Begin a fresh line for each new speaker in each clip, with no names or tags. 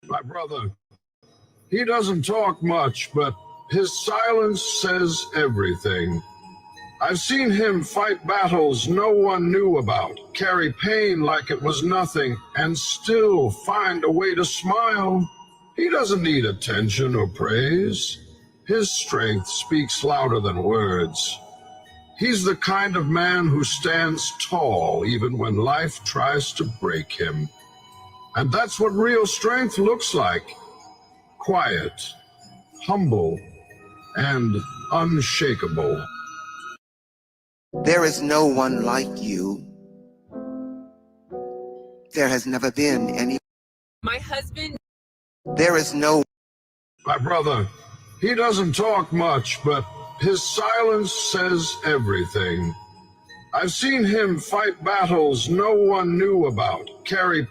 My brother, he doesn't talk much, but his silence says everything. I've seen him fight battles no one knew about, carry pain like it was nothing, and still find a way to smile. He doesn't need attention or praise. His strength speaks louder than words. He's the kind of man who stands tall even when life tries to break him. And that's what real strength looks like. Quiet, humble, and unshakable.
There is no one like you. There has never been any.
My husband.
There is no.
My brother, he doesn't talk much, but his silence says everything. I've seen him fight battles no one knew about, carry.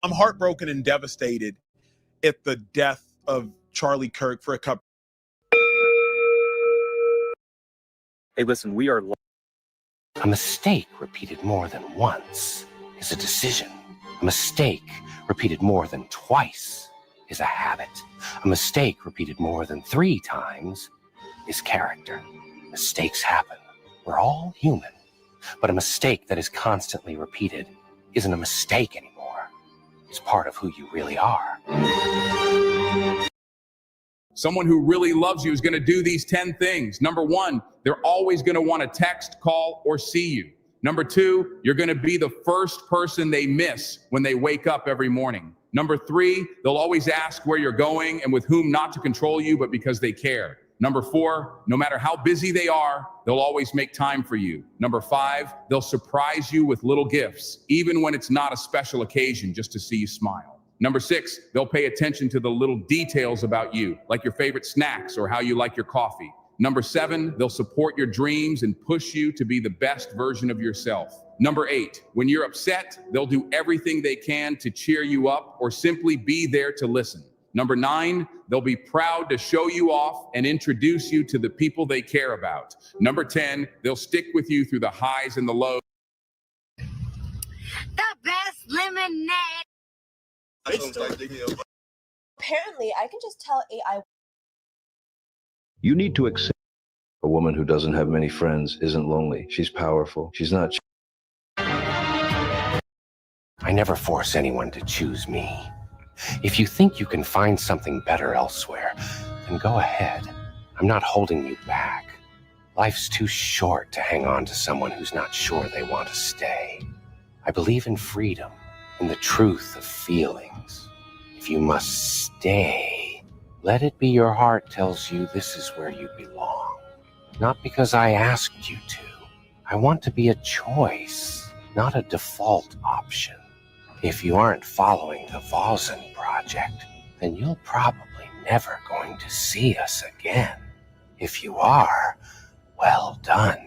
I'm heartbroken and devastated at the death of Charlie Kirk for a couple.
Hey, listen, we are. A mistake repeated more than once is a decision. A mistake repeated more than twice is a habit. A mistake repeated more than 3 times is character. Mistakes happen. We're all human. But a mistake that is constantly repeated isn't a mistake anymore. It's part of who you really are.
Someone who really loves you is going to do these 10 things. Number 1, they're always going to want to text, call, or see you. Number 2, you're going to be the first person they miss when they wake up every morning. Number 3, they'll always ask where you're going and with whom, not to control you, but because they care. Number 4, no matter how busy they are, they'll always make time for you. Number 5, they'll surprise you with little gifts, even when it's not a special occasion, just to see you smile. Number 6, they'll pay attention to the little details about you, like your favorite snacks or how you like your coffee. Number 7, they'll support your dreams and push you to be the best version of yourself. Number 8, when you're upset, they'll do everything they can to cheer you up or simply be there to listen. Number 9, they'll be proud to show you off and introduce you to the people they care about. Number 10, they'll stick with you through the highs and the lows.
The best lemonade.
Apparently, I can just tell AI.
You need to accept a woman who doesn't have many friends isn't lonely. She's powerful. She's not.
I never force anyone to choose me. If you think you can find something better elsewhere, then go ahead. I'm not holding you back. Life's too short to hang on to someone who's not sure they want to stay. I believe in freedom, in the truth of feelings. If you must stay, let it be your heart tells you this is where you belong. Not because I asked you to. I want to be a choice, not a default option. If you aren't following the Vozen Project, then you'll probably never going to see us again. If you are, well done.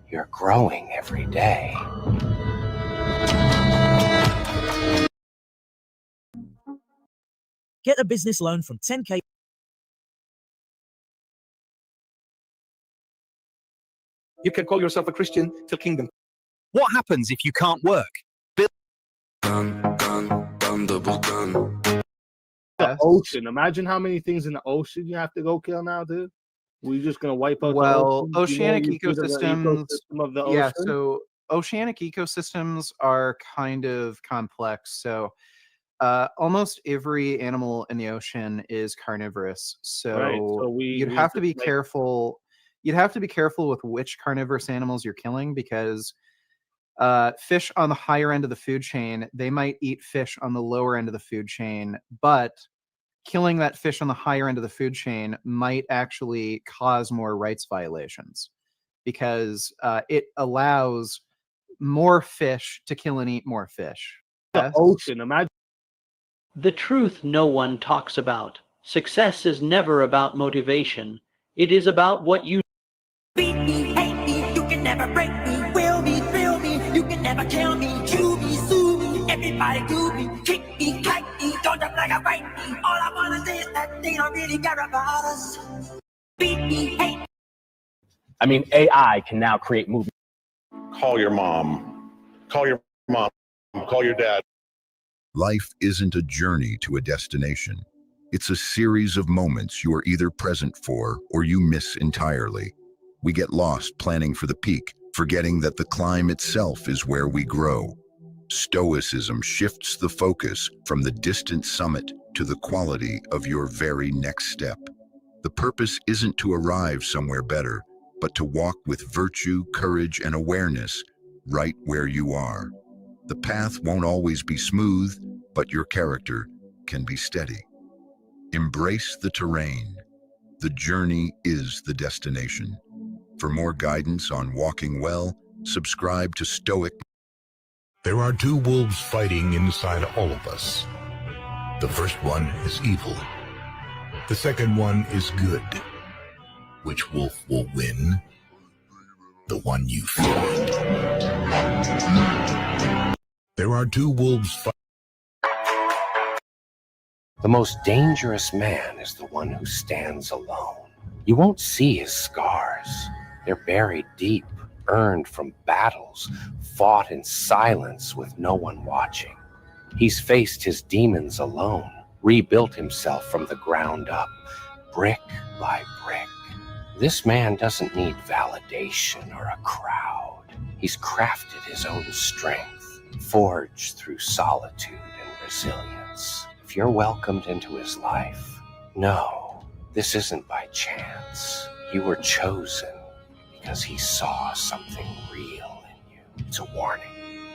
You're growing every day.
Get a business loan from 10K You can call yourself a Christian till kingdom.
What happens if you can't work?
The ocean. Imagine how many things in the ocean you have to go kill now, dude. We're just gonna wipe out
Well,
the ocean.
oceanic
You know,
ecosystems,
ecosystem of the
yeah,
ocean.
so oceanic ecosystems are kind of complex. So almost every animal in the ocean is carnivorous. So,
Right, so
you'd
we
have to
just,
be
like-
careful. You'd have to be careful with which carnivorous animals you're killing, because fish on the higher end of the food chain, they might eat fish on the lower end of the food chain, but killing that fish on the higher end of the food chain might actually cause more rights violations, because it allows more fish to kill and eat more fish.
The ocean. Imagine.
The truth no one talks about. Success is never about motivation. It is about what you
Beat me, hate me, you can never break me. Will me, thrill me, you can never kill me. Chew me, sue me, everybody do me. Kick me, kite me, don't jump like a bite me. All I wanna say is that they don't really care about us. Beat me, hate me.
I mean, AI can now create movies.
Call your mom. Call your mom. Call your dad.
Life isn't a journey to a destination. It's a series of moments you are either present for or you miss entirely. We get lost planning for the peak, forgetting that the climb itself is where we grow. Stoicism shifts the focus from the distant summit to the quality of your very next step. The purpose isn't to arrive somewhere better, but to walk with virtue, courage, and awareness right where you are. The path won't always be smooth, but your character can be steady. Embrace the terrain. The journey is the destination. For more guidance on walking well, subscribe to Stoic.
There are two wolves fighting inside all of us. The first one is evil. The second one is good. Which wolf will win? The one you feed. There are two wolves fighting.
The most dangerous man is the one who stands alone. You won't see his scars. They're buried deep, earned from battles, fought in silence with no one watching. He's faced his demons alone, rebuilt himself from the ground up, brick by brick. This man doesn't need validation or a crowd. He's crafted his own strength, forged through solitude and resilience. If you're welcomed into his life, know this isn't by chance. You were chosen because he saw something real in you. It's a warning.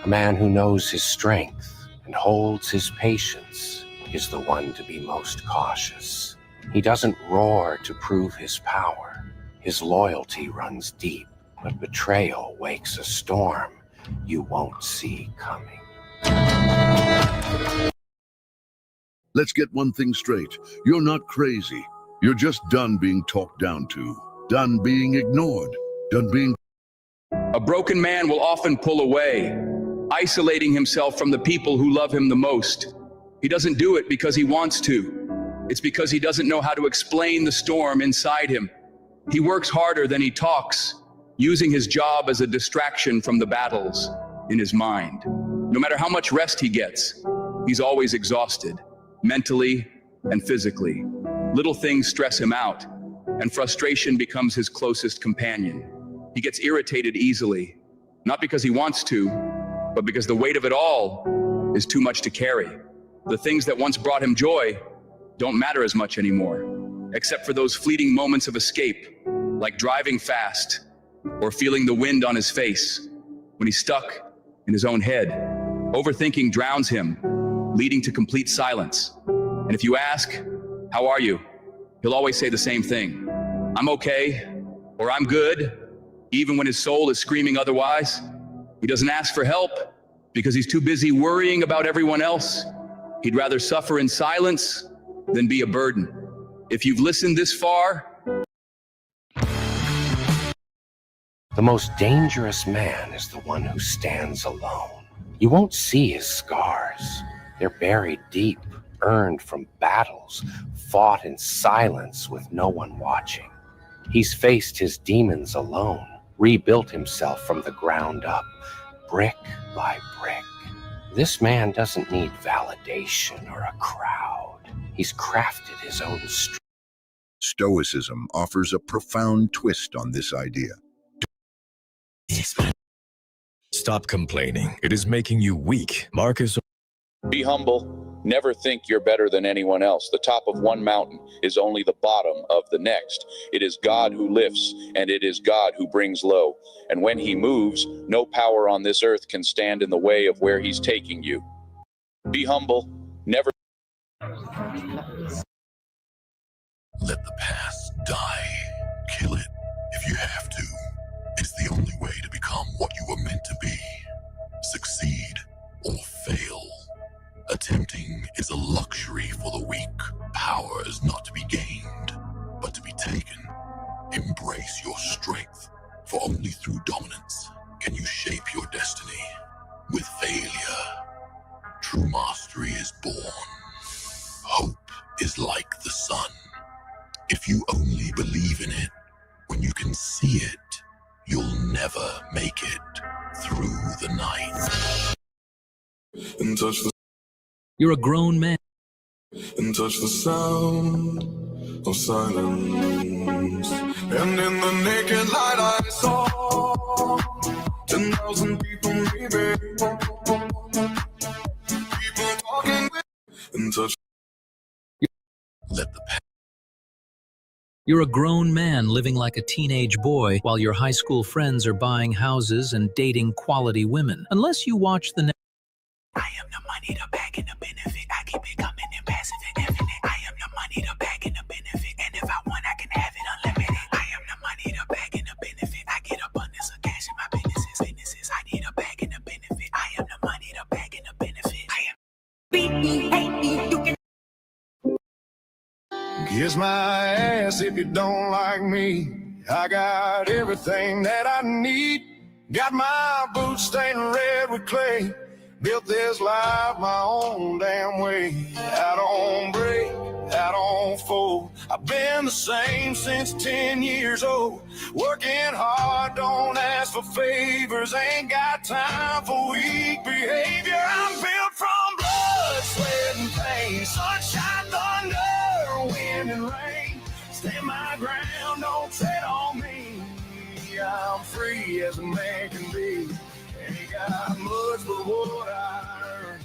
A man who knows his strength and holds his patience is the one to be most cautious. He doesn't roar to prove his power. His loyalty runs deep, but betrayal wakes a storm you won't see coming.
Let's get one thing straight. You're not crazy. You're just done being talked down to, done being ignored, done being...
A broken man will often pull away, isolating himself from the people who love him the most. He doesn't do it because he wants to. It's because he doesn't know how to explain the storm inside him. He works harder than he talks, using his job as a distraction from the battles in his mind. No matter how much rest he gets, he's always exhausted, mentally and physically. Little things stress him out, and frustration becomes his closest companion. He gets irritated easily, not because he wants to, but because the weight of it all is too much to carry. The things that once brought him joy don't matter as much anymore, except for those fleeting moments of escape, like driving fast or feeling the wind on his face when he's stuck in his own head. Overthinking drowns him, leading to complete silence. And if you ask, "How are you?" he'll always say the same thing: "I'm okay," or "I'm good," even when his soul is screaming otherwise. He doesn't ask for help because he's too busy worrying about everyone else. He'd rather suffer in silence than be a burden. If you've listened this far,
the most dangerous man is the one who stands alone. You won't see his scars. They're buried deep, earned from battles, fought in silence with no one watching. He's faced his demons alone, rebuilt himself from the ground up, brick by brick. This man doesn't need validation or a crowd. He's crafted his own strength.
Stoicism offers a profound twist on this idea.
Stop complaining. It is making you weak. Marcus.
Be humble. Never think you're better than anyone else. The top of one mountain is only the bottom of the next. It is God who lifts, and it is God who brings low. And when he moves, no power on this earth can stand in the way of where he's taking you. Be humble. Never.
Let the past die. Kill it if you have to. It's the only way to become what you were meant to be. Succeed or fail. Attempting is a luxury for the weak. Power is not to be gained, but to be taken. Embrace your strength, for only through dominance can you shape your destiny. With failure, true mastery is born. Hope is like the sun. If you only believe in it, when you can see it, you'll never make it through the night.
And touch the
You're a grown man.
And touch the sound of silence. And in the naked light I saw 10,000 people maybe. People talking and touch.
Let the past.
You're a grown man living like a teenage boy while your high school friends are buying houses and dating quality women. Unless you watch the
I am the money, the bag, and the benefit. I keep it coming in passive and infinite. I am the money, the bag, and the benefit. And if I want, I can have it unlimited. I am the money, the bag, and the benefit. I get abundance of cash in my businesses. I need a bag and a benefit. I am the money, the bag, and the benefit. I am. Beat me, hate me, you can.
Kiss my ass if you don't like me. I got everything that I need. Got my boots stained red with clay. Built this life my own damn way. I don't break, I don't fold. I've been the same since 10 years old. Working hard, don't ask for favors. Ain't got time for weak behavior. I'm built from blood, sweat, and pain. Sunshine, thunder, wind, and rain. Stand my ground, don't tread on me. I'm free as a man can be. Ain't got much but what I earn.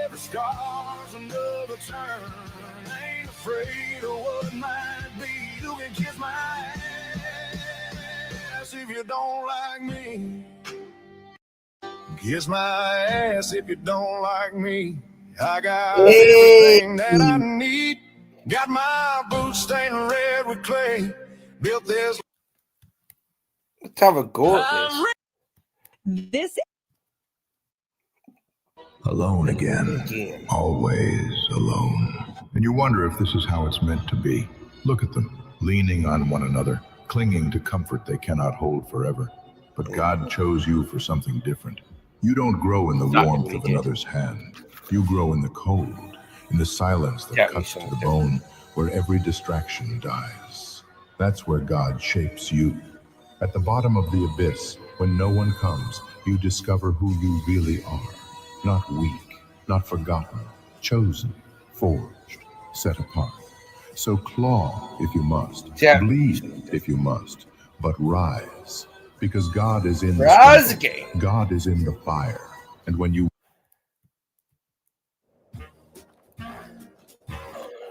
Every scar's another turn. Ain't afraid of what might be. You can kiss my ass if you don't like me. Kiss my ass if you don't like me. I got everything that I need. Got my boots stained red with clay. Built this.
Let's have a go at
This
Alone again. Always alone. And you wonder if this is how it's meant to be. Look at them, leaning on one another, clinging to comfort they cannot hold forever. But God chose you for something different. You don't grow in the warmth of another's hand. You grow in the cold, in the silence that cuts to the bone, where every distraction dies. That's where God shapes you. At the bottom of the abyss, when no one comes, you discover who you really are. Not weak, not forgotten, chosen, forged, set apart. So claw if you must, bleed if you must, but rise, because God is in the struggle. God is in the fire, and when you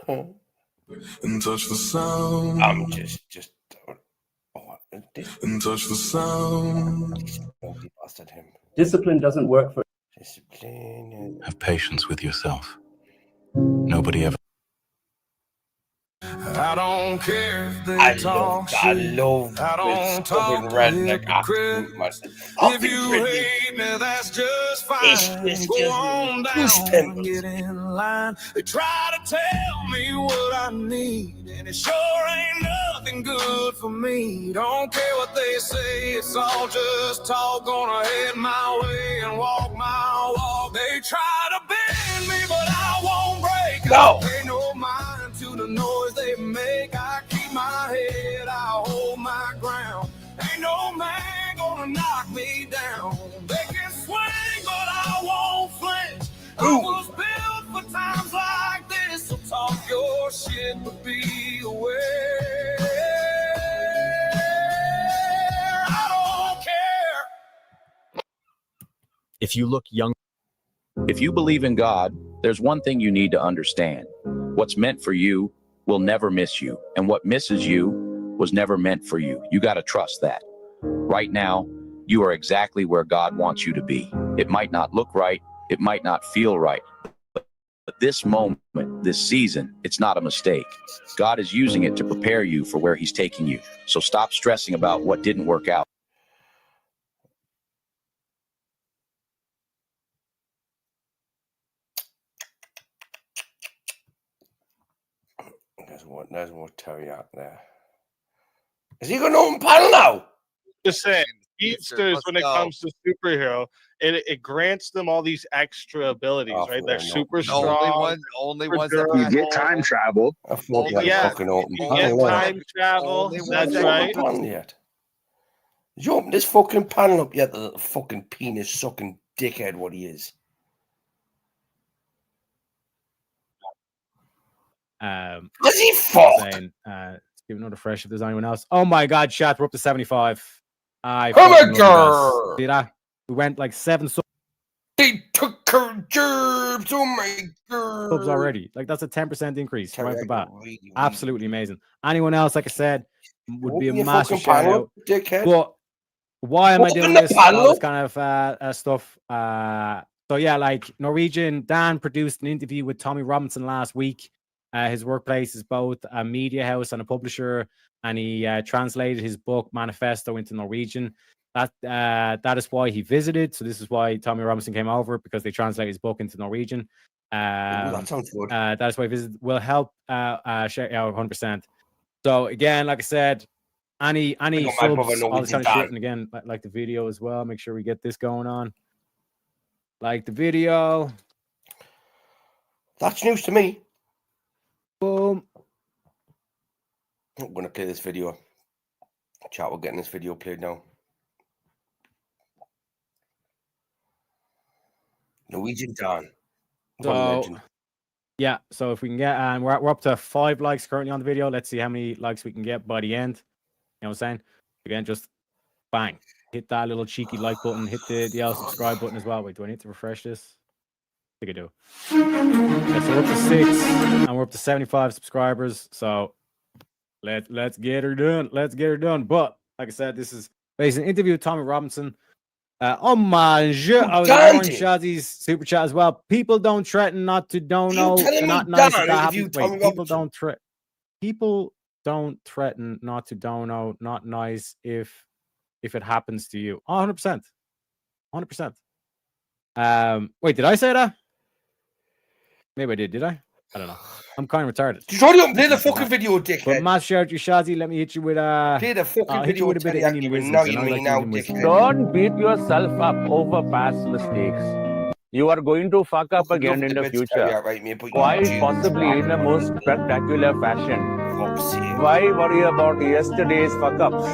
and touch the sound.
I'm just
and touch the sound.
Discipline doesn't work for.
Have patience with yourself. Nobody ever.
I don't care if they talk shit.
I don't
talk
redneck.
If you hate me, that's just fine. Go on down and get in line. They try to tell me what I need, and it sure ain't nothing good for me. Don't care what they say, it's all just talk. Gonna head my way and walk my walk. They try to bend me, but I won't break.
No.
I pay no mind to the noise they make. I keep my head, I hold my ground. Ain't no man wanna knock me down. They can swing, but I won't flinch. I was built for times like this, so talk your shit, but be aware. I don't care.
If you look young.
If you believe in God, there's one thing you need to understand. What's meant for you will never miss you, and what misses you was never meant for you. You got to trust that. Right now, you are exactly where God wants you to be. It might not look right, it might not feel right, but this moment, this season, it's not a mistake. God is using it to prepare you for where he's taking you. So stop stressing about what didn't work out.
There's more teriyaki there. Is he going to open panel now?
Just saying, Speedsters, when it comes to superhero, it grants them all these extra abilities, right? They're super strong.
Only
super
ones that
durable.
you get time travel.
Yeah, you get time travel. That's right.
Yet. Did you open this fucking panel up yet? The fucking penis sucking dickhead, what he is. Does he fuck?
Saying, let's give another fresh if there's anyone else. Oh my god, chat, we're up to 75. I
Oh my
fucking love you
God.
guys. See that? We went like 7
They took her gerbs. Oh my God.
subs already. Like that's a 10% increase right off the bat. Absolutely amazing. Anyone else, like I said, would be a
Open your
massive
fucking
shout
panel,
out.
dickhead.
But why am I
Open
doing
the
this?
panel.
All this kind of stuff. So yeah, like Norwegian Dan produced an interview with Tommy Robinson last week. His workplace is both a media house and a publisher, and he translated his book Manifesto into Norwegian. That is why he visited. So this is why Tommy Robinson came over, because they translated his book into Norwegian.
That sounds good.
That is why he visited. Will help share out 100%. So again, like I said, any
got my
subs,
brother
all this kind of
Norwegian
shit, and again, like the video as well. Make sure we get this going on. Like the video.
That's news to me.
Boom.
I'm going to play this video. Chat, we're getting this video played now. Norwegian Dan. What a
So,
legend.
yeah, so if we can get, we're up to 5 likes currently on the video. Let's see how many likes we can get by the end. You know what I'm saying? Again, just bang. Hit that little cheeky like button. Hit the subscribe button as well. Wait, do I need to refresh this? I think I do. Yeah, so we're up to 6 and we're up to 75 subscribers. So let's get her done. Let's get her done. But like I said, this is basically an interview with Tommy Robinson. Homage. I was ignoring Shazzy's super chat as well. People don't threaten not to dono. Not nice if that happens. Wait, people don't threaten not to dono. Not nice if it happens to you. 100%. 100%. Wait, did I say that? Maybe I did I? I don't know. I'm kind of retarded.
Shut up, play the fucking video, dickhead.
But mass shout to Shazzy. Let me hit you with
play the fucking
I'll hit
video
you with a bit of Indian wisdom.
Don't beat yourself up over past mistakes. You are going to fuck up again in the future. Quite possibly in the most spectacular fashion. Why worry about yesterday's fuck ups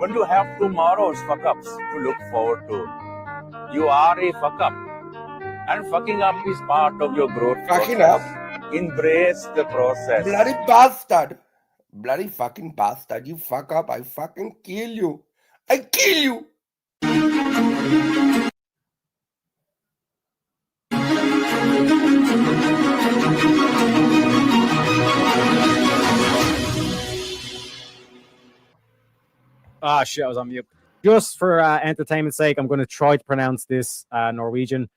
when you have tomorrow's fuck ups to look forward to? You are a fuck up. And fucking up is part of your growth
Fucking
process.
up?
Embrace the process.
Bloody bastard. Bloody fucking bastard. You fuck up, I fucking kill you. I kill you.
Ah, shit, I was on mute. Just for entertainment's sake, I'm going to try to pronounce this Norwegian.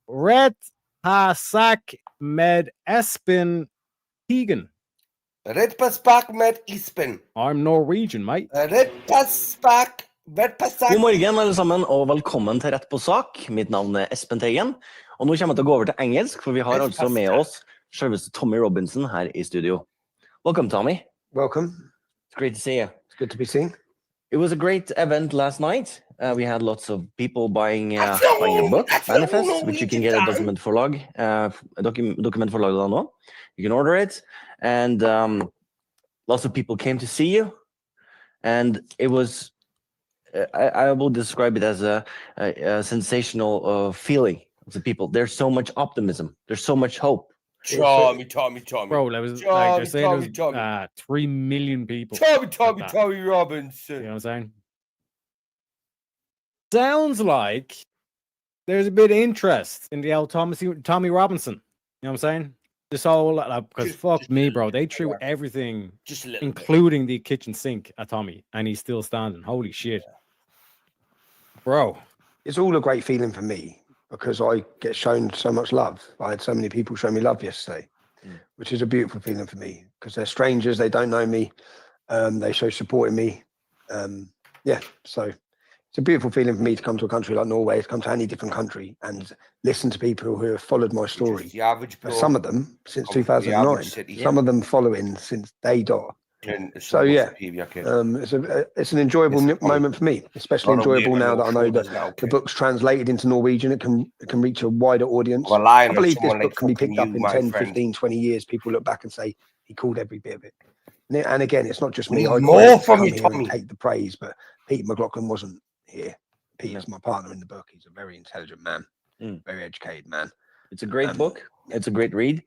Ret Hasak Med Espen Higen.
Ret Paspak Med Ispen.
I'm Norwegian, mate.
Ret Paspak Med Pasak.
God morgen, alle sammen, og velkommen til Rett på sak. Mitt navn er Espen Teigen. Og nå kommer jeg til å gå over til engelsk, for vi har altså med oss selveste Tommy Robinson her i studio. Welcome, Tommy.
Welcome.
It's great to see you.
It's good to be seen.
It was a great event last night. We had lots of people buying your book, Manifest, which you can get at Document Forlag. Document Forlag now. You can order it. And lots of people came to see you. And it was I will describe it as a sensational feeling of the people. There's so much optimism. There's so much hope.
Tommy.
Bro, there was like they're saying there was 3 million people.
Tommy Robinson.
You know what I'm saying? Sounds like there's a bit of interest in the old Tommy Robinson. You know what I'm saying? This whole because fuck me, bro. They threw everything, including the kitchen sink, at Tommy, and he's still standing. Holy shit, bro!
It's all a great feeling for me because I get shown so much love. I had so many people show me love yesterday, which is a beautiful feeling for me because they're strangers. They don't know me. They show support in me. Yeah, so it's a beautiful feeling for me to come to a country like Norway, to come to any different country and listen to people who have followed my story. Some of them since 2009, some of them following since day dot. So yeah, it's an enjoyable moment for me, especially enjoyable now that I know that the book's translated into Norwegian. It can reach a wider audience. I believe this book can be picked up in 10, 15, 20 years. People look back and say, he called every bit of it. And again, it's not just me. I
more from you,
Tommy. And take the praise, but Peter McLaughlin wasn't here. Peter's my partner in the book. He's a very intelligent man, very educated man.
It's a great book. It's a great read,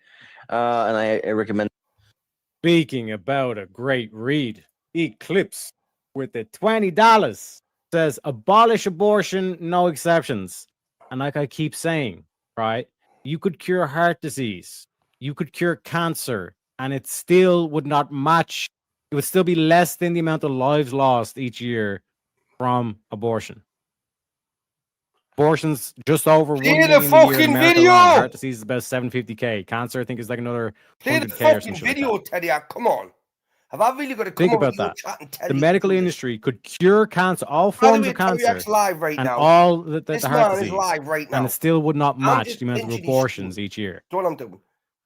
and I recommend.
Speaking about a great read, Eclipse with the $20 says abolish abortion, no exceptions. And like I keep saying, right, you could cure heart disease, you could cure cancer, and it still would not match. It would still be less than the amount of lives lost each year from abortion. Abortion's just over 1 million a year in America alone. Heart disease is about 750K. Cancer, I think, is like another 100K or something.
Video, like Teddy. Come on. Have I really got to come
think about that? The medical industry could cure cancer, all forms of cancer,
live right
and
now.
all the heart disease,
live right now.
and it still would not match the amount of abortions each year.
That's what I'm doing.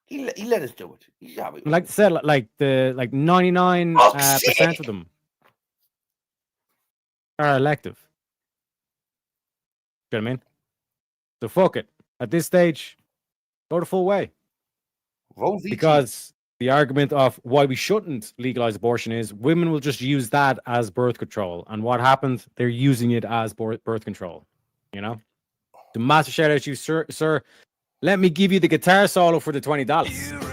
He let us do it.
Like I said, like 99% of them are elective. You know what I mean? So fuck it. At this stage, go the full way. Because the argument of why we shouldn't legalize abortion is women will just use that as birth control. And what happens? They're using it as birth control. You know? The massive shout out to you, sir. Let me give you the guitar solo for the $20.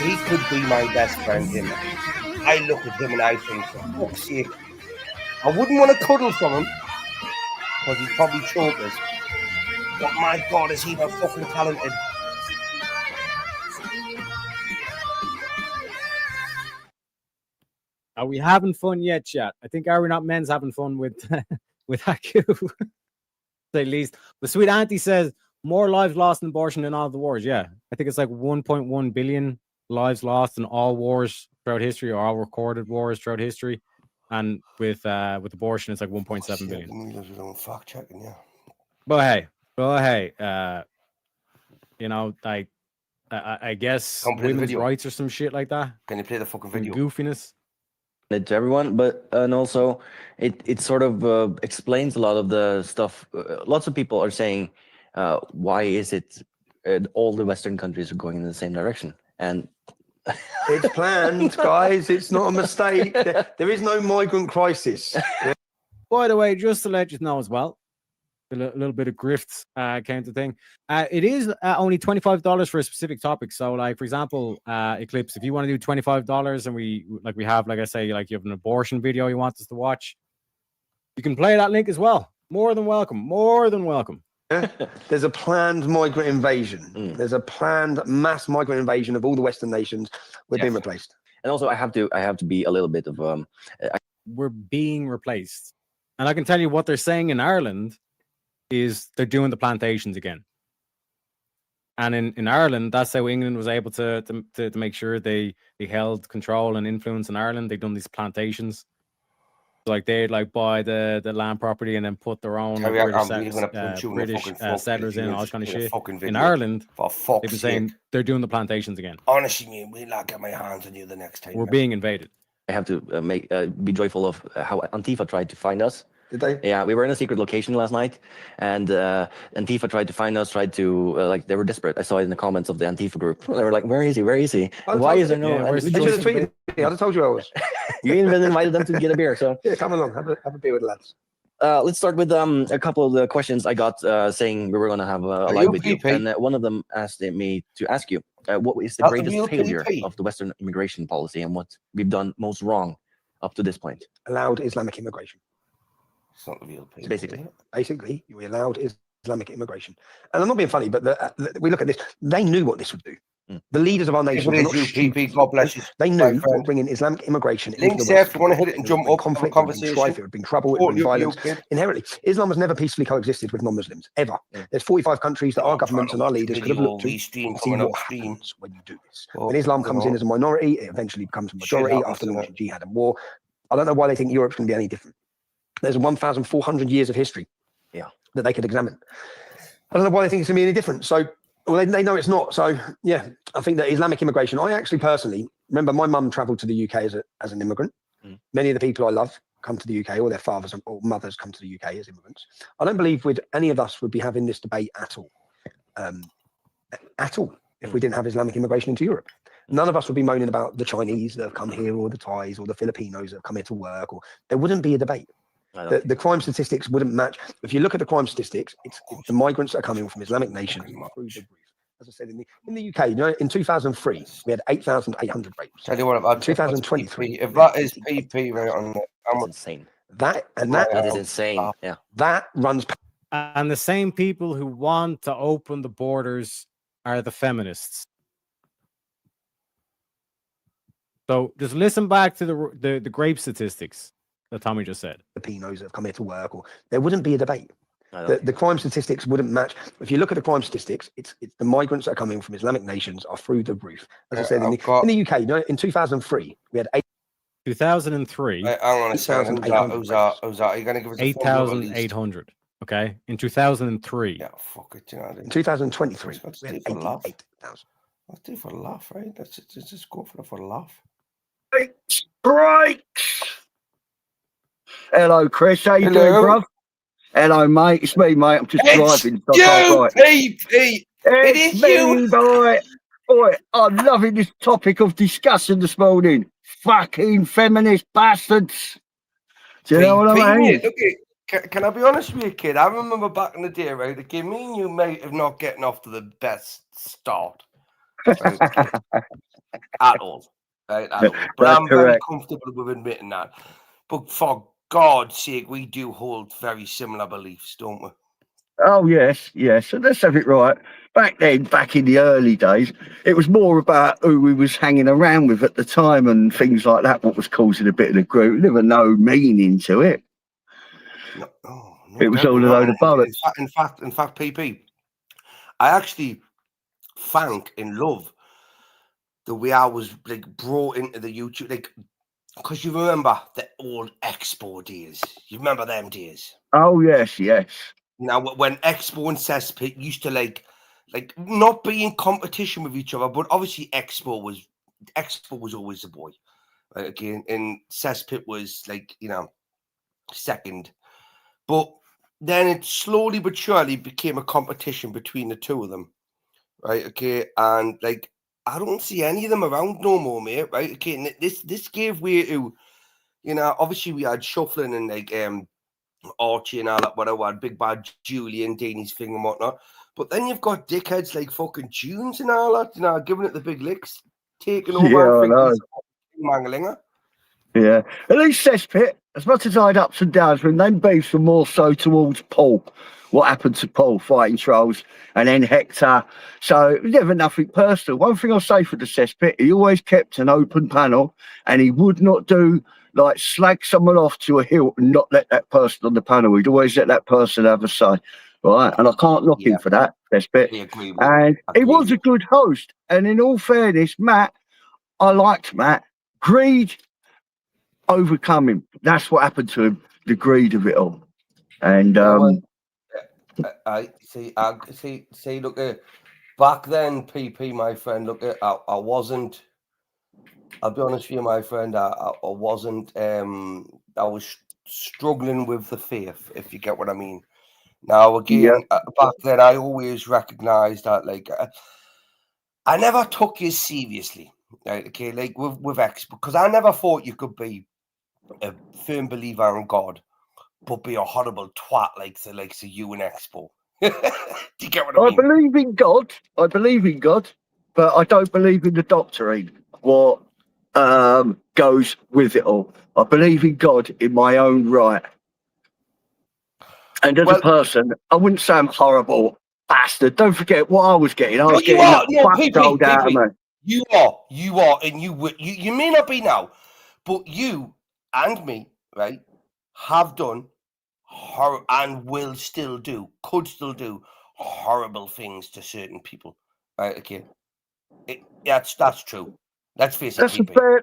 He could be my best friend, him. I look at him and I think, for fuck's sake, I wouldn't want to cuddle from him because he's probably chokers. But my God, is he that fucking talented?
Are we having fun yet, chat? I think Are We Not Men's having fun with Haku, at least. The sweet auntie says more lives lost in abortion than all the wars. Yeah, I think it's like 1.1 billion lives lost in all wars throughout history, or all recorded wars throughout history. And with abortion, it's like 1.7 billion.
Fact checking, yeah.
But hey, you know, like I guess women's rights or some shit like that.
Can you play the fucking video?
Goofiness.
It to everyone, but and also it sort of explains a lot of the stuff. Lots of people are saying, why is it all the Western countries are going in the same direction? And
it's planned, guys. It's not a mistake. There is no migrant crisis.
By the way, just to let you know as well, a little bit of grifts kind of thing. It is only $25 for a specific topic. So, like for example, Eclipse, if you want to do $25, and we have, like I say, like you have an abortion video you want us to watch, you can play that link as well. More than welcome. More than welcome.
There's a planned migrant invasion. There's a planned mass migrant invasion of all the Western nations. We're being replaced.
And also, I have to be a little bit of
we're being replaced. And I can tell you what they're saying in Ireland is they're doing the plantations again. And in Ireland, that's how England was able to make sure they held control and influence in Ireland. They've done these plantations. Like they'd buy the land property and then put their own British settlers in, all this kind of shit. In Ireland, they've been saying they're doing the plantations again.
Honestly, man, we'll not get my hands on you the next time.
We're being invaded.
I have to be joyful of how Antifa tried to find us.
Did they?
Yeah, we were in a secret location last night, and Antifa tried to find us. Tried to they were desperate. I saw it in the comments of the Antifa group. They were like, "Where is he? Where is he? And why is there no?"
Yeah,
and
where's
we
the
just-
They should have tweeted me. I'd have told you I was.
you even invited them to get a beer. So
Yeah, come along, have a beer with the lads.
let's start with a couple of the questions I got saying we were going to have a
Are
live
you
with you,
PP?
and one of them asked me to ask you what is the
Not the
greatest
real
failure
PP.
of the Western immigration policy and what we've done most wrong up to this point.
Allowed Islamic immigration.
It's not the real people.
So basically,
you were allowed Islamic immigration. And I'm not being funny, but we look at this. They knew what this would do. The leaders of our nation were
It is
not
you,
stupid.
PP. God bless you.
They
my
knew
friend.
what bringing Islamic immigration into
Links
the
there
West.
if you want to hit it and
It
jump
would bring
up, have a
conflict, it would bring
conversation.
strife, it would bring trouble, it would bring
Totally
violence.
kid.
Inherently, Islam has never peacefully coexisted with non-Muslims, ever. There's 45 countries that our governments and our leaders could have looked to
stream
and see
coming
what
up stream.
happens when you do this. When Islam comes in as a minority, it eventually becomes a
Shit
majority
happens,
after
doesn't
launching jihad and war. I don't know why they think Europe's going to be any different. There's 1,400 years of history that they could examine. I don't know why they think it's going to be any different. So, well, they know it's not. So, yeah, I think that Islamic immigration, I actually personally, remember my mum travelled to the UK as an immigrant. Many of the people I love come to the UK, or their fathers or mothers come to the UK as immigrants. I don't believe any of us would be having this debate at all. If we didn't have Islamic immigration into Europe. None of us would be moaning about the Chinese that have come here, or the Thais, or the Filipinos that have come here to work, or there wouldn't be a debate. The crime statistics wouldn't match. If you look at the crime statistics, it's the migrants that are coming from Islamic nations through the roof. As I said, in the UK, in 2003, we had 8,800 rapes.
Tell you what, about
2023,
if that is PP right on the,
that's insane.
That
is insane. Yeah,
that runs.
And the same people who want to open the borders are the feminists. So just listen back to the grape statistics that Tommy just said.
Filipinos that have come here to work, or there wouldn't be a debate. The crime statistics wouldn't match. If you look at the crime statistics, it's the migrants that are coming from Islamic nations are through the roof. As I said, in the UK, in 2003, we had
2003.
Hang on a second. Who's that? Are you going to give us
8,800? Okay, in 2003.
Yeah, fuck it. You know,
in 2023,
let's
we had
do for the laugh.
88,000.
Let's do for the laugh, right? Let's just go for the laugh.
Breaks. Hello, Chris. How you doing, bruv? Hello, mate. It's me, mate. I'm just driving. So
PP.
It's me, boy. Boy, I'm loving this topic of discussion this morning. Fucking feminist bastards. Do you know what I mean?
Look, can I be honest with you, kid? I remember back in the day, right? Okay, me and you, mate, have not getting off to the best start. Right? At all. Right? At all. But I'm very comfortable with admitting that. But for God's sake, we do hold very similar beliefs, don't we?
Oh, yes. So let's have it right. Back then, back in the early days, it was more about who we was hanging around with at the time and things like that, what was causing a bit of the group. There was no meaning to it.
No,
it was all a load of bollocks.
In fact, PP, I actually thank and love the way I was like brought into the YouTube, like, because you remember the old Expo days. You remember them days?
Oh, yes.
Now, when Expo and Cesspit used to like not be in competition with each other, but obviously Expo was always the boy, right? Again, and Cesspit was like, you know, second. But then it slowly but surely became a competition between the two of them, right? Okay, and like I don't see any of them around no more, mate. Right? Okay, and this gave way to, you know, obviously we had shuffling and like Archie and all that, whatever, Big Bad Julian, Danny's thing and whatnot. But then you've got dickheads like fucking Tunes and all that, you know, giving it the big licks, taking over. Mangalinger.
Yeah, at least Cesspit, as much as I had ups and downs, when them beefs were more so towards Paul. What happened to Paul fighting trolls and then Hector. So it was never nothing personal. One thing I'll say for the Cesspit, he always kept an open panel and he would not do like slag someone off to a hill and not let that person on the panel. He'd always let that person have a say. Right, and I can't knock him for that, Cesspit. And he was a good host. And in all fairness, Matt, I liked Matt. Greed overcome him. That's what happened to him, the greed of it all. And
I see. Look at back then, PP, my friend. Look at I wasn't. I'll be honest with you, my friend. I wasn't. I was struggling with the faith, if you get what I mean. Now, again, back then, I always recognised that, like, I never took you seriously, right? Okay, like with X, because I never thought you could be a firm believer in God, but be a horrible twat like the likes of you and Expo. Do you get what I mean?
believe in God. I believe in God, but I don't believe in the doctrine. What goes with it all? I believe in God in my own right. And as a person, I wouldn't say I'm horrible bastard. Don't forget what I was getting. I was getting the fuck told out of me.
You are, and you may not be now, but you and me, right, have done and will still do, could still do horrible things to certain people, right? Okay, that's true. Let's face it.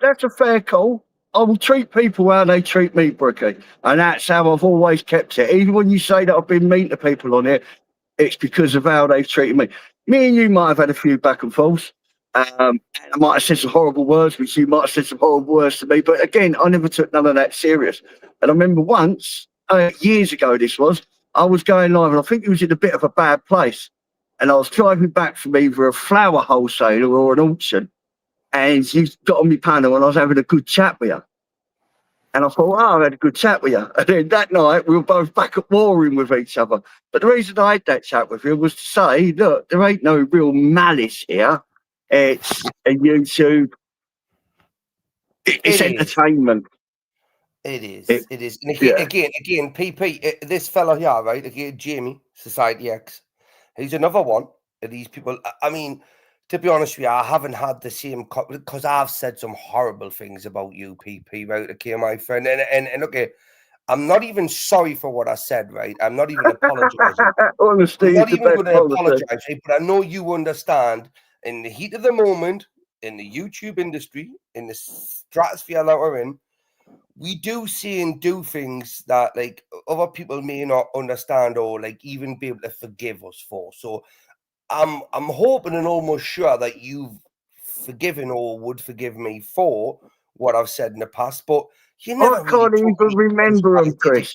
That's a fair call. I will treat people how they treat me, Brookie, and that's how I've always kept it. Even when you say that I've been mean to people on it, it's because of how they've treated me. Me and you might have had a few back and forths. I might have said some horrible words, which you might have said some horrible words to me. But again, I never took none of that serious. And I remember once, years ago, I was going live, and I think it was in a bit of a bad place. And I was driving back from either a flower wholesaler or an auction. And you got on my panel, and I was having a good chat with you. And I thought, I had a good chat with you. And then that night, we were both back at warring with each other. But the reason I had that chat with you was to say, look, there ain't no real malice here. It's a YouTube. It's entertainment.
It is. It is. And again, PP, this fella here, right? Again, Jamie, Society X. He's another one of these people. I mean, to be honest with you, I haven't had the same, because I've said some horrible things about you, PP, right? Okay, my friend. And okay, I'm not even sorry for what I said, right? I'm not even apologizing.
Honesty
I'm not
is the
even
best
going to apologize, right? But I know you understand, in the heat of the moment, in the YouTube industry, in the stratosphere that we're in, we do see and do things that, like, other people may not understand or, like, even be able to forgive us for. So I'm hoping and almost sure that you've forgiven or would forgive me for what I've said in the past, but you never
I can't even remember them, Chris.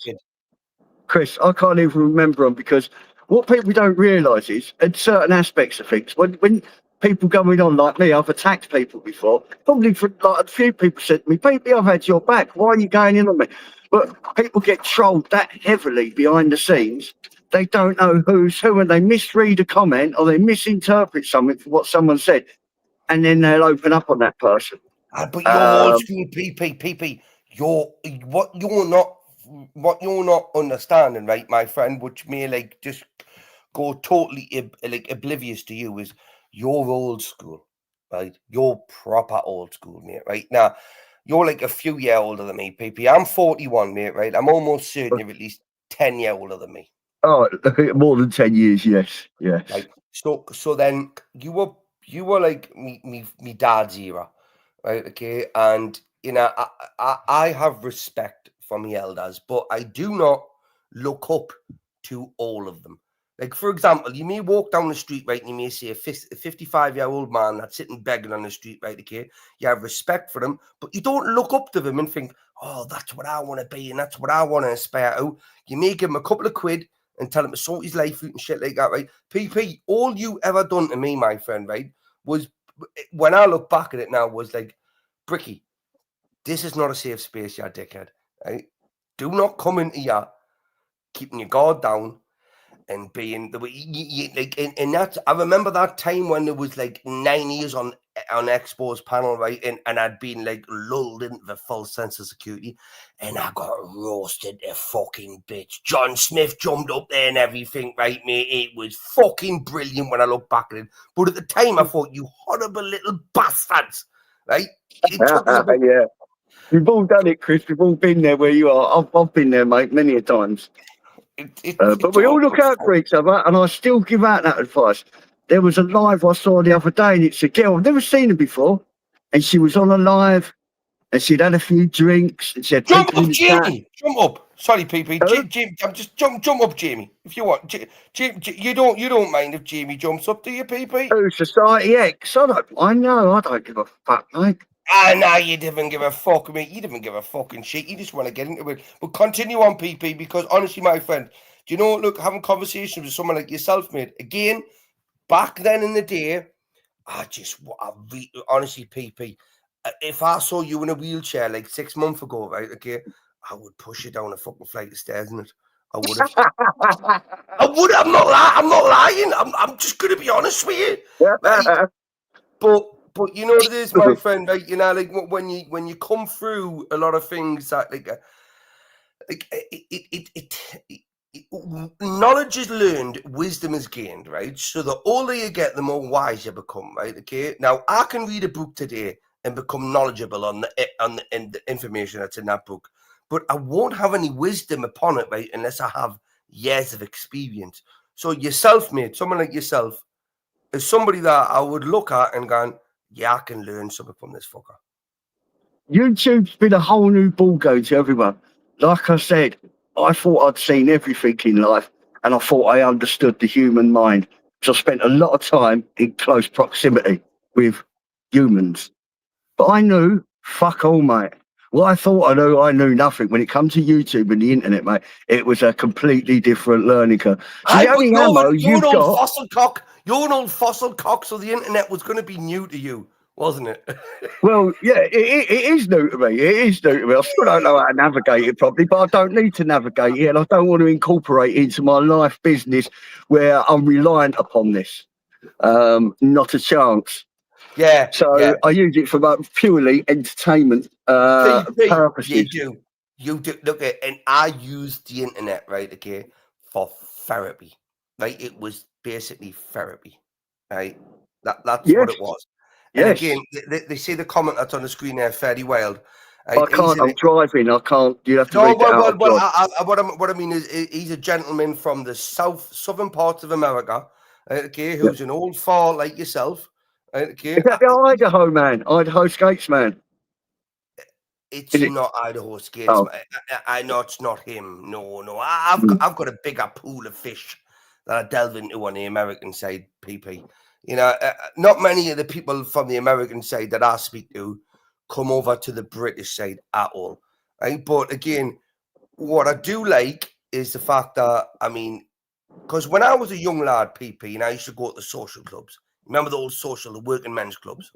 Chris, I can't even remember them, because what people don't realise is, in certain aspects of things, when people going on like me, I've attacked people before. Probably for like a few people said to me, "Baby, I've had your back. Why are you going in on me?" But people get trolled that heavily behind the scenes. They don't know who's who, and they misread a comment or they misinterpret something for what someone said, and then they'll open up on that person.
But you're old school, PP. What you're not understanding, right, my friend, which may like just go totally oblivious to you, is you're old school, right? You're proper old school, mate. Right now, you're like a few years older than me, PP. I'm 41, mate. Right? I'm almost certain you're at least 10 years older than me.
Oh, more than 10 years, yes.
Right. So then you were like me dad's era, right? Okay, and you know I have respect for my elders, but I do not look up to all of them. Like, for example, you may walk down the street, right, and you may see a 55-year-old man that's sitting begging on the street, right? Okay, you have respect for them, but you don't look up to them and think, oh, that's what I want to be and that's what I want to aspire to. You may give him a couple of quid and tell him to sort his life out and shit like that, right? PP, all you ever done to me, my friend, right, was, when I look back at it now, was like, Bricky, this is not a safe space, you dickhead, right? Do not come into here keeping your guard down and being the way you like. And that's, I remember that time when there was like 9 years on Expo's panel, right? And I'd been like lulled into the false sense of security, and I got roasted a fucking bitch. John Smith jumped up there and everything, right, mate? It was fucking brilliant when I look back at it. But at the time, I thought, you horrible little bastards, right? It took us about,
yeah. We've all done it, Chris. We've all been there where you are. I've been there, mate, many a times. But we all look out for each other, and I still give out that advice. There was a live I saw the other day, and it's a girl. I've never seen her before, and she was on a live, and she'd had a few drinks, and she had
jump
people
up,
in the
Jamie.
chat.
Jump up. Sorry, PP. Jamie, I'm just jump up, Jamie, if you want. You don't mind if Jamie jumps up, do you, PP?
Oh, Society X. I know. I don't give a fuck, mate.
Nah, you didn't give a fuck, mate. You didn't give a fucking shit. You just want to get into it. But continue on, PP, because honestly, my friend, do you know, look, having conversations with someone like yourself, mate, again, back then in the day, honestly, PP, if I saw you in a wheelchair like 6 months ago, right, okay, I would push you down a fucking flight of stairs in it. I would have. I would. I'm not lying. I'm just going to be honest with you, right? But you know what it is, my friend, right? You know, like when you come through a lot of things that knowledge is learned, wisdom is gained, right? So the older you get, the more wise you become, right? Okay. Now I can read a book today and become knowledgeable on the information that's in that book, but I won't have any wisdom upon it, right? Unless I have years of experience. So yourself, mate, someone like yourself, is somebody that I would look at and go, yeah, I can learn something from this fucker.
YouTube's been a whole new ballgame to everyone. Like I said, I thought I'd seen everything in life, and I thought I understood the human mind. So I spent a lot of time in close proximity with humans. But I knew fuck all, mate. Well, I thought I knew nothing. When it comes to YouTube and the internet, mate, it was a completely different learning curve. So the only ammo you've got...
fossil cock. You're an old fossil cock, so the internet was going to be new to you, wasn't it?
Well, yeah, it is new to me. It is new to me. I still don't know how to navigate it properly, but I don't need to navigate it, and I don't want to incorporate it into my life business where I'm reliant upon this. Not a chance.
Yeah.
So I use it for purely entertainment purposes.
You do. Look at, and I used the internet, right? Okay, for therapy. Right? It was basically therapy. Right? That's what it was. And again, they say the comment that's on the screen there, fairly wild.
I can't. I'm driving. I can't. You have to read that out.
What I mean is, he's a gentleman from the southern parts of America. Okay, who's an old fart like yourself. Okay,
is that the Idaho man? Idaho Skates man?
It's not Idaho Skates. Man. I know it's not him. No. I've got a bigger pool of fish that I delve into on the American side, PP. You know, not many of the people from the American side that I speak to come over to the British side at all, right? But again, what I do like is the fact that, I mean, because when I was a young lad, PP, and I used to go to the social clubs. Remember the old the working men's clubs?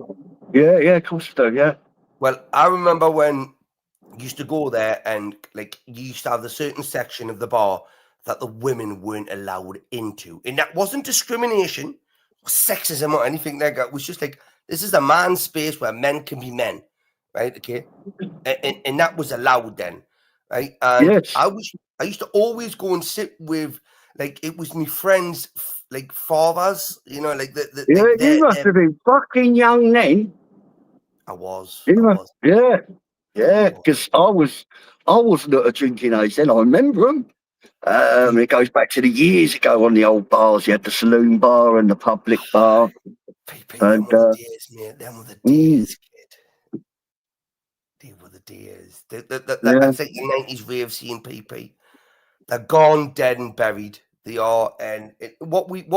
Yeah, of course I do, yeah.
Well, I remember when you used to go there and, like, you used to have the certain section of the bar that the women weren't allowed into. And that wasn't discrimination, sexism or anything like that. It was just like, this is a man's space where men can be men, right? Okay. And that was allowed then, right? And I used to always go and sit with, like, it was my friends, like, fathers, you know, like
you must have been fucking young then.
I was.
Yeah, because I wasn't at a drinking age then. I remember them. It goes back to the years ago on the old bars. You had the saloon bar and the public bar.
Them were the days, mate. Them were the days, kid. They were the days. That's like the 90s way of seeing PP. They're gone, dead and buried. They are, and all we've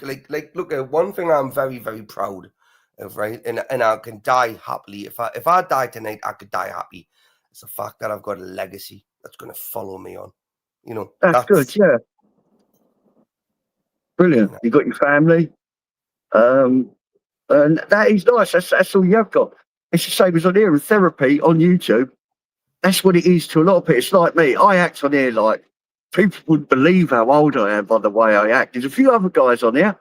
like. Look at one thing I'm very, very proud of, right? And I can die happily. If I die tonight, I could die happy. It's the fact that I've got a legacy that's going to follow me on. You know,
that's good. Yeah, brilliant. You got your family, and that is nice. That's all you've got. It's the same as on here in therapy on YouTube. That's what it is to a lot of people. It's like me. I act on here like people wouldn't believe how old I am by the way I act. There's a few other guys on here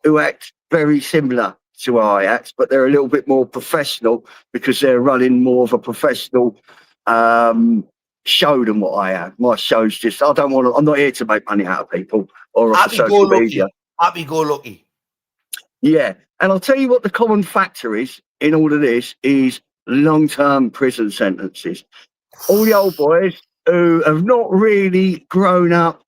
who act very similar to how I act, but they're a little bit more professional because they're running more of a professional show than what I am. My show's just, I'm not here to make money out of people or off social media.
Happy go lucky.
Yeah. And I'll tell you what the common factor is in all of this is long-term prison sentences. All the old boys who have not really grown up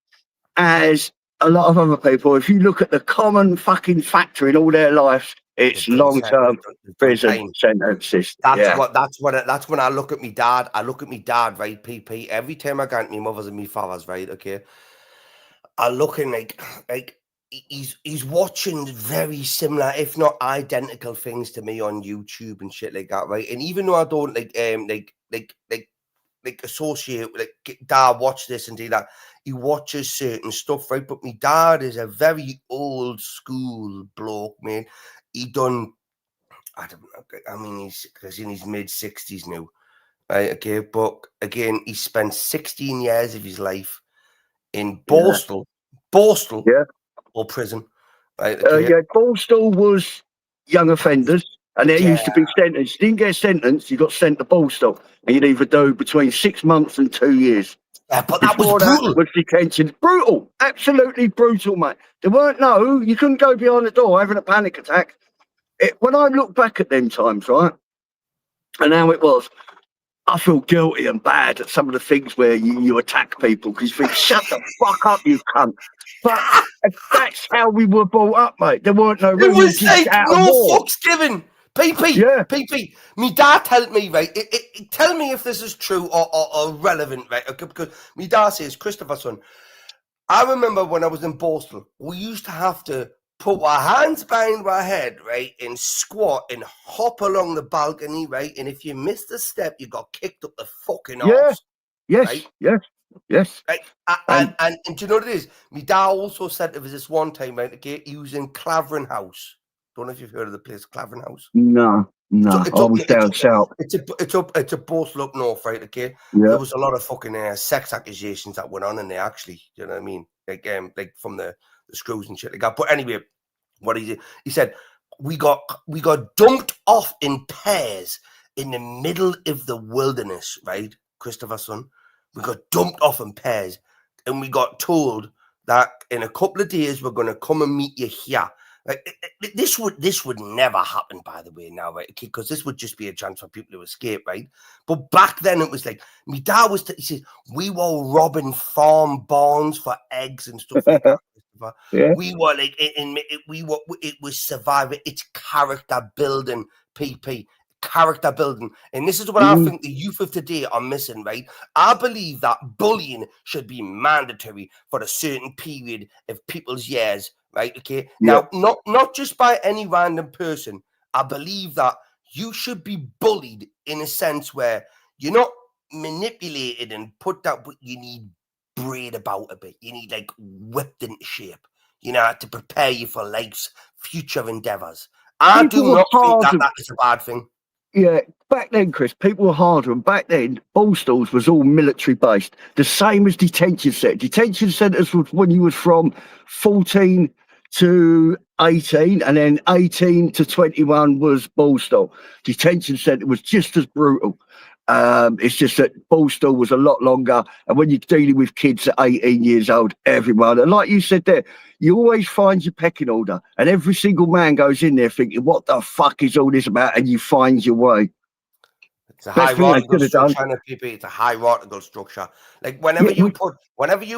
as a lot of other people, if you look at the common fucking factor in all their lives, it's long-term prison sentences.
That's when I look at me dad. I look at me dad, right, PP. Every time I go to my mother's and my father's, right, okay. I look and like he's watching very similar, if not identical, things to me on YouTube and shit like that, right? And even though I don't like associate, like, Dad, watch this and do that, he watches certain stuff, right? But my dad is a very old school bloke, man. He done, I don't know, I mean, he's in his mid-60s now, right? Okay, but again, he spent 16 years of his life in Borstal,
Yeah.
or prison, right? Okay.
Yeah, Borstal was young offenders, and there used to be sentenced. You didn't get sentenced, you got sent to Borstal, and you'd either do between 6 months and 2 years.
Yeah, but that was
Before
brutal.
That was detention. Brutal. Absolutely brutal, mate. There weren't you couldn't go behind the door having a panic attack. When I look back at them times, right, and how it was, I feel guilty and bad at some of the things where you attack people because you think, shut the fuck up, you cunt. But that's how we were brought up, mate. There weren't no
It was
refugees
like
out of
no
war.
fucks given. PP,
Yeah.
PP. Me dad told me, right? Tell me if this is true or relevant, right? Because me dad says, Christopher, son, I remember when I was in Borstal, we used to have to put our hands behind our head, right, and squat and hop along the balcony, right? And if you missed a step, you got kicked up the fucking arse.
Yes,
right?
yes.
Right? And do you know what it is? My dad also said there was this one time, right, okay, he was in Clavering House. Don't know if you've heard of the place, Clavering House.
No. I was down south.
It's a Borstal up north, right? Okay.
Yeah.
There was a lot of fucking sex accusations that went on in there, actually. You know what I mean? Like from the screws and shit like that. But anyway, what he did, he said, we got dumped off in pairs in the middle of the wilderness, right, Christopher, son? We got dumped off in pairs, and we got told that in a couple of days we're going to come and meet you here. Like, this would never happen, by the way, now, right? Because this would just be a chance for people to escape, right? But back then it was like, my dad was, he says, we were robbing farm barns for eggs and stuff like that.
Yeah.
We were like, it was surviving. It's character building, PP. Character building. And this is what I think the youth of today are missing, right? I believe that bullying should be mandatory for a certain period of people's years, right? Okay.
Yeah.
Now, not just by any random person. I believe that you should be bullied in a sense where you're not manipulated and put that, but you need braid about a bit. You need like whipped into shape, you know, to prepare you for life's future endeavors. I do not think that is a bad thing.
Yeah, back then, Chris, people were harder, and back then, Borstal's was all military based, the same as detention centres. Detention centres was when you was from 14 to 18, and then 18 to 21 was Borstal. Detention centre was just as brutal. It's just that Borstal was a lot longer, and when you're dealing with kids at 18 years old, everyone, and like you said there, you always find your pecking order, and every single man goes in there thinking, what the fuck is all this about? And you find your way.
It's a hierarchical structure, and it's a hierarchical structure. Like whenever you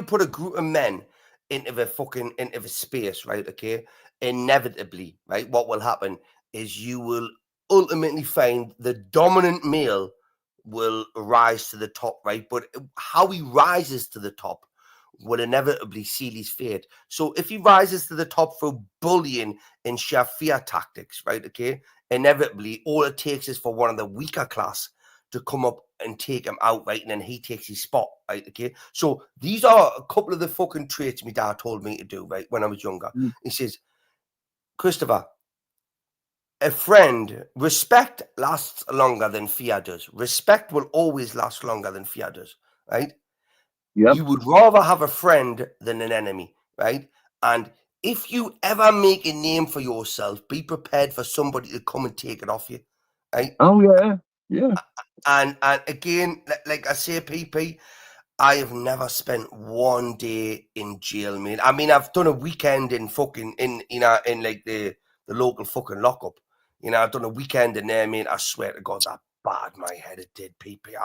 put a group of men into the space, right? Okay, inevitably, right, what will happen is you will ultimately find the dominant male will rise to the top, right? But how he rises to the top will inevitably seal his fate. So if he rises to the top through bullying and sheer fear tactics, right? Okay, inevitably all it takes is for one of the weaker class to come up and take him out, right? And then he takes his spot, right? Okay, so these are a couple of the fucking traits my dad told me to do, right, when I was younger. He says, Christopher, a friend, respect lasts longer than fear does. Respect will always last longer than fear does, right?
Yep.
You would rather have a friend than an enemy, right? And if you ever make a name for yourself, be prepared for somebody to come and take it off you, right?
Oh, yeah.
And again, like I say, PP, I have never spent one day in jail, man. I mean, I've done a weekend in like the local fucking lockup. You know, I've done a weekend in there, man. I swear to God, that bad my head it did, PP.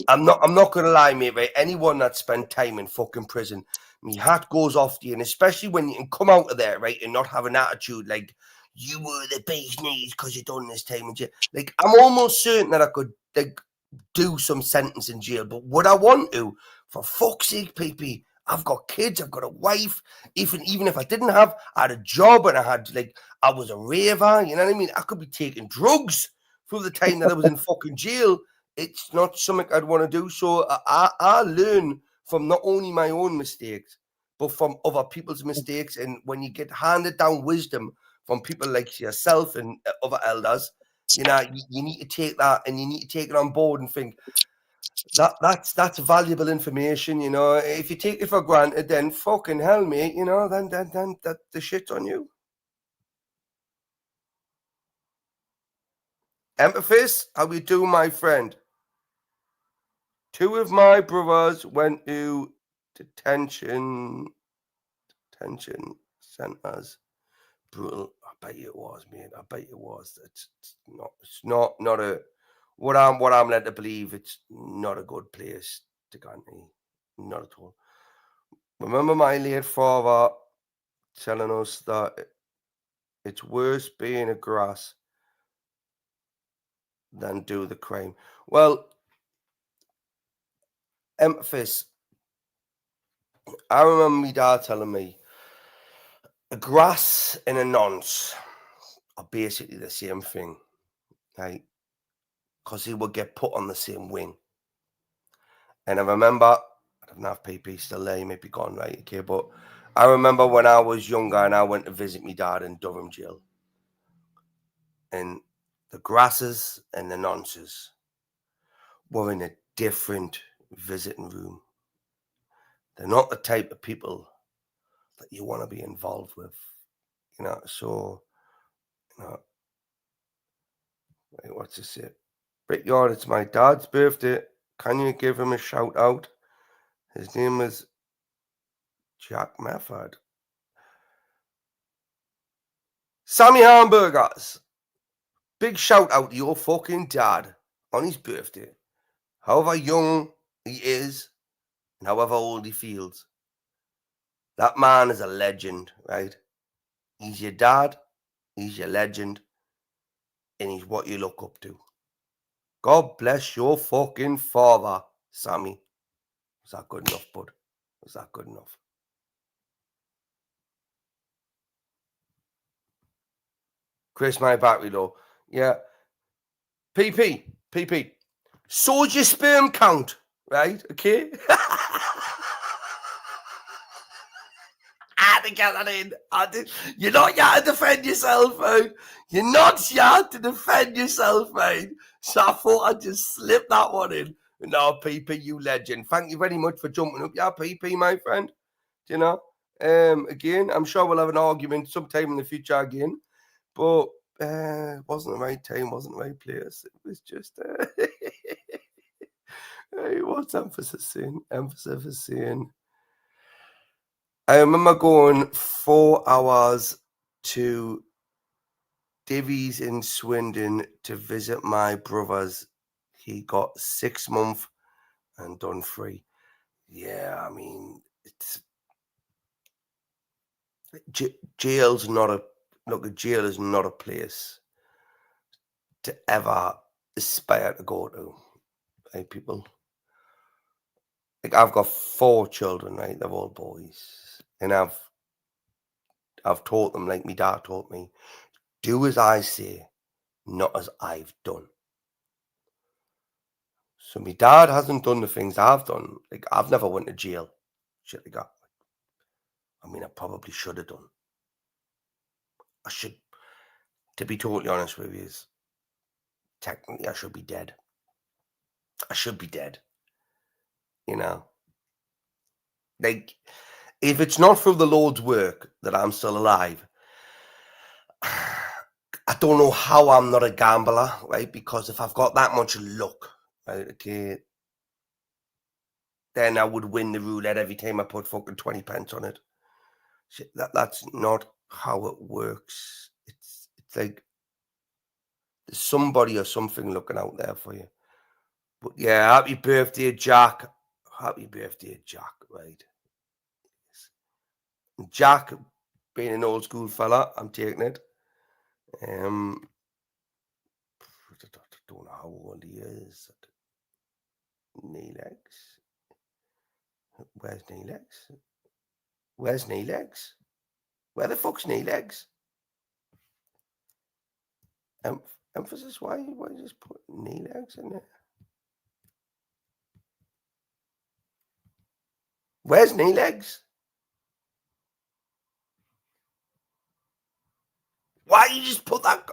I'm not gonna lie, mate. Right? Anyone that spent time in fucking prison, my hat goes off to you, and especially when you can come out of there, right, and not have an attitude like you were the bee's knees because you done this time in jail. Like, I'm almost certain that I could like do some sentence in jail, but would I want to? For fuck's sake, PP, I've got kids, I've got a wife. Even if I didn't have, I had a job and I was a raver, you know what I mean? I could be taking drugs through the time that I was in fucking jail. It's not something I'd want to do. So I learn from not only my own mistakes, but from other people's mistakes. And when you get handed down wisdom from people like yourself and other elders, you know, you need to take that and you need to take it on board and think, that's valuable information, you know. If you take it for granted, then fucking hell, mate, you know, then that the shit's on you. Emphasis, how we do, my friend? 2 of my brothers went to detention centers. Brutal. I bet you it was, mate. I bet you it was. It's not a what I'm led to believe. It's not a good place to go into. Not at all. Remember my late father telling us that it's worse being a grass than do the crime. Well, emphasis. I remember my dad telling me a grass and a nonce are basically the same thing, right? Because he would get put on the same wing. And I remember, I don't know if PP still there, he may be gone, right? Okay, but I remember when I was younger and I went to visit my dad in Durham jail. And the grasses and the nonces were in a different visiting room. They're not the type of people that you want to be involved with, you know. So, you know, wait, what's this here? Brickyard, it's my dad's birthday. Can you give him a shout out? His name is Jack Mefford. Sammy Hamburgers. Big shout out to your fucking dad on his birthday. However young he is and however old he feels. That man is a legend, right? He's your dad, he's your legend, and he's what you look up to. God bless your fucking father, Sammy. Was that good enough, bud? Was that good enough? Chris, my battery low. Yeah. PP. Sold your sperm count, right? Okay. I had to get that in. You're not here to defend yourself, mate. You're not here to defend yourself, mate. So I thought I'd just slip that one in. No, PP, you legend. Thank you very much for jumping up. Yeah, PP, my friend. You know, again, I'm sure we'll have an argument sometime in the future again. But wasn't the right time, wasn't the right place. It was just... hey, what's emphasis saying? Emphasis is saying... I remember going 4 hours to Divi's in Swindon to visit my brothers. He got 6 months and done free. Yeah, I mean, it's jail's not a jail is not a place to ever aspire to go to. Hey, people. Like, I've got 4 children, right? They're all boys, and I've taught them, like my dad taught me, do as I say, not as I've done. So my dad hasn't done the things I've done. Like, I've never went to jail. Shit like that. I mean, I probably should have done. I should, to be totally honest with you, technically I should be dead. I should be dead. You know? Like, if it's not through the Lord's work that I'm still alive, I don't know how I'm not a gambler, right? Because if I've got that much luck, right, okay, then I would win the roulette every time I put fucking 20 pence on it. Shit, that's not how it works. It's like there's somebody or something looking out there for you. But yeah, happy birthday, Jack. Happy birthday, Jack, right? Jack, being an old school fella, I'm taking it. I don't know how old he is. Neelex. Where's knee legs? Where's knee legs? Where the fuck's knee legs? Emphasis, why you just put knee legs in there? Where's knee legs? Why you just put that?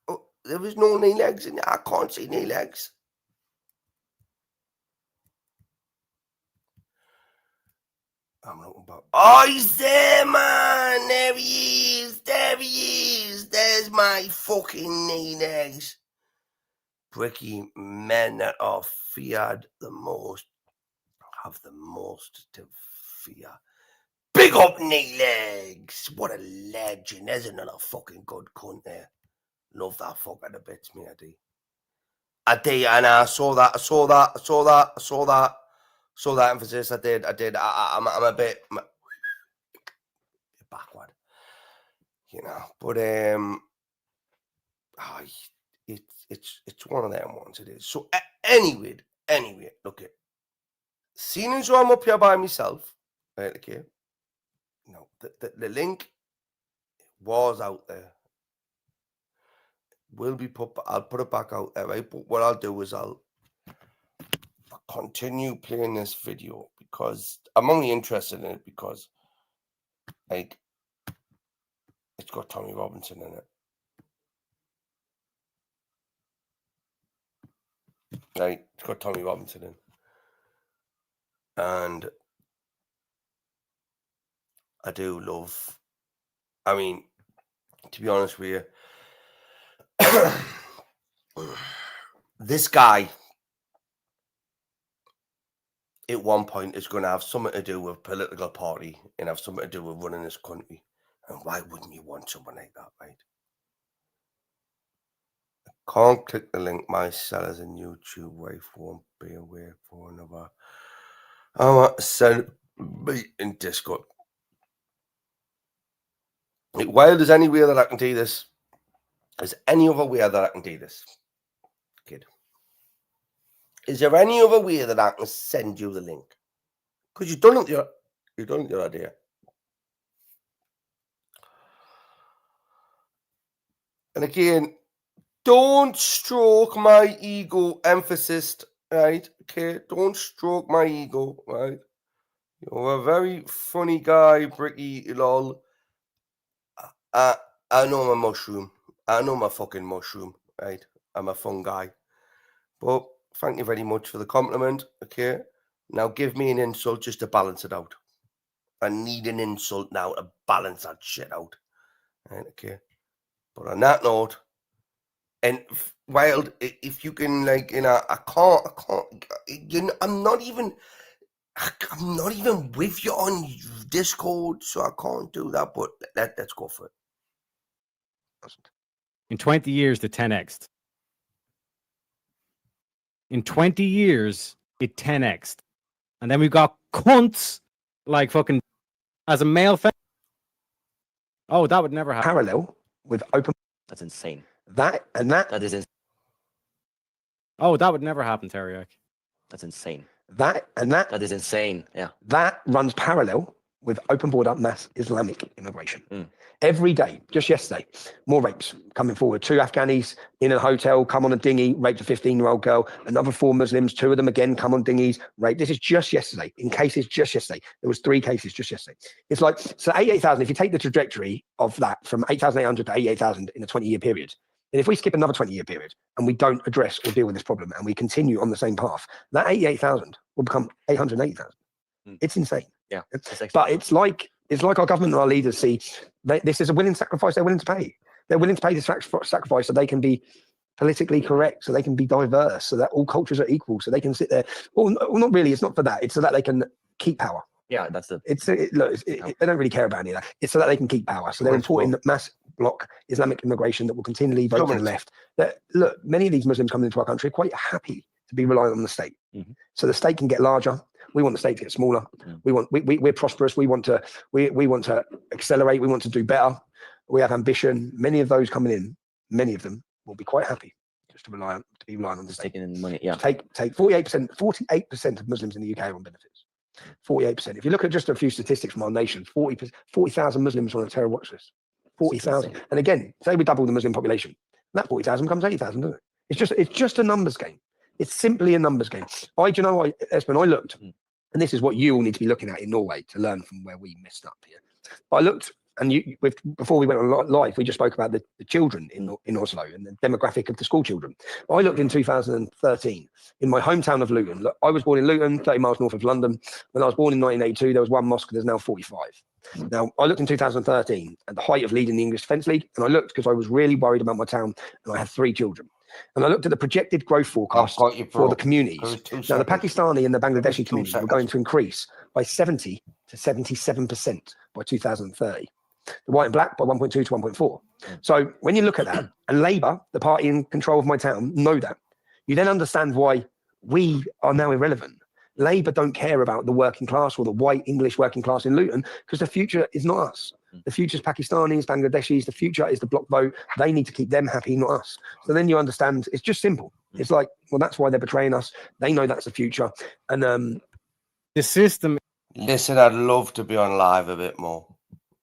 Oh, there was no knee legs in there. I can't see knee legs. I'm looking back. Oh, he's there, man. There he is. There he is. There's my fucking knee legs. Bricky, men that are feared the most have the most to fear. Big up knee legs. What a legend. There's another fucking good cunt there. Love that fucker to bits, me, I did, and I saw that emphasis. I did. I'm a bit backward, you know. But it's one of them ones. It is. So anyway, look it. Seeing as I'm up here by myself, right? Okay. No, the link was out there. Will be put. I'll put it back out there, right? But what I'll do is I'll continue playing this video because I'm only interested in it because, like, it's got Tommy Robinson in it, right? It's got Tommy Robinson in, and I do love. I mean, to be honest with you. This guy at one point is going to have something to do with political party and have something to do with running this country. And why wouldn't you want someone like that, right? I can't click the link. My sellers in YouTube wife won't be away for another. I want to send me in Discord. While there's any way that I can do this, is any other way that I can do this? Kid. Is there any other way that I can send you the link? Because you've done it your idea. And again, don't stroke my ego, emphasis, right? Okay, don't stroke my ego, right? You're a very funny guy, Bricky, lol. I know I'm a mushroom. I know my fucking mushroom, right? I'm a fun guy. But thank you very much for the compliment, okay? Now give me an insult just to balance it out. I need an insult now to balance that shit out. Right, okay? But on that note, and Wild, if you can, like, you know, I can't, you know, I'm not even with you on Discord, so I can't do that, but let's go for it.
In 20 years, the 10x'd. In 20 years, it 10x'd. And then we've got cunts like fucking as a male fan. Oh, that would never happen.
Parallel with open.
That's insane.
That
is insane.
Oh, that would never happen, Teriak.
That's insane.
That
is insane. Yeah.
That runs parallel with open border mass Islamic immigration.
Mm.
Every day, just yesterday, more rapes coming forward. 2 Afghanis in a hotel, come on a dinghy, raped a 15-year-old girl. Another 4 Muslims, 2 of them again come on dinghies, raped. This is just yesterday. In cases just yesterday. There was 3 cases just yesterday. It's like, so 88,000, if you take the trajectory of that from 8,800 to 88,000 in a 20-year period, and if we skip another 20-year period and we don't address or deal with this problem and we continue on the same path, that 88,000 will become 880,000. It's insane.
Yeah.
But it's like our government and our leaders see this is a willing sacrifice they're willing to pay. They're willing to pay this sacrifice so they can be politically correct, so they can be diverse, so that all cultures are equal, so they can sit there. Well, not really. It's not for that. It's so that they can keep power.
Yeah, that's the.
They don't really care about any of that. It's so that they can keep power. So they're importing mass block Islamic immigration that will continually vote to the left. Look, many of these Muslims coming into our country are quite happy to be reliant on the state.
Mm-hmm.
So the state can get larger. We want the state to get smaller. We're prosperous. We want to accelerate. We want to do better. We have ambition. Many of those coming in, many of them will be quite happy just to be relying on the state.
Taking in money, yeah.
Take 48% of Muslims in the UK are on benefits. 48%. If you look at just a few statistics from our nation, 40,000 Muslims are on a terror watch list. 40,000. And again, say we double the Muslim population, that 40,000 becomes 80,000, doesn't it? It's just a numbers game. It's simply a numbers game. Espen, I looked, and this is what you all need to be looking at in Norway to learn from where we messed up here. But I looked, and before we went on live, we just spoke about the children in Oslo and the demographic of the school children. I looked in 2013 in my hometown of Luton. Look, I was born in Luton, 30 miles north of London. When I was born in 1982, there was one mosque. There's now 45. Now, I looked in 2013 at the height of leading the English Defence League, and I looked because I was really worried about my town, and I had 3 children. And I looked at the projected growth forecast for the communities. Now, the Pakistani and the Bangladeshi communities were going to increase by 70 to 77% by 2030. The white and black by 1.2 to 1.4. So when you look at that, and Labour, the party in control of my town, know that, you then understand why we are now irrelevant. Labour don't care about the working class or the white English working class in Luton because the future is not us. The future is Pakistanis, Bangladeshis. The future is the block vote. They need to keep them happy, not us. So then you understand it's just simple. It's like, well, that's why they're betraying us. They know that's the future. And
the system.
Listen, I'd love to be on live a bit more.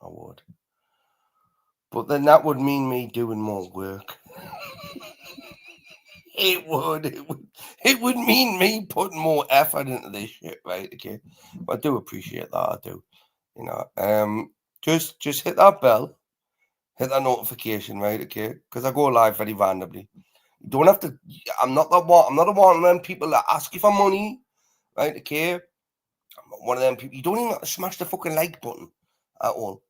I would. But then that would mean me doing more work. It would mean me putting more effort into this shit, right? Okay. But I do appreciate that. I do. You know, just hit that bell, hit that notification, right? Okay. Because I go live very randomly. You don't have to. I'm not one of them people that ask you for money, right? Okay. I'm not one of them people. You don't even have to smash the fucking like button at all.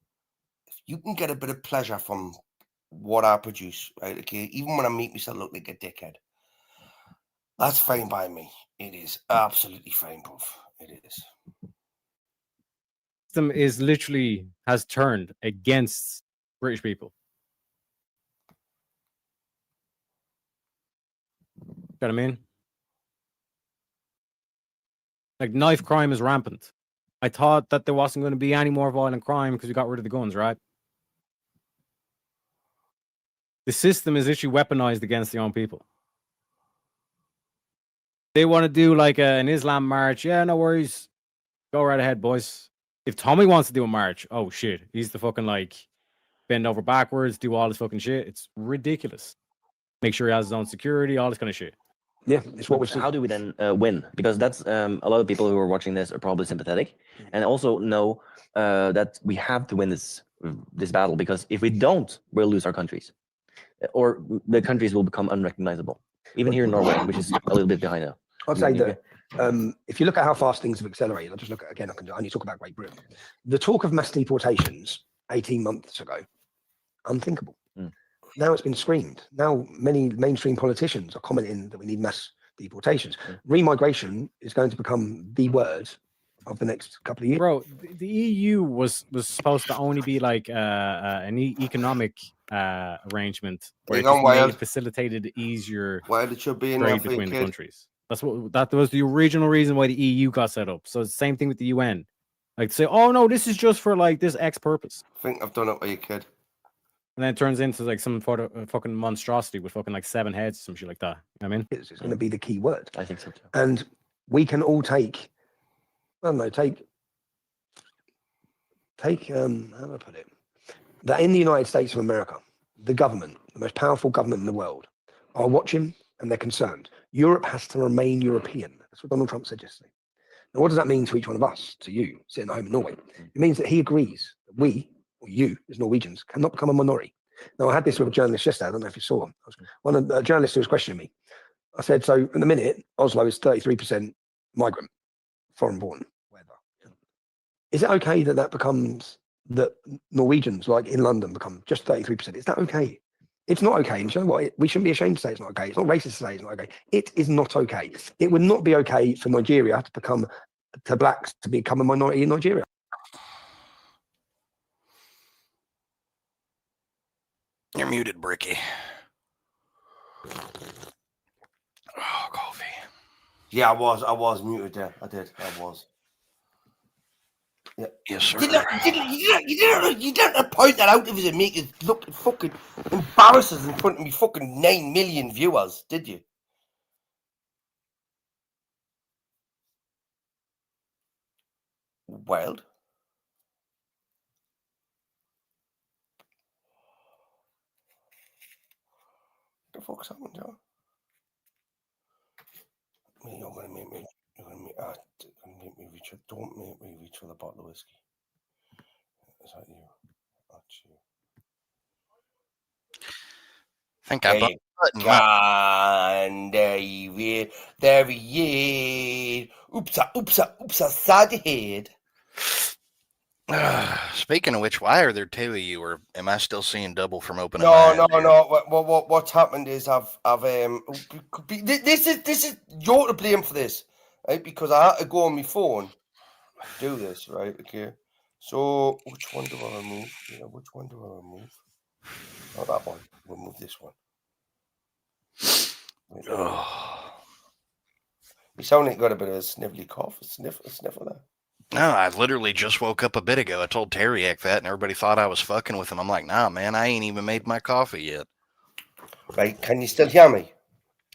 You can get a bit of pleasure from what I produce, right? Okay. Even when I make myself look like a dickhead. That's fine by me. It is absolutely fine, bruv. It is.
System is literally has turned against British people. You know what I mean? Like knife crime is rampant. I thought that there wasn't going to be any more violent crime because we got rid of the guns, right? The system is literally weaponized against their own people. They want to do like an Islam march. Yeah, no worries. Go right ahead, boys. If Tommy wants to do a march, oh shit, he's the fucking like bend over backwards, do all this fucking shit. It's ridiculous. Make sure he has his own security, all this kind of shit.
Yeah, it's what we're
How do we then win? Because that's a lot of people who are watching this are probably sympathetic, and also know that we have to win this battle. Because if we don't, we'll lose our countries, or the countries will become unrecognizable. Even here in Norway, which is a little bit behind now.
I'd say that if you look at how fast things have accelerated, I'll just look at, again, I can only talk about Great Britain. The talk of mass deportations 18 months ago, unthinkable. Now it's been screamed. Now many mainstream politicians are commenting that we need mass deportations. Remigration is going to become the word of the next couple of years.
Bro, the EU was supposed to only be like an economic arrangement where it facilitated easier trade between the countries. That was the original reason why the EU got set up. So it's the same thing with the UN. Like say, oh no, this is just for like this X purpose.
I think I've done it with your kid.
And then it turns into like some fucking monstrosity with fucking like 7 heads, some shit like that. You know what I mean?
It's going to be the key word.
I think so too.
And we can all take, I don't know, take how do I put it? That in the United States of America, the government, the most powerful government in the world, are watching and they're concerned. Europe has to remain European. That's what Donald Trump said yesterday. Now, what does that mean to each one of us, to you, sitting at home in Norway? It means that he agrees that we, or you, as Norwegians, cannot become a minority. Now, I had this with a journalist yesterday. I don't know if you saw him. One of the journalists who was questioning me. I said, so in the minute, Oslo is 33% migrant, foreign-born, whatever. Is it okay that that becomes that Norwegians, like in London, become just 33%? Is that okay? It's not okay. And you know what? We shouldn't be ashamed to say it's not okay. It's not racist to say it's not okay. It is not okay. It would not be okay for Nigeria to blacks to become a minority in Nigeria.
You're muted, Bricky. Oh, coffee.
Yeah, I was muted there. I was. Yeah.
Yes, sir.
You didn't point that out of us and make it look fucking embarrassing in front of me fucking 9 million viewers, did you? Wild. What the fuck's happened, John? You're gonna make me. You're gonna make me reach. Don't make me reach for the bottle of whiskey. Is that you? That's you.
I think I
There
bumped
you
the button.
go. And there he is. There he is. Oopsa, side head.
Speaking of which, why are there two of you, or am I still seeing double from opening
No.
my eyes here?
What's happened is this is you're to blame for this, right? Because I had to go on my phone to do this, right? Okay. So which one do I remove? Yeah, which one do I remove? Not that one. Remove this one. You sound like you got a bit of a sniffly cough, a sniffle there.
No, I literally just woke up a bit ago. I told Terriac that, and everybody thought I was fucking with him. I'm like, nah, man, I ain't even made my coffee yet.
Right, can you still hear me?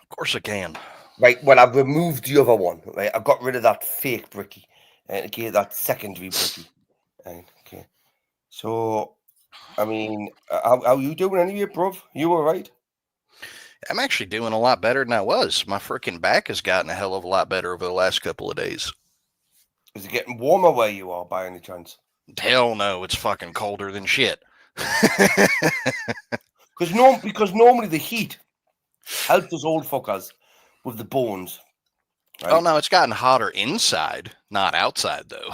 Of course I can.
Right, well, I've removed the other one. Right, I got rid of that fake bricky, okay, that secondary bricky. Right, okay. So, I mean, how you doing anyway, bruv? You all right?
I'm actually doing a lot better than I was. My freaking back has gotten a hell of a lot better over the last couple of days.
Is it getting warmer where you are, by any chance?
Hell no, it's fucking colder than shit.
Because normally the heat helps us old fuckers with the bones. Right?
Oh no, it's gotten hotter inside, not outside though.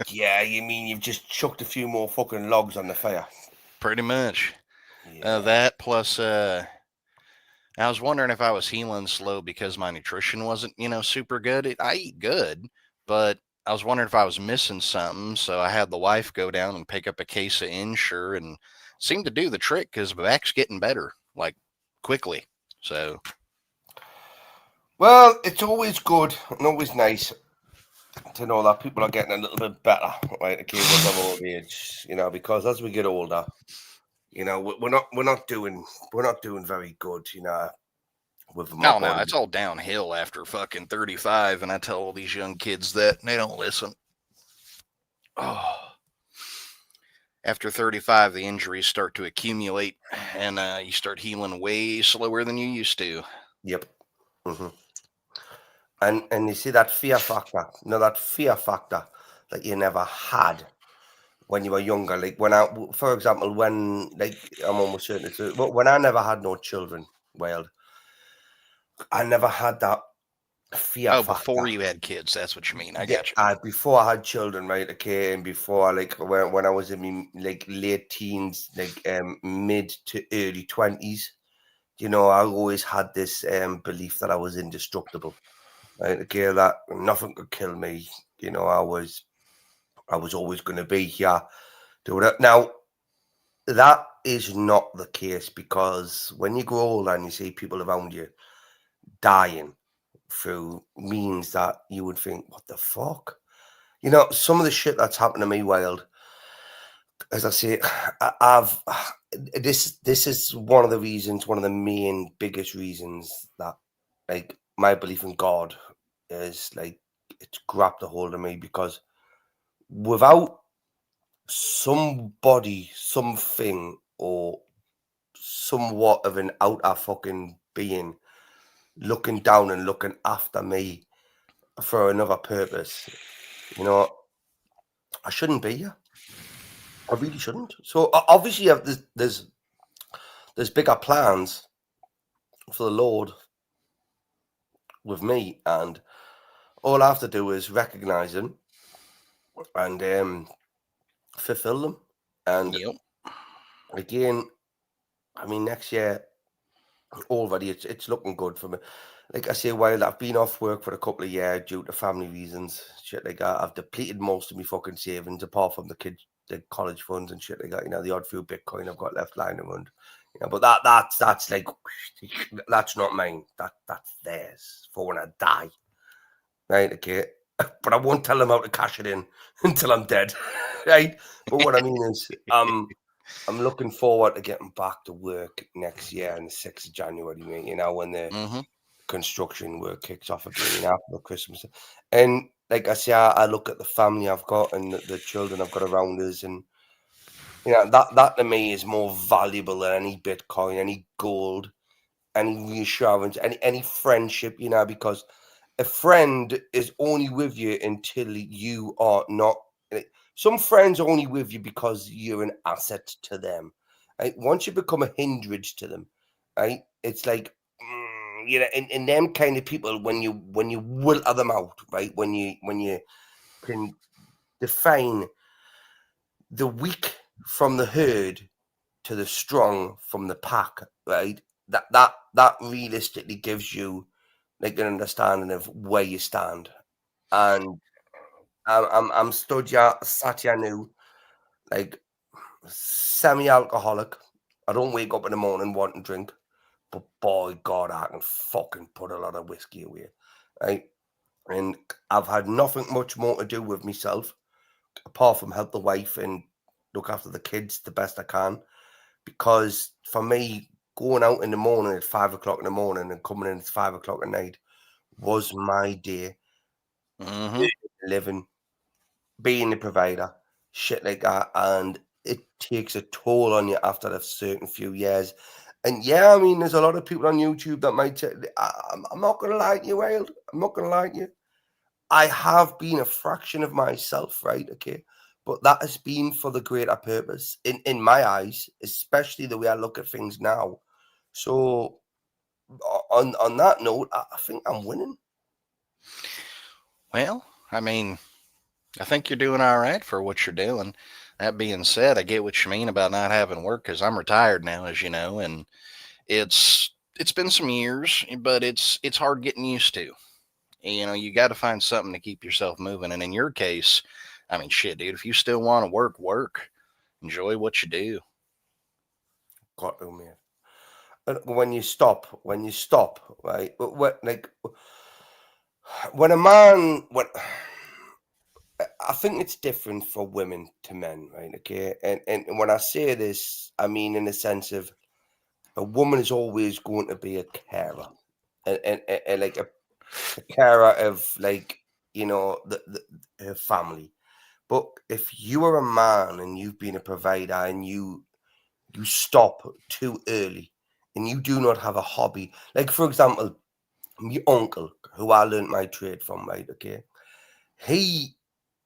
Yeah, you mean you've just chucked a few more fucking logs on the fire?
Pretty much. That plus, I was wondering if I was healing slow because my nutrition wasn't, super good. I eat good, but I was wondering if I was missing something. So I had the wife go down and pick up a case of Ensure, and seemed to do the trick because my back's getting better, like quickly. So.
Well, it's always good and always nice to know that people are getting a little bit better, right? Okay, with their old age, because as we get older, we're not doing very good, with
No, it's all downhill after fucking 35, and I tell all these young kids that, and they don't listen. Oh. After 35, the injuries start to accumulate, and you start healing way slower than you used to.
Yep. Mm-hmm. And you see that fear factor, that fear factor that you never had when you were younger. Like for example, when I'm almost certain when I never had no children, I never had that fear factor.
Before you had kids, that's what you mean. I got you.
Before I had children, right? Okay, and before when I was in my late teens, mid to early 20s, I always had this belief that I was indestructible. Right, okay, that nothing could kill me. I was always going to be here. Do it now. That is not the case, because when you grow older and you see people around you dying through means that you would think, what the fuck? Some of the shit that's happened to me, Wild, as I say, this is one of the main biggest reasons that my belief in God is it's grabbed a hold of me, because without somebody, something, or somewhat of an outer fucking being looking down and looking after me for another purpose, I shouldn't be here. I really shouldn't. So obviously there's bigger plans for the Lord with me, and all I have to do is recognize them and fulfill them. And again, I mean, next year already it's looking good for me. Like I say, while I've been off work for a couple of years due to family reasons, shit like that, I've depleted most of my fucking savings, apart from the college funds and shit like that. The odd few Bitcoin I've got left lying around. But that's like, that's not mine. That's theirs for when I die. Right? Okay. But I won't tell them how to cash it in until I'm dead. Right? But what I mean is, I'm looking forward to getting back to work next year on the 6th of January, when the construction work kicks off again, after Christmas. And like I say, I look at the family I've got and the children I've got around us, and you know that to me is more valuable than any Bitcoin, any gold, any reassurance, any friendship. You know, because a friend is only with you until you are not. Some friends are only with you because you're an asset to them. Right? Once you become a hindrance to them, right? It's like you know, in them kind of people, when you wilter them out, right? When you can define the weak from the herd to the strong from the pack, right? That realistically gives you like an understanding of where you stand. And I'm sat here now, like semi-alcoholic. I don't wake up in the morning wanting to drink, but boy, God, I can fucking put a lot of whiskey away, right? And I've had nothing much more to do with myself apart from help the wife and look after the kids the best I can. Because for me, going out in the morning at 5 o'clock in the morning and coming in at 5 o'clock at night was my day. Living, being the provider, shit like that. And it takes a toll on you after a certain few years. And yeah, I mean, there's a lot of people on YouTube that might say, I'm not going to lie to you, Wild. I'm not going to lie to you. I have been a fraction of myself, right? Okay. But that has been for the greater purpose in my eyes, especially the way I look at things now. So on that note, I think I'm winning.
Well, I mean, I think you're doing all right for what you're doing. That being said, I get what you mean about not having work because I'm retired now, as you know, and it's been some years, but it's hard getting used to. You know, you got to find something to keep yourself moving. And in your case, I mean, shit, dude, if you still want to work. Enjoy what you do.
Got to, man. When you stop, right? When a man, I think it's different for women to men, right? Okay, and when I say this, I mean in the sense of a woman is always going to be a carer, and like a carer of like you know her family. But if you are a man and you've been a provider and you stop too early and you do not have a hobby, like for example, my uncle, who I learned my trade from, right? Okay, he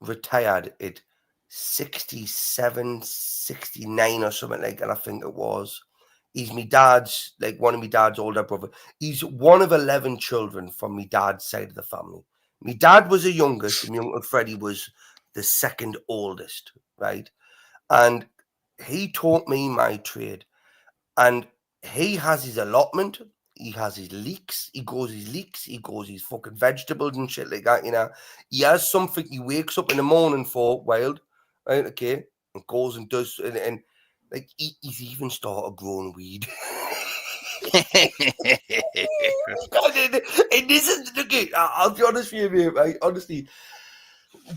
retired at 67, 69 or something like that, I think it was. He's my dad's, like one of my dad's older brother. He's one of 11 children from my dad's side of the family. My dad was the youngest, and my uncle Freddie was the second oldest, right? And he taught me my trade. And he has his allotment. He has his leeks. He goes his fucking vegetables and shit like that, you know. He has something he wakes up in the morning for, Wild, right? Okay. And goes and does, and like he's even started growing weed. And this is, okay, I'll be honest with you, mate, right? Honestly,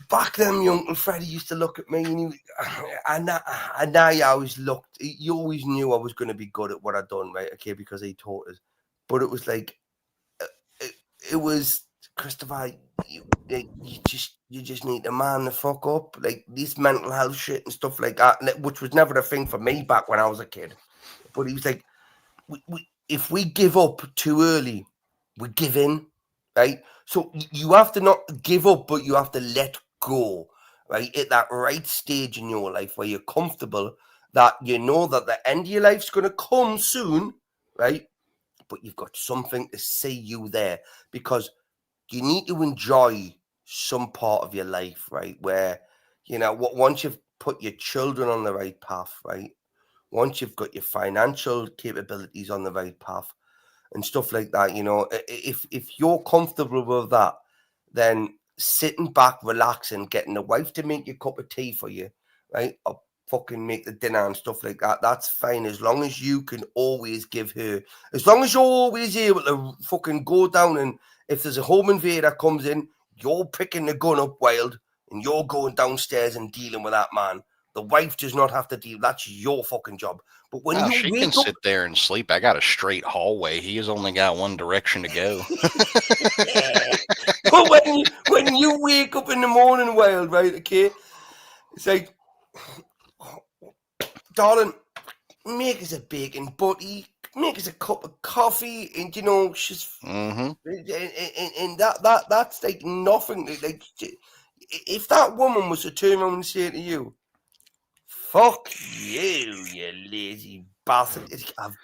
back then, my Uncle Freddie used to look at me, and now he always looked. He always knew I was going to be good at what I'd done, right? Okay, because he taught us. But it was like, it was Christopher. You just need a man to fuck up, like this mental health shit and stuff like that, which was never a thing for me back when I was a kid. But he was like, if we give up too early, we give in, right? So you have to not give up, but you have to let go, right? At that right stage in your life where you're comfortable, that you know that the end of your life's going to come soon, right? But you've got something to see you there, because you need to enjoy some part of your life, right? Where, you know, once you've put your children on the right path, right? Once you've got your financial capabilities on the right path and stuff like that, you know, if you're comfortable with that, then sitting back, relaxing, getting the wife to make you a cup of tea for you, right? Or fucking make the dinner and stuff like that, that's fine, as long as you can always give her, as long as you're always able to fucking go down, and if there's a home invader comes in, you're picking the gun up, Wild, and you're going downstairs and dealing with that man. The wife does not have to deal. That's your fucking job. But when you
she can sit there and sleep. I got a straight hallway. He has only got one direction to go.
But when you wake up in the morning, Wild, right? Okay, it's like, darling, make us a bacon butty, make us a cup of coffee, and you know she's and that's like nothing. Like if that woman was to turn around and say to you, "Fuck you, you lazy bastard," I've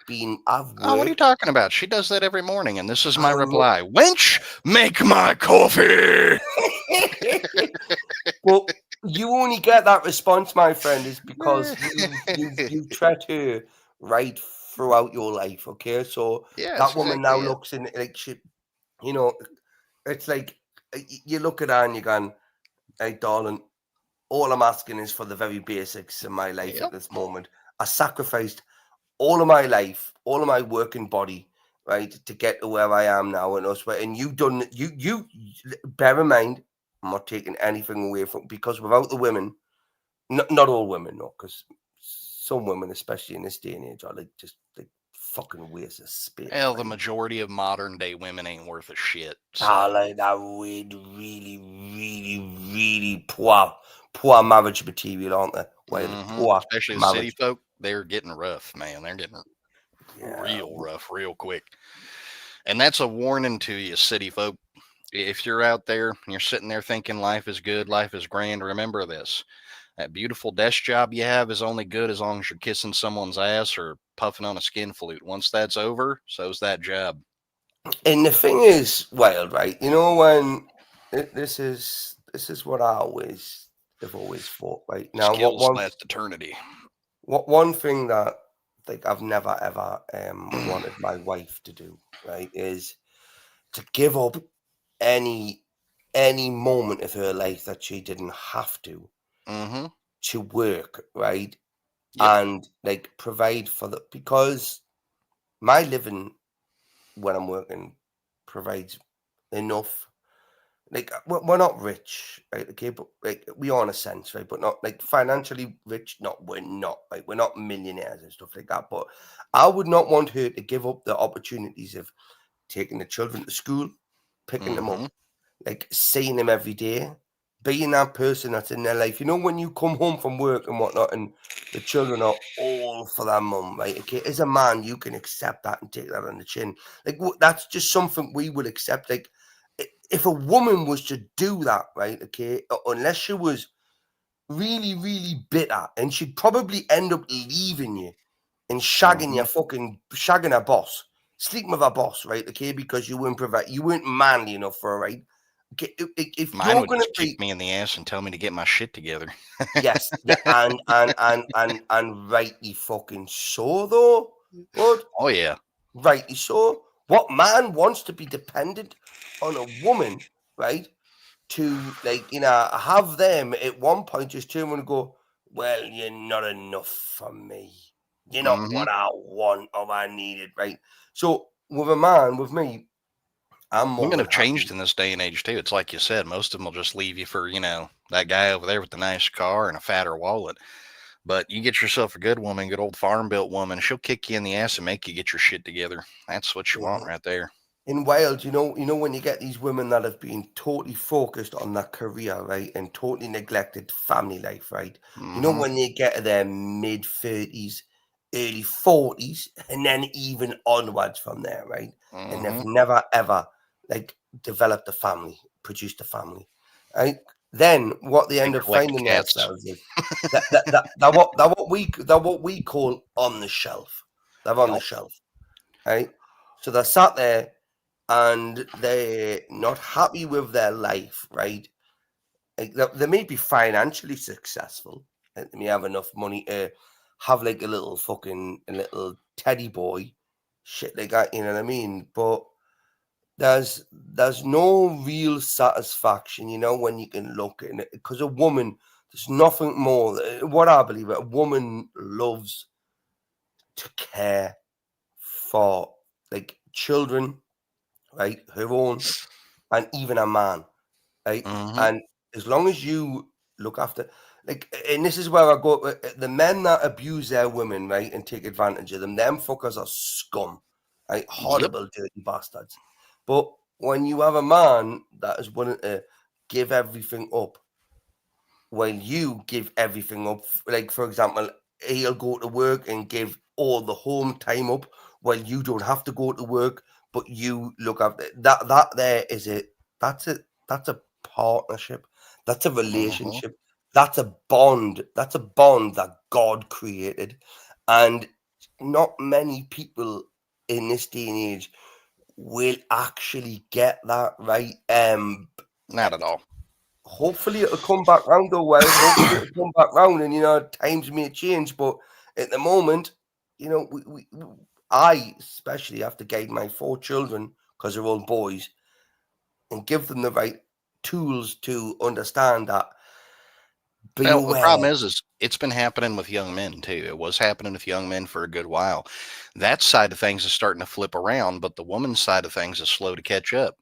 worked.
Oh, what are you talking about? She does that every morning, and this is my reply: "Wench, make my coffee."
Well, you only get that response, my friend, is because you treat her right throughout your life. Okay, so
Yeah,
that woman now looks in like she, you know, it's like you look at her and you're going, "Hey, darling, all I'm asking is for the very basics in my life at this moment. I sacrificed all of my life, all of my working body, right, to get to where I am now, and you done you. Bear in mind, I'm not taking anything away from because without the women, not all women, no, because some women, especially in this day and age, are like just like fucking waste of space.
Hell, the majority of modern day women ain't worth a shit. So.
Like that really poor marriage material, aren't they? Poor
especially the
marriage.
city folk, they're getting rough, man. They're getting real rough, real quick. And that's a warning to you, city folk. If you're out there and you're sitting there thinking life is good, life is grand, remember this. That beautiful desk job you have is only good as long as you're kissing someone's ass or puffing on a skin flute. Once that's over, so's that job.
And the thing is, Wild, right? You know, when this is what I have always thought, right? Now,
Skills last eternity.
What one thing that like I've never ever wanted my wife to do, right, is to give up any moment of her life that she didn't have to work, right? And like provide for because my living when I'm working provides enough. Like we're not rich, right? Okay, but like we are in a sense, right? But not like financially rich. We're not. Like we're not millionaires and stuff like that. But I would not want her to give up the opportunities of taking the children to school, picking them up, like seeing them every day, being that person that's in their life. You know, when you come home from work and whatnot, and the children are all for their mum, right? Okay, as a man, you can accept that and take that on the chin. Like that's just something we would accept. Like if a woman was to do that, right? Okay, unless she was really, really bitter, and she'd probably end up leaving you and shagging your shagging her boss, sleeping with her boss, right? Okay, because you weren't manly enough for her, right? Okay, if
mine
you're
would
gonna
just kick me in the ass and tell me to get my shit together.
yes, yeah, and rightly fucking so though. What?
Oh yeah,
rightly so. What man wants to be dependent on a woman, right? To like have them at one point just turn around and go, well, you're not enough for me. You're not what I want or I needed, right? So with a man, with me, I'm more
women
than
have changed in this day and age too. It's like you said, most of them will just leave you for that guy over there with the nice car and a fatter wallet. But you get yourself a good woman, good old farm built woman, she'll kick you in the ass and make you get your shit together. That's what you want right there.
In Wales, you know when you get these women that have been totally focused on their career, right, and totally neglected family life, right? You know when they get to their mid 30s, early 40s, and then even onwards from there, right? And they've never ever like developed a family, produced a family, right? Then what they end up finding themselves is that what we call on the shelf. They're on the shelf, right? So they're sat there and they're not happy with their life, right? Like they may be financially successful, they may have enough money to have like a little teddy boy, shit like that, you know what I mean? But there's no real satisfaction, when you can look at it, because a woman, there's nothing more. What I believe, a woman loves to care for like children, right? Her own, and even a man, right? And as long as you look after, and this is where I go, the men that abuse their women, right, and take advantage of them fuckers are scum, right? Horrible, dirty bastards. But when you have a man that is willing to give everything up, while you give everything up, like for example, he'll go to work and give all the home time up, while you don't have to go to work, but you look after that. That's a partnership. That's a relationship. That's a bond. That's a bond that God created, and not many people in this day and age will actually get that right.
Not at all.
Hopefully it'll come back round though. Well, hopefully it'll come back round, and times may change. But at the moment, I especially have to guide my 4 children because they're all boys, and give them the right tools to understand that. Be
Well, the
aware.
problem is it's been happening with young men too. It was happening with young men for a good while. That side of things is starting to flip around, but the woman's side of things is slow to catch up.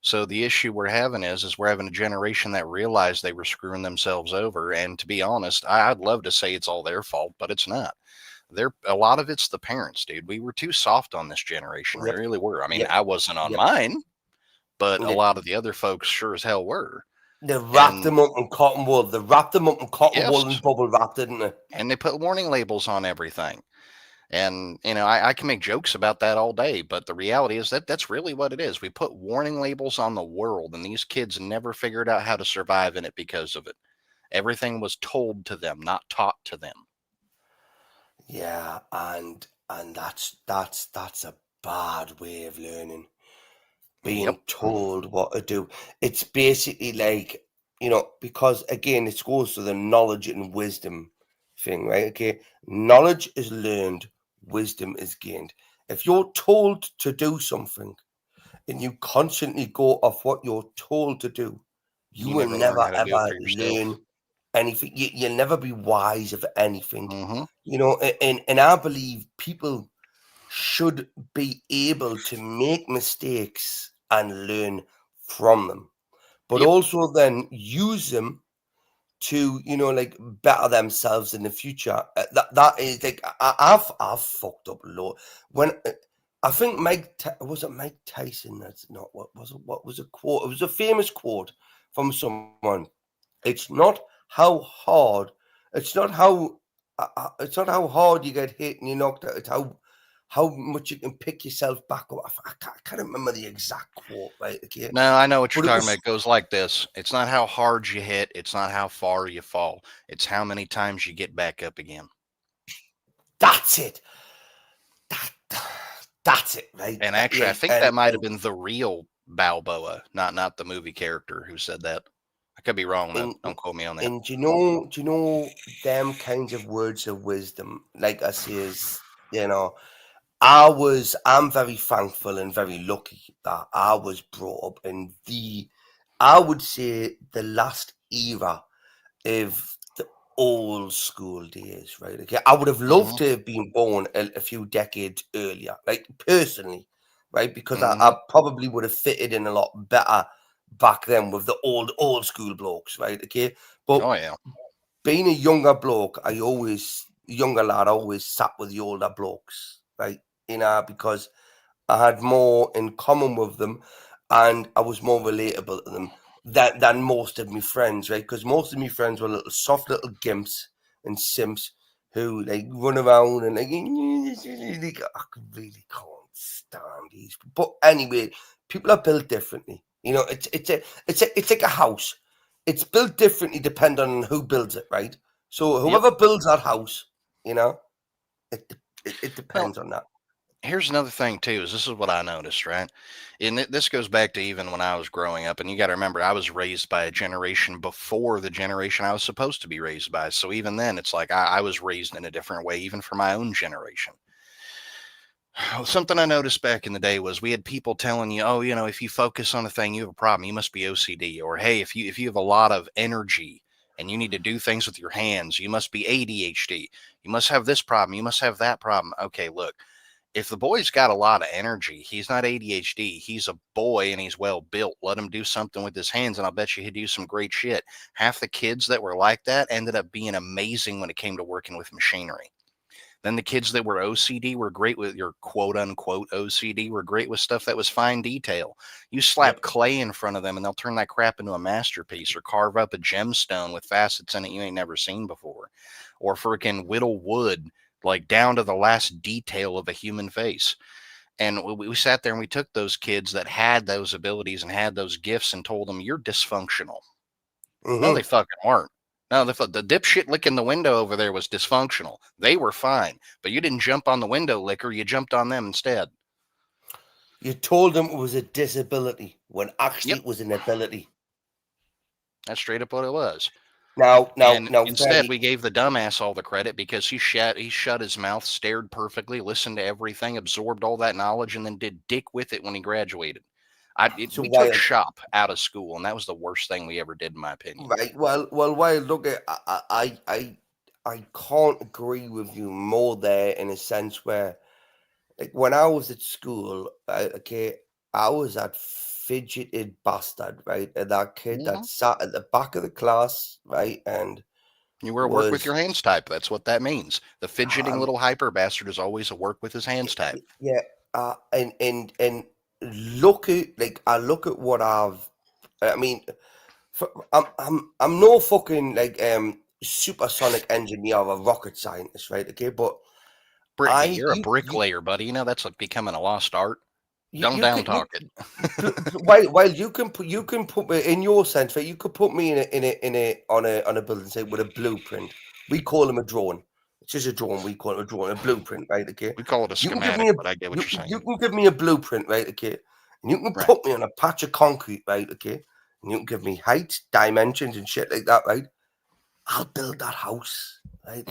So the issue we're having is we're having a generation that realized they were screwing themselves over. And to be honest, I'd love to say it's all their fault, but it's not. A lot of it's the parents, dude. We were too soft on this generation. We
Yep.
really were. I mean,
Yep.
I wasn't on
Yep.
mine, but a
Yep.
lot of the other folks sure as hell were.
They wrapped them up in cotton wool. They wrapped them up in cotton wool
Yes.
and bubble wrap, didn't they?
And they put warning labels on everything. And, I can make jokes about that all day, but the reality is that that's really what it is. We put warning labels on the world, and these kids never figured out how to survive in it because of it. Everything was told to them, not taught to them.
Yeah, and that's a bad way of learning. Being told what to do. It's basically like, because again, it goes to the knowledge and wisdom thing, right? Okay. Knowledge is learned, wisdom is gained. If you're told to do something and you constantly go off what you're told to do, you will
never learn
never
how to do it
ever
for yourself.
learn anything. You'll never be wise of anything.
Mm-hmm.
And I believe people should be able to make mistakes and learn from them, but also then use them to like better themselves in the future. That is like I've fucked up a lot when I think was it Mike Tyson? That's not what was it. What was a quote? It was a famous quote from someone. It's not how hard. It's not how. It's not how hard you get hit and you're knocked out. It's how much you can pick yourself back up. I can't remember the exact quote, right? Okay.
No, I know what you're talking about. It goes like this. It's not how hard you hit. It's not how far you fall. It's how many times you get back up again.
That's it. That's it, right?
And actually, I think that might have been the real Balboa, not the movie character who said that. I could be wrong, though. Don't quote me on that.
And do you know them kinds of words of wisdom? Like I says, I'm very thankful and very lucky that I was brought up in I would say the last era of the old school days, right? Okay, I would have loved to have been born a few decades earlier, like personally, right? Because I probably would have fitted in a lot better back then with the old school blokes, right? Okay, but being a younger bloke, younger lad, I always sat with the older blokes, right? Because I had more in common with them and I was more relatable to them than most of my friends, right? Because most of my friends were little soft little gimps and simps who like run around and like I really can't stand these. But anyway, people are built differently. It's like a house. It's built differently depending on who builds it, right? So whoever builds that house, it depends on that.
Here's another thing too, this is what I noticed, right? And this goes back to even when I was growing up, and you got to remember, I was raised by a generation before the generation I was supposed to be raised by. So even then, it's like I was raised in a different way, even for my own generation. Something I noticed back in the day was we had people telling you, oh, if you focus on a thing, you have a problem. You must be OCD. Or, hey, if you have a lot of energy and you need to do things with your hands, you must be ADHD. You must have this problem. You must have that problem. Okay, look, if the boy's got a lot of energy, he's not ADHD. He's a boy and he's well built. Let him do something with his hands, and I'll bet you he'd do some great shit. Half the kids that were like that ended up being amazing when it came to working with machinery. Then the kids that were OCD were great with your quote unquote OCD, were great with stuff that was fine detail. You slap clay in front of them and they'll turn that crap into a masterpiece, or carve up a gemstone with facets in it you ain't never seen before, or freaking whittle wood like down to the last detail of a human face. And we sat there and we took those kids that had those abilities and had those gifts and told them, you're dysfunctional. No, they fucking weren't. No, the dipshit licking the window over there was dysfunctional. They were fine, but you didn't jump on the window licker. You jumped on them instead.
You told them it was a disability when actually it was an ability.
That's straight up what it was.
Now,
instead,
Freddie,
we gave the dumbass all the credit because he shut his mouth, stared perfectly, listened to everything, absorbed all that knowledge, and then did dick with it when he graduated. We took shop out of school, and that was the worst thing we ever did, in my opinion.
Right. Well, look, I can't agree with you more there in a sense where, like, when I was at school, I was that fidgeted bastard, right? And that kid that sat at the back of the class, right? And
you were a work with your hands type. That's what that means. The fidgeting little hyper bastard is always a work with his hands type.
Yeah. And look at, like, I look at what I mean, I'm no fucking like supersonic engineer or a rocket scientist, right? Okay, but
you're a bricklayer, buddy. You know that's like becoming a lost art. Don't down talk it.
While you can put me in your sense, right? You could put me on a building site with a blueprint. We call them a drawing. It's just a drawing. We call it a drawing, a blueprint, right? Okay.
We call it a schematic, but I get what you're saying.
You can give me a blueprint, right? Okay. And you can put me on a patch of concrete, right? Okay. And you can give me height, dimensions, and shit like that, right? I'll build that house, right?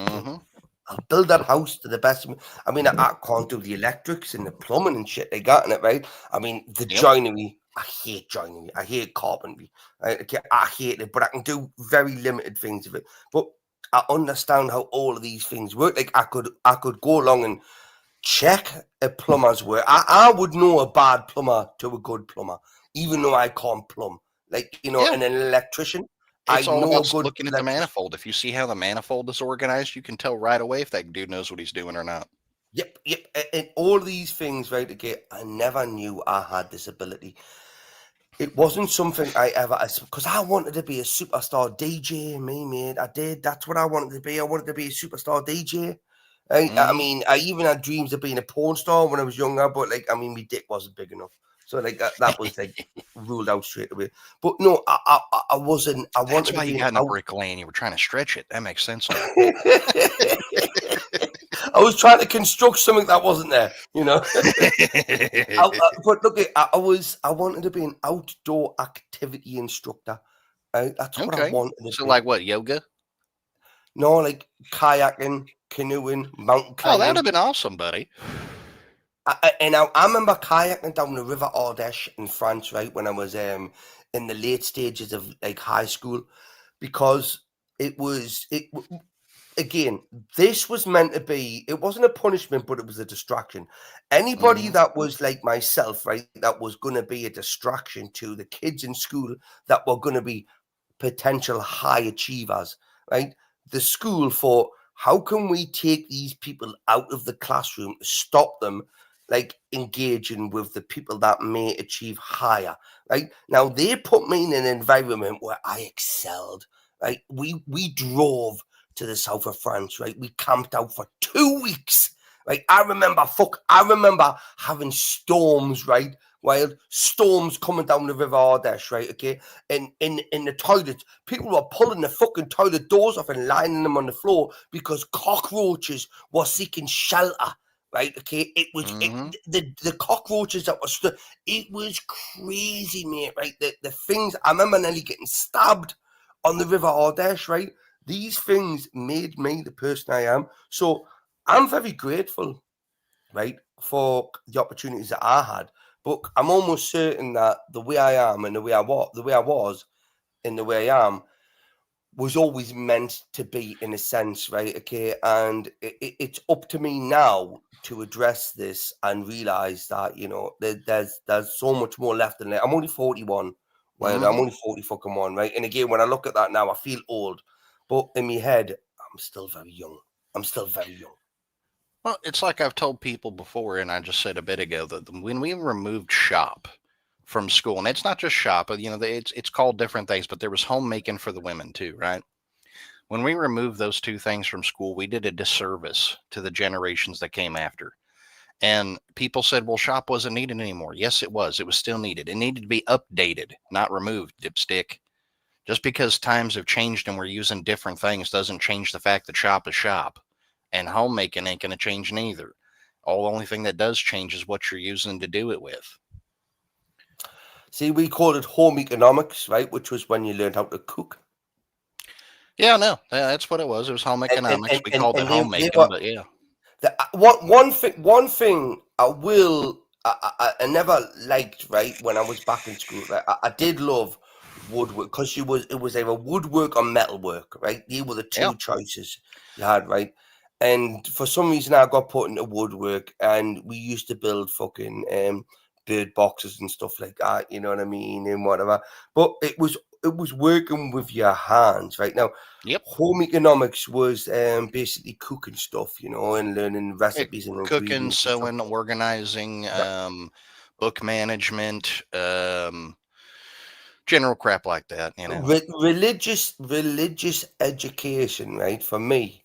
I'll build that house to the best of me. I mean, I can't do the electrics and the plumbing and shit they got in it, right? I mean, the joinery, I hate joinery. I hate carpentry, right? Okay, I hate it, but I can do very limited things of it. But I understand how all of these things work. Like, I could go along and check a plumber's work. I would know a bad plumber to a good plumber, even though I can't plumb. Like, you know, and an electrician.
It's all about looking at the manifold. If you see how the manifold is organized, you can tell right away if that dude knows what he's doing or not.
Yep. And all these things, right? Okay, I never knew I had this ability. It wasn't something I ever, because I wanted to be a superstar DJ, mate. I did. That's what I wanted to be. I wanted to be a superstar DJ. Right? I mean, I even had dreams of being a porn star when I was younger, but like, I mean, my dick wasn't big enough. So like that was like ruled out straight away. But no, I wasn't. I wanted.
That's why you got in a brick lane. You were trying to stretch it. That makes sense.
I was trying to construct something that wasn't there, you know. But look, I wanted to be an outdoor activity instructor. That's what I wanted to
so
be.
Like what, yoga?
No, like kayaking, canoeing, mountain climbing.
Oh, that would have been awesome, buddy.
I remember kayaking down the River Ardèche in France, right, when I was in the late stages of like high school, because again, this was meant to be, it wasn't a punishment, but it was a distraction. Anybody that was like myself, right, that was going to be a distraction to the kids in school that were going to be potential high achievers, right? The school thought, how can we take these people out of the classroom, stop them like engaging with the people that may achieve higher, right? Now, they put me in an environment where I excelled, right? We drove to the south of France, right? We camped out for 2 weeks, right? I remember having storms, right? Wild storms coming down the River Ardèche, right? Okay, and in the toilets, people were pulling the fucking toilet doors off and lining them on the floor because cockroaches were seeking shelter. Right, okay, it was the cockroaches that were it was crazy, mate. Right, the things I remember nearly getting stabbed on the River Ardèche. Right, these things made me the person I am. So I'm very grateful, right, for the opportunities that I had. But I'm almost certain that the way I am and the way I was, and the way I am, was always meant to be, in a sense, right? Okay, and it's up to me now to address this and realize that, you know, there's so much more left in there. I'm only 41, right? I'm only 40 fucking one, right? And again, when I look at that now, I feel old, but in my head, I'm still very young. I'm still very young.
Well, it's like I've told people before, and I just said a bit ago that when we removed shop from school, and it's not just shop, but it's called different things, but there was homemaking for the women too, right? When we removed those two things from school, we did a disservice to the generations that came after. And people said, well, shop wasn't needed anymore. Yes, it was. It was still needed. It needed to be updated, not removed, dipstick. Just because times have changed and we're using different things doesn't change the fact that shop is shop. And homemaking ain't going to change neither. The only thing that does change is what you're using to do it with.
See, we called it home economics, right? Which was when you learned how to cook.
Yeah, no, that's what it was. It was home economics. We called it homemaking, but yeah.
One thing I never liked, right, when I was back in school, right? I did love woodwork because it was either woodwork or metalwork, right? These were the two choices you had, right? And for some reason, I got put into woodwork, and we used to build fucking bird boxes and stuff like that. You know what I mean, and whatever. But it was working with your hands, right? Now, home economics was basically cooking stuff, you know, and learning recipes and
cooking,
ingredients.
sewing, organizing, book management, general crap like that, you know.
Religious education, right? For me,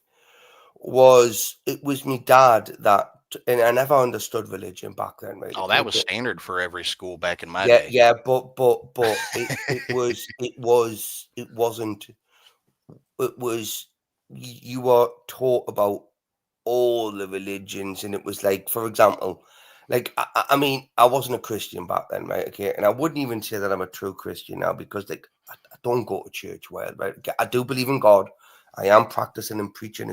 was my dad that, and I never understood religion back then, right?
Oh, that was standard for every school back in my
Yeah,
day.
yeah, but it was you were taught about all the religions, and it was like, for example, like I mean, I wasn't a Christian back then, right? Okay, and I wouldn't even say that I'm a true Christian now because like I don't go to church well, right? Okay, I do believe in God. I am practicing and preaching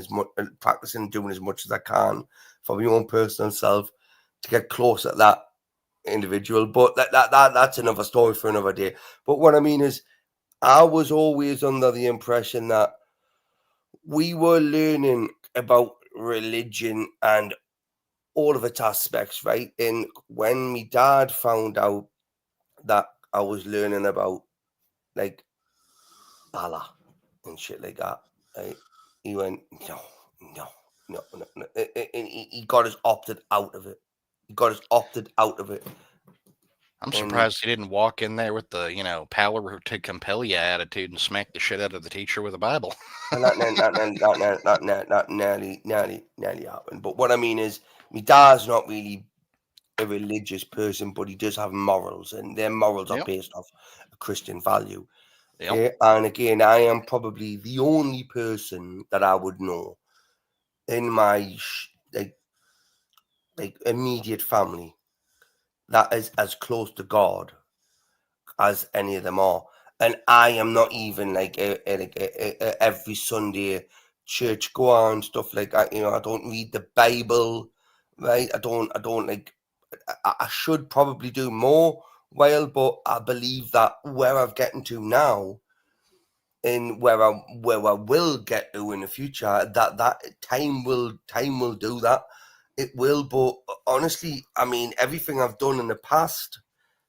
practicing and doing as much as I can for my own personal self to get closer to that individual. But that's another story for another day. But what I mean is, I was always under the impression that we were learning about religion and all of its aspects, right? And when my dad found out that I was learning about like Allah and shit like that, right? He went, no. And he got us opted out of it.
I'm surprised he didn't walk in there with the, power to compel you attitude and smack the shit out of the teacher with a Bible.
Not nearly happened. But what I mean is, my dad's not really a religious person, but he does have morals, and their morals are based off a Christian value. Okay? And again, I am probably the only person that I would know in my like immediate family that is as close to God as any of them are. And I am not even like a every Sunday church goer and stuff like that. You know, I don't read the Bible, right? I don't like. I should probably do more. Well, but I believe that where I'm getting to now, and where I will get to in the future, that time will do that. It will. But honestly, I mean, everything I've done in the past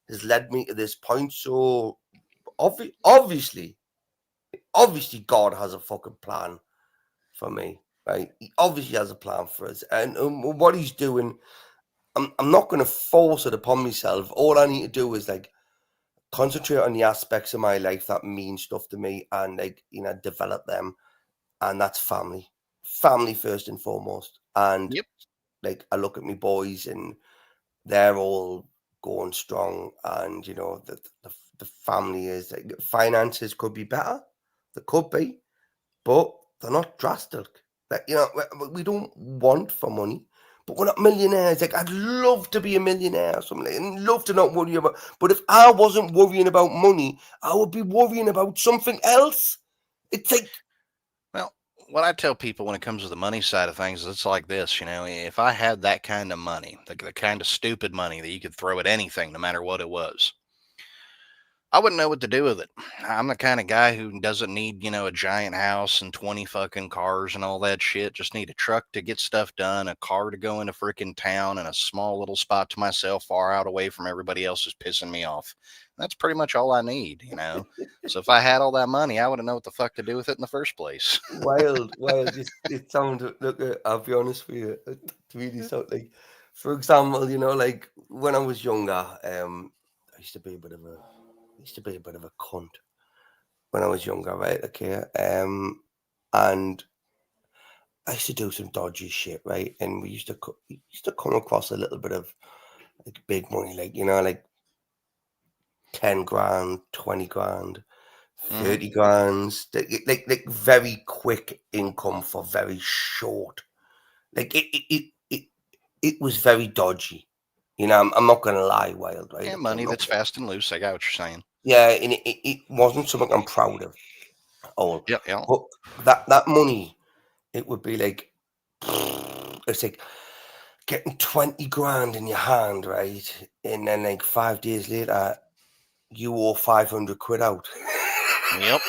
has led me to this point. So obviously, God has a fucking plan for me, right? He obviously has a plan for us, and what he's doing, I'm not going to force it upon myself. All I need to do is like concentrate on the aspects of my life that mean stuff to me, and like, you know, develop them, and that's family first and foremost. And like, I look at my boys, and they're all going strong, and you know, the family is like, finances could be better, they could be, but they're not drastic. Like, you know, we don't want for money, but we're not millionaires. Like, I'd love to be a millionaire or something, and love to not worry about. But if I wasn't worrying about money, I would be worrying about something else. It's like,
well, what I tell people when it comes to the money side of things is it's like this, if I had that kind of money, the kind of stupid money that you could throw at anything, no matter what it was, I wouldn't know what to do with it. I'm the kind of guy who doesn't need, a giant house and 20 fucking cars and all that shit. Just need a truck to get stuff done, a car to go into freaking town, and a small little spot to myself far out away from everybody else who's pissing me off. That's pretty much all I need, So if I had all that money, I wouldn't know what the fuck to do with it in the first place.
wild. It sounded, look, I'll be honest with you. really so like, for example, like when I was younger, I used to be a bit of a cunt when I was younger, right? Okay, and I used to do some dodgy shit, right? And we used to come across a little bit of like big money, like like 10 grand, 20 grand, 30 grand, like very quick income for very short. Like it was very dodgy. I'm not gonna lie, Wild, right?
Yeah,
Okay,
money that's fast and loose. I got what you're saying.
yeah, and it wasn't something I'm proud of. Oh,
Yeah, yeah.
but that money, it would be like it's like getting 20 grand in your hand, right? And then like 5 days later, you owe 500 quid out.
Yep.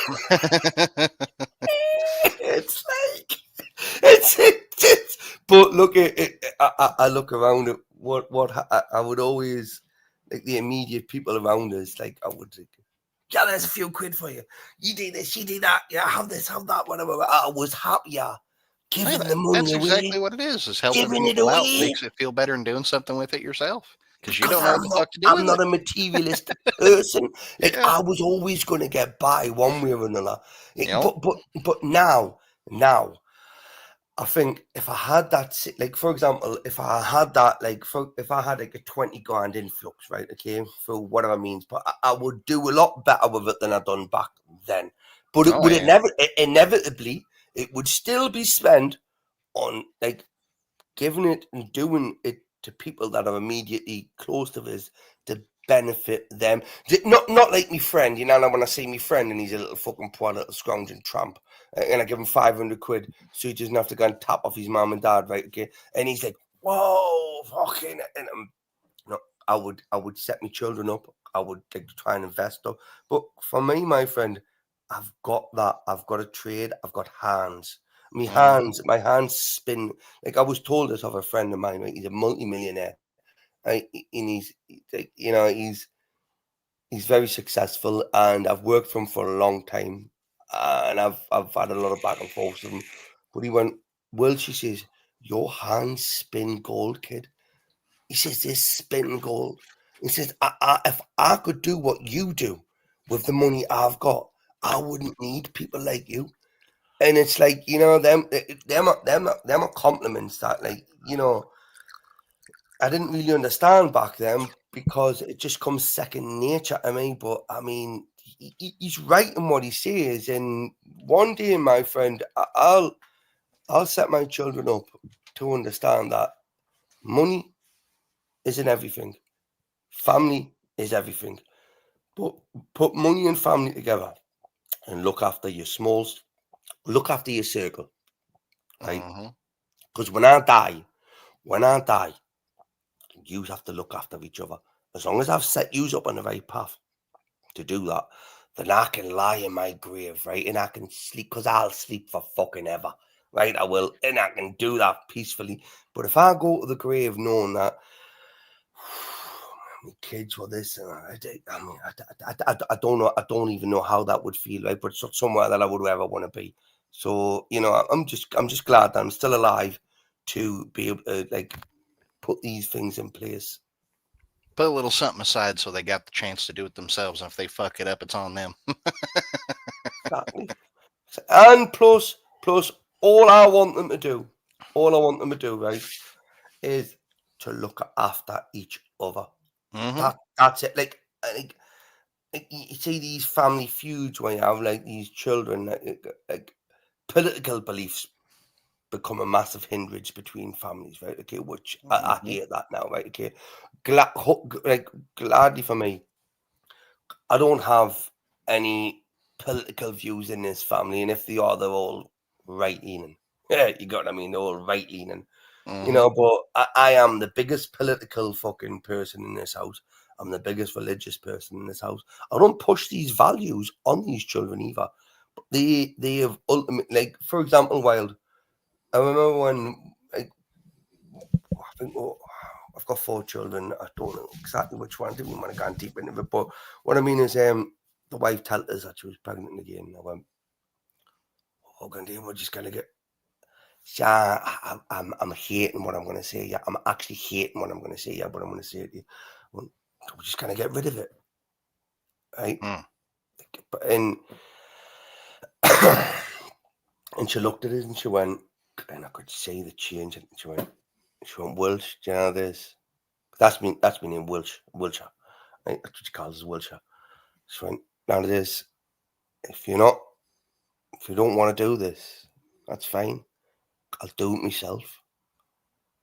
It's like it's but look at it. I look around at what I would always like the immediate people around us. Like I would think, yeah, there's a few quid for you. You did this, you did that. Yeah, have this, have that, whatever. I was happier giving the money
That's
away.
exactly what it is helping
Giving it
people out.
away.
Makes it feel better and doing something with it yourself. Because you
Because
don't know what the fuck to do with
I'm not
it.
a materialistic person. Like
Yeah.
I was always going to get by one way or another.
Yep.
But now, I think if I had that, like for example, if I had that, like if I had like a 20 grand influx, right? Okay, for whatever means, but I would do a lot better with it than I done back then. But it would inevitably, it would still be spent on like giving it and doing it to people that are immediately close to us to benefit them. Not like me friend, when I see me friend and he's a little fucking poor little scrounging tramp, and I give him 500 quid so he doesn't have to go and tap off his mum and dad, right? Okay, and he's like, whoa, fucking, and I would set my children up. I would like try and invest up. But for me, my friend, I've got that. I've got a trade. I've got hands. My hands spin. Like I was told this of a friend of mine, right? He's a multi-millionaire. Right? And he's like, he's very successful, and I've worked for him for a long time, and I've had a lot of back and forth with him. But he went, well, she says, your hands spin gold, kid. He says, this spin gold. He says, if I could do what you do with the money I've got, I wouldn't need people like you. And it's like, them are compliments that, like, I didn't really understand back then because it just comes second nature to me. But I mean, he's right in what he says. And one day, my friend, I'll set my children up to understand that money isn't everything. Family is everything. But put money and family together and look after your smalls, look after your circle, right? Because when I die, you have to look after each other. As long as I've set you up on the right path to do that, then I can lie in my grave, right? And I can sleep, because I'll sleep for fucking ever, right? I will, and I can do that peacefully. But if I go to the grave knowing that my kids were this, and I don't know, I don't even know how that would feel, right? But it's not somewhere that I would ever want to be. So I'm just glad that I'm still alive to be able to like put these things in place.
Put a little something aside so they got the chance to do it themselves. And if they fuck it up, it's on them.
Exactly. And plus, all I want them to do, right, is to look after each other. That's it. Like you see these family feuds where you have like these children, like political beliefs become a massive hindrance between families, right? Okay, which I hear that now, right? Okay, gladly for me, I don't have any political views in this family, and if they are, they're all right leaning. Yeah, you got what I mean? They're all right leaning. But I am the biggest political fucking person in this house. I'm the biggest religious person in this house. I don't push these values on these children either. But they have ultimate, like for example, Wild. I remember when I think I've got 4 children. I don't know exactly which one. I didn't want to go deep into it, but what I mean is, the wife told us that she was pregnant again. I went, "Oh, God, we're just gonna get." Yeah, I'm hating what I'm going to say. Yeah, I'm actually hating what I'm going to say. Yeah, but I'm going to say it to you. Well, we're just going to get rid of it, right? And and she looked at it and she went, and I could see the change. And she went, Welsh, do you know this? That's me name, Wilshire. Right? That's what she calls us, Wilshire. She went, now it is. If you don't want to do this, that's fine. I'll do it myself.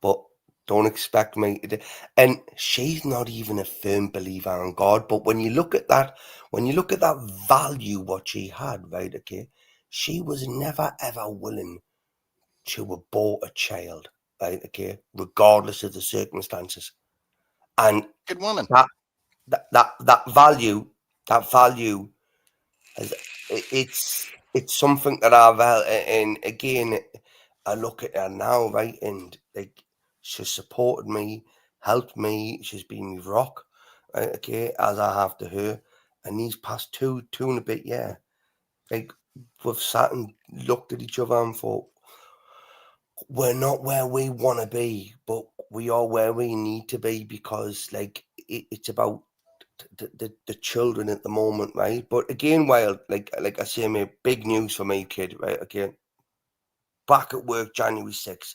But don't expect me to. And she's not even a firm believer in God. But when you look at that value what she had, right? Okay, she was never ever willing to abort a child, right? Okay, regardless of the circumstances. And
good woman.
That value is it's something that I've and again I look at her now, right, and like she's supported me, helped me, she's been my rock, right, okay, as I have to her, and these past two and a bit, yeah, like we've sat and looked at each other and thought, we're not where we want to be, but we are where we need to be, because like it's about the children at the moment, right? But again, while like I say, mate, big news for me, kid, right? Okay, back at work January 6th,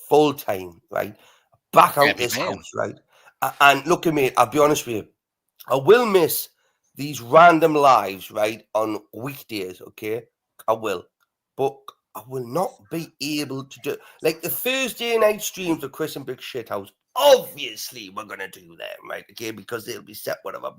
full time, right? Back out
Happy
this
man.
house, right? And look at me, I'll be honest with you, I will miss these random lives, right, on weekdays, okay? I will. But I will not be able to do like the Thursday night streams of Chris and Big Shithouse. Obviously, we're gonna do them, right? Okay, because they'll be set, whatever.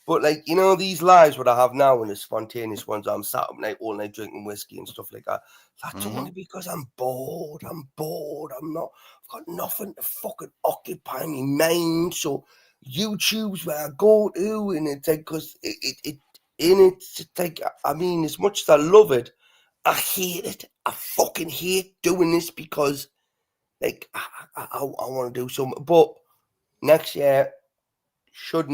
But like, you know, these lives what I have now and the spontaneous ones, I'm sat up night all night drinking whiskey and stuff like that. That's only because I'm bored. I'm not, I've got nothing to fucking occupy my mind. So YouTube's where I go to, and it's like, because it's like, I mean, as much as I love it, I hate it. I fucking hate doing this because, like, I want to do something. But next year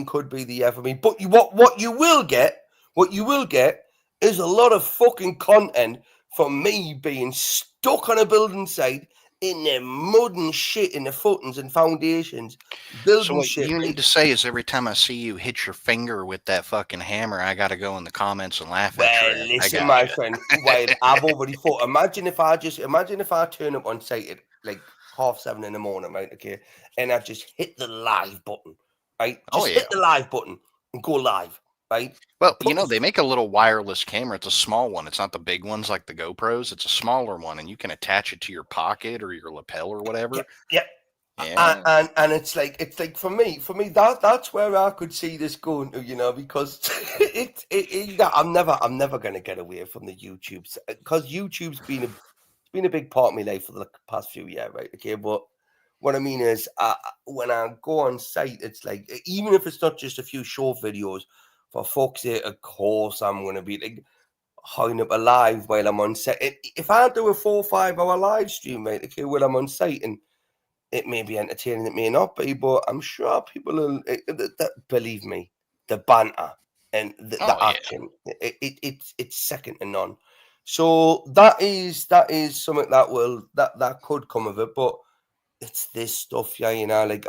could be the year for me. But what you will get is a lot of fucking content from me being stuck on a building site in the mud and shit in the footings and foundations, building
So what
shit.
you need to say is every time I see you hit your finger with that fucking hammer, I got to go in the comments and laugh at
Well,
you.
listen, my friend, while I've already thought, imagine if I turn up on site at like 7:30 in the morning, right? Okay, and I just hit the live button, right? Just hit the live button and go live, right?
Well, you know, they make a little wireless camera. It's a small one. It's not the big ones like the GoPros. It's a smaller one, and you can attach it to your pocket or your lapel or whatever.
Yeah. And it's like for me that's where I could see this going to, you know, because I'm never gonna get away from the YouTubes, because YouTube's been a big part of my life for the past few years, right? Okay, but what I mean is, when I go on site, it's like, even if it's not just a few short videos, for fuck's sake, of course I'm gonna be like hiding up alive while I'm on set. If I do a 4 or 5 hour live stream, right, okay, while I'm on site, and it may be entertaining, it may not be, but I'm sure people will, believe me, the banter and the action, it's second to none. So that is something that could come of it, but it's this stuff, yeah, you know, like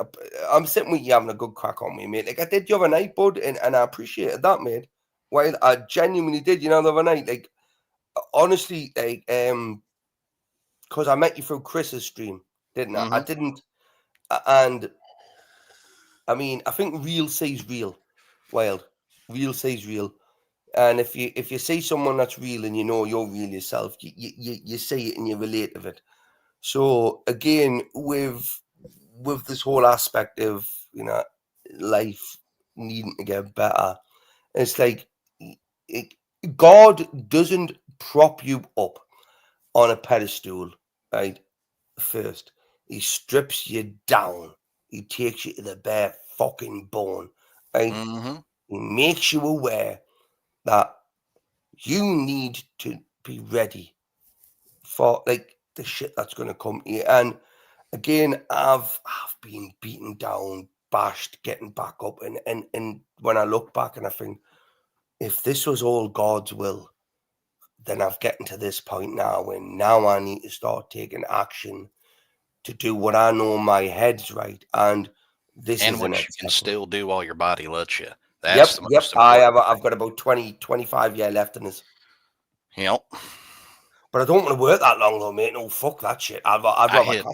I'm sitting with you having a good crack on me, mate. Like I did the other night, bud, and I appreciated that, mate. While I genuinely did, you know, the other night, like honestly, like because I met you through Chris's stream, didn't I? I didn't, and I mean, I think real sees real, Wild. Real sees real, and if you see someone that's real and you know you're real yourself, you see it and you relate to it. So again, with this whole aspect of, you know, life needing to get better, it's like it, God doesn't prop you up on a pedestal, right? First, he strips you down. He takes you to the bare fucking bone, right? He makes you aware that you need to be ready for like the shit that's going to come to you. And again, I've been beaten down, bashed, getting back up, and when I look back and I think, if this was all God's will, then I've gotten to this point now when now I need to start taking action to do what I know in my head's right. And this
and
is
what
an
you can still do while your body lets you. That's
Yep,
the
yep.
most important.
I've got about 25 years left in this.
Yep.
But I don't want to work that long though, mate. No, fuck that shit. I'd
I
rather
hit-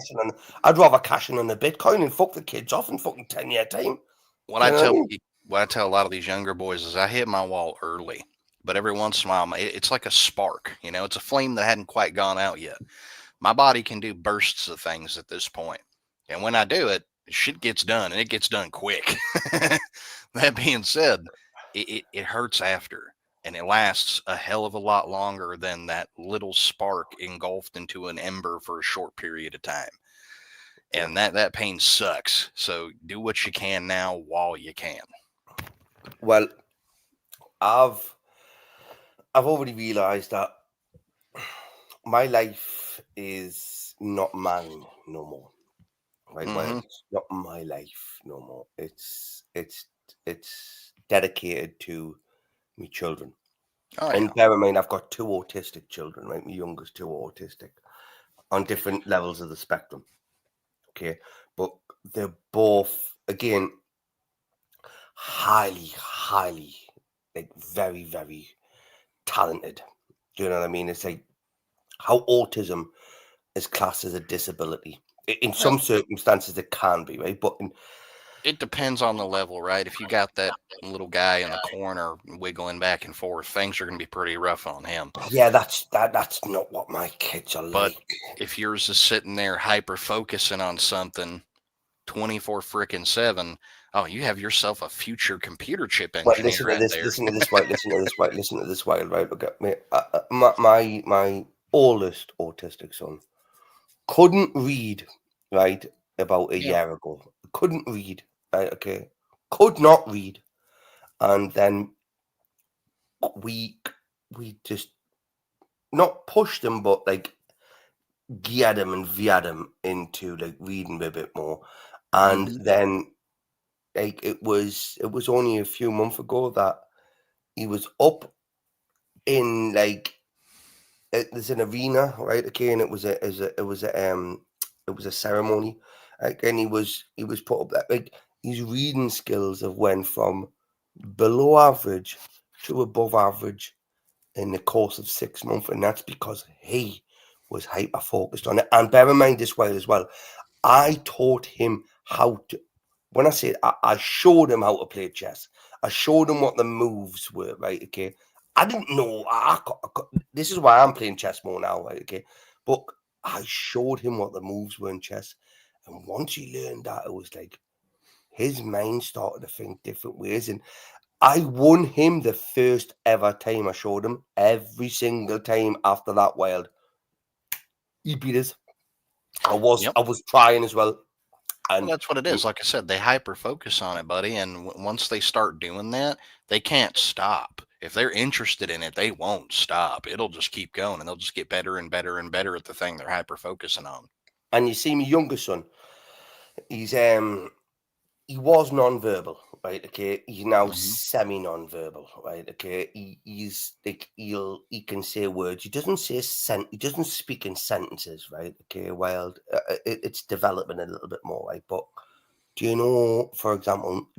cash in on the Bitcoin and fuck the kids off in fucking 10-year time.
What I tell a lot of these younger boys is I hit my wall early, but every once in a while it's like a spark. You know, it's a flame that hadn't quite gone out yet. My body can do bursts of things at this point, and when I do it, shit gets done, and it gets done quick. That being said, it hurts after, and it lasts a hell of a lot longer than that little spark engulfed into an ember for a short period of time. And that pain sucks. So do what you can now while you can.
Well, I've already realized that my life is not mine no more. Right? Well, it's not my life no more. It's dedicated to me children.
Oh,
and
yeah.
bear in mind, I've got 2 autistic children, right? My youngest 2 are autistic on different levels of the spectrum. Okay, but they're both again highly, like very, very talented. Do you know what I mean? It's like how autism is classed as a disability. In some circumstances, it can be, right? But
it depends on the level, right? If you got that little guy in the corner wiggling back and forth, things are going to be pretty rough on him.
Yeah, that's not what my kids are
But
like.
if yours is sitting there hyper focusing on something 24/7, oh, you have yourself a future computer chip engineer
listen to
right
this.
there.
Listen to this. Right. Listen to this. Right. Listen to this. Right. Right. Look at me. My oldest autistic son couldn't read. Right. About a year ago, couldn't read. Right. Okay. Could not read, and then we just not pushed him, but like geared him and veered him into like reading a bit more, and then like it was only a few months ago that he was up in like there's an arena, right? Okay, and it was a ceremony, like, and he was put up that like his reading skills have went from below average to above average in the course of 6 months, and that's because he was hyper focused on it. And bear in mind this way as well, I taught him how to. When I say I showed him how to play chess, I showed him what the moves were, right? Okay, I didn't know. This is why I'm playing chess more now, right? Okay, but I showed him what the moves were in chess, and once he learned that, it was like his mind started to think different ways, and I won him the first ever time I showed him. Every single time after that, Wild, he beat us. I was trying as well. And
that's what it is. Like I said, they hyper focus on it, buddy. And once they start doing that, they can't stop. If they're interested in it, they won't stop. It'll just keep going, and they'll just get better and better and better at the thing they're hyper focusing on.
And you see, my younger son, he was non-verbal, right? Okay, he's now semi-non-verbal, right? Okay, he's like he can say words. He doesn't speak in sentences, right? Okay, Wild. It's developing a little bit more, right? But do you know, for example,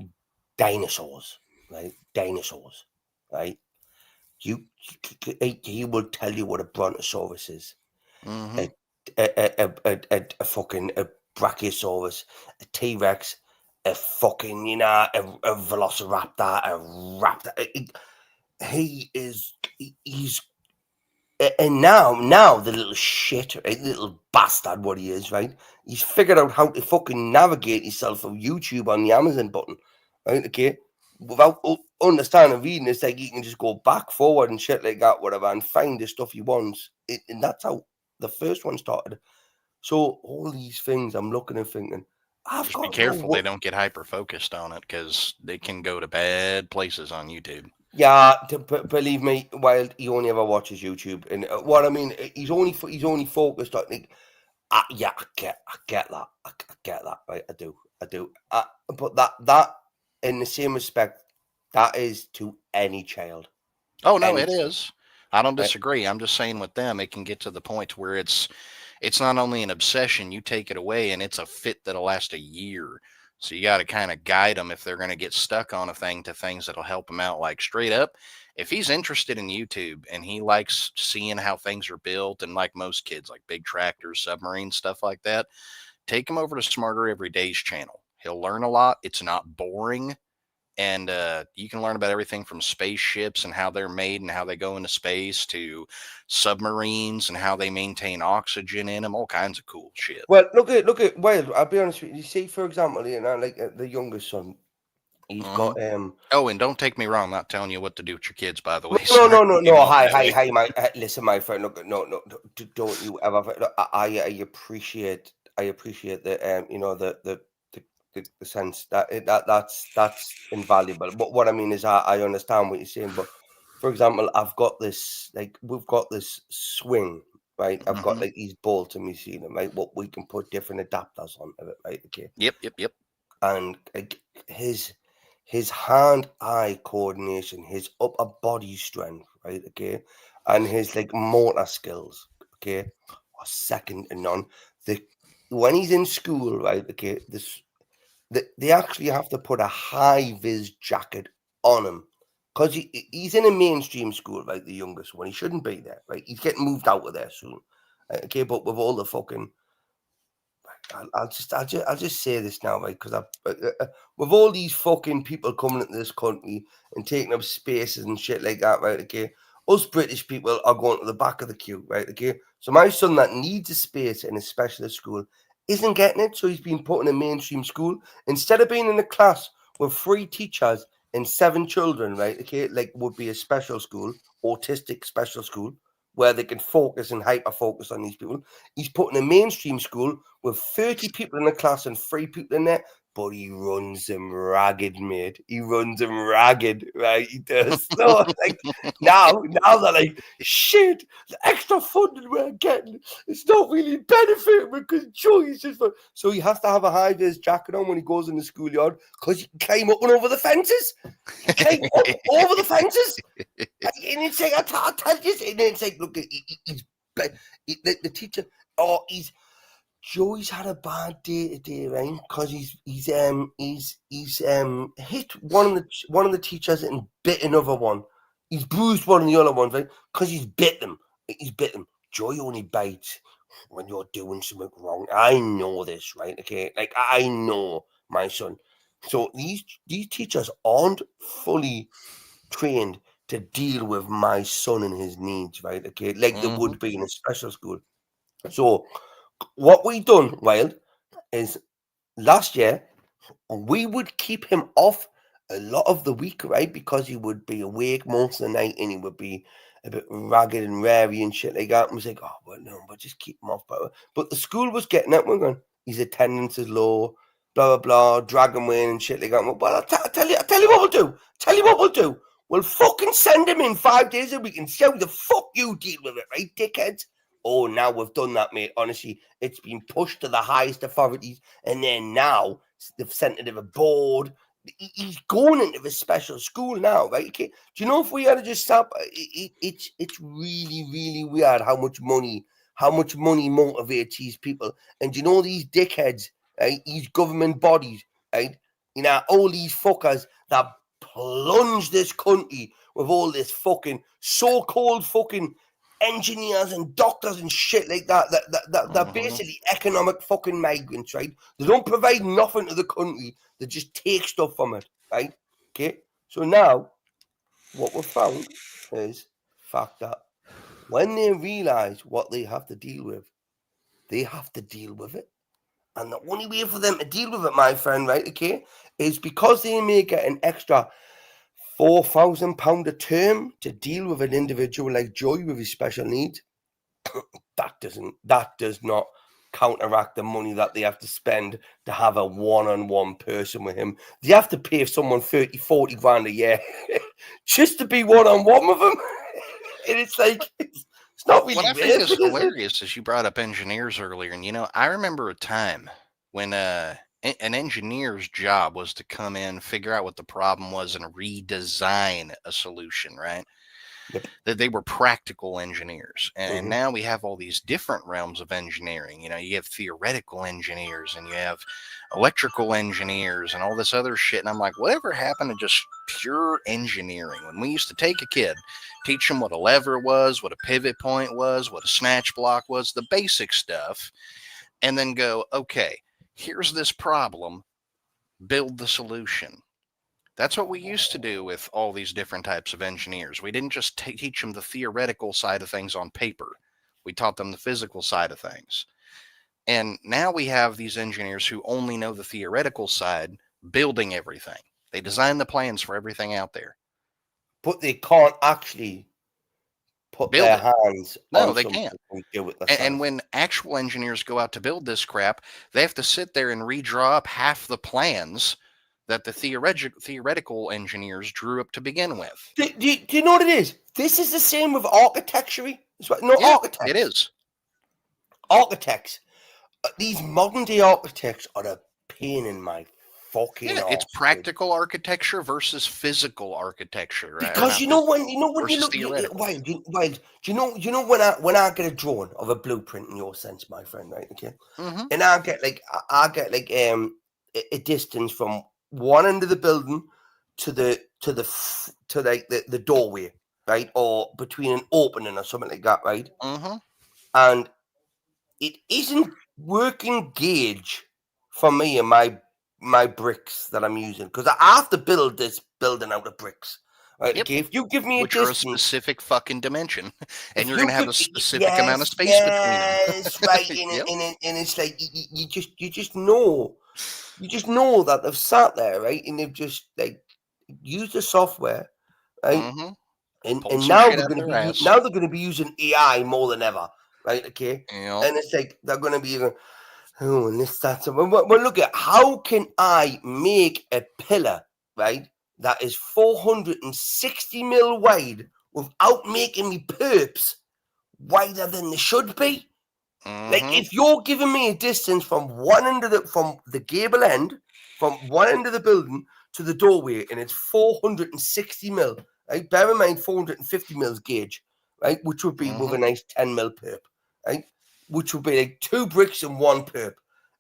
dinosaurs, right? Dinosaurs, right? He will tell you what a brontosaurus is, a fucking brachiosaurus, a T-Rex, a fucking a velociraptor, a raptor. He's and now the little shit, right, little bastard, what he is, right? He's figured out how to fucking navigate himself from YouTube on the Amazon button, right? Okay, without understanding reading, it's like he can just go back, forward, and shit like that, whatever, and find the stuff he wants. And that's how the first one started. So all these things, I'm looking and thinking,
Just be careful they don't get hyper focused on it, because they can go to bad places on YouTube.
Yeah, believe me, Wild, he only ever watches YouTube, and what I mean, he's only focused on. Like, yeah, I get that, I get that, right? I do. But that, in the same respect, that is to any child.
Oh no, it is. I don't disagree. I'm just saying with them, it can get to the point where it's not only an obsession, you take it away and it's a fit that'll last a year. So you got to kind of guide them if they're going to get stuck on a thing to things that'll help them out. Like straight up, if he's interested in YouTube and he likes seeing how things are built, and like most kids, like big tractors, submarines, stuff like that, take him over to Smarter Everyday's channel. He'll learn a lot. It's not boring. And you can learn about everything from spaceships and how they're made and how they go into space to submarines and how they maintain oxygen in them, all kinds of cool shit.
Well, look at Wild. I'll be honest with you. You see, for example, you know, like the youngest son, he's got
Oh, and don't take me wrong. I'm not telling you what to do with your kids, by the way.
No. Hi, my listen, my friend. Look, no, don't you ever. Look, I appreciate the you know the sense that that's invaluable. But what I mean is, I understand what you're saying. But for example, we've got this swing, right? I've got like these bolts in my ceiling, right? What we can put different adapters onto it, right? Okay.
Yep.
And his hand-eye coordination, his upper body strength, right? Okay, and his like motor skills, okay, are second to none. When he's in school, right? Okay, they actually have to put a high-vis jacket on him because he's in a mainstream school, right? The youngest one, he shouldn't be there, right? He's getting moved out of there soon, right? Okay, but with all the fucking I'll just say this now, right? Because with all these fucking people coming into this country and taking up spaces and shit like that, right? Okay, us British people are going to the back of the queue, right? Okay, so my son that needs a space in a specialist school isn't getting it, so he's been put in a mainstream school instead of being in a class with 3 teachers and 7 children, right? Okay, like would be a special school, autistic special school, where they can focus and hyper focus on these people. He's put in a mainstream school with 30 people in the class and 3 people in there, but he runs them ragged, mate. He runs them ragged, right? He does. So like now they're like, shit, the extra funding we're getting, it's not really benefiting because Joey's just fun. So he has to have a high-vis jacket on when he goes in the schoolyard because he can climb up and over the fences. He climb up over the fences. And it's like, I'll tell you, and it's like, look, he's the teacher. Oh, Joey's had a bad day today, right? Because he's hit one of the teachers and bit another one. He's bruised one of the other ones, right? Because he's bit them. He's bit them. Joey only bites when you're doing something wrong. I know this, right? Okay, like I know my son. So these teachers aren't fully trained to deal with my son and his needs, right? Okay, like they would be in a special school. So what we done, Wild, is last year we would keep him off a lot of the week, right? Because he would be awake most of the night and he would be a bit ragged and rary and shit like that. And we was like, oh, well, no, but just keep him off. But the school was getting it. We're going, his attendance is low, blah, blah, blah, drag him in and shit like that. Well, I'll tell you what we'll do. Tell you what we'll do. We'll fucking send him in 5 days a week and see how the fuck you deal with it, right, dickheads? Oh, now we've done that, mate. Honestly, it's been pushed to the highest authorities, and then now they've sent it to the board. He's going into a special school now, right? Okay. Do you know if we had to just stop? It's really, really weird how much money motivates these people. And do you know these dickheads, right? These government bodies, right? You know, all these fuckers that plunge this country with all this fucking so-called fucking engineers and doctors and shit like that. They're basically economic fucking migrants, right? They don't provide nothing to the country. They just take stuff from it, right? Okay. So now, what we've found is fact that when they realize what they have to deal with, they have to deal with it. And the only way for them to deal with it, my friend, right? Okay, is because they may get an extra £4,000 a term to deal with an individual like Joy with his special needs. That does not counteract the money that they have to spend to have a one-on-one person with him. They have to pay someone 30-40 grand a year just to be one-on-one with him. And it's like, it's not really
what I think is hilarious is you brought up engineers earlier, and I remember a time when an engineer's job was to come in, figure out what the problem was, and redesign a solution, right? That they were practical engineers. And now we have all these different realms of engineering. You know, you have theoretical engineers and you have electrical engineers and all this other shit. And I'm like, whatever happened to just pure engineering? When we used to take a kid, teach them what a lever was, what a pivot point was, what a snatch block was, the basic stuff, and then go, okay, here's this problem, build the solution. That's what we used to do with all these different types of engineers. We didn't just teach them the theoretical side of things on paper. We taught them the physical side of things. And now we have these engineers who only know the theoretical side, building everything. They design the plans for everything out there.
But they can't actually put
build
their
it.
hands
No,
on
they
something
can't.
and do it
And
themselves.
when actual engineers go out to build this crap, they have to sit there and redraw up half the plans that the theoretical engineers drew up to begin with.
Do you know what it is? This is the same with architecture. No,
Yeah,
architects.
it is.
Architects. These modern day architects are a pain in my fucking
Yeah,
arse.
it's practical architecture versus physical architecture. Right?
Because you know when you
versus
look
theoretical.
Wild, do you know when I get a drawing of a blueprint in your sense, my friend, right? Okay, and I get like a distance from one end of the building to the doorway, right, or between an opening or something like that, right? And it isn't working gauge for me and my bricks that I'm using, because I have to build this building out of bricks. Right?
Yep.
Okay, if you give me
Which
a
are a
distance,
specific fucking dimension, and
if
you're
you
going to have
give-
a specific amount of space between them.
yes, right,
Yep.
and it's like you just know that they've sat there, right, and they've just like used the software, right, and
Pulled some
now
shit
they're
out
going to
their
be
ass.
now they're going to be using AI more than ever, right? Okay,
Yep.
and it's like they're going to be. Oh, and this, that's well, look at how can I make a pillar, right, that is 460 mil wide without making me perps wider than they should be? Like, if you're giving me a distance from from the gable end, from one end of the building to the doorway, and it's 460 mil, right? Bear in mind 450 mils gauge, right, which would be with a nice 10 mil perp, right? Which would be like 2 bricks and 1 perp.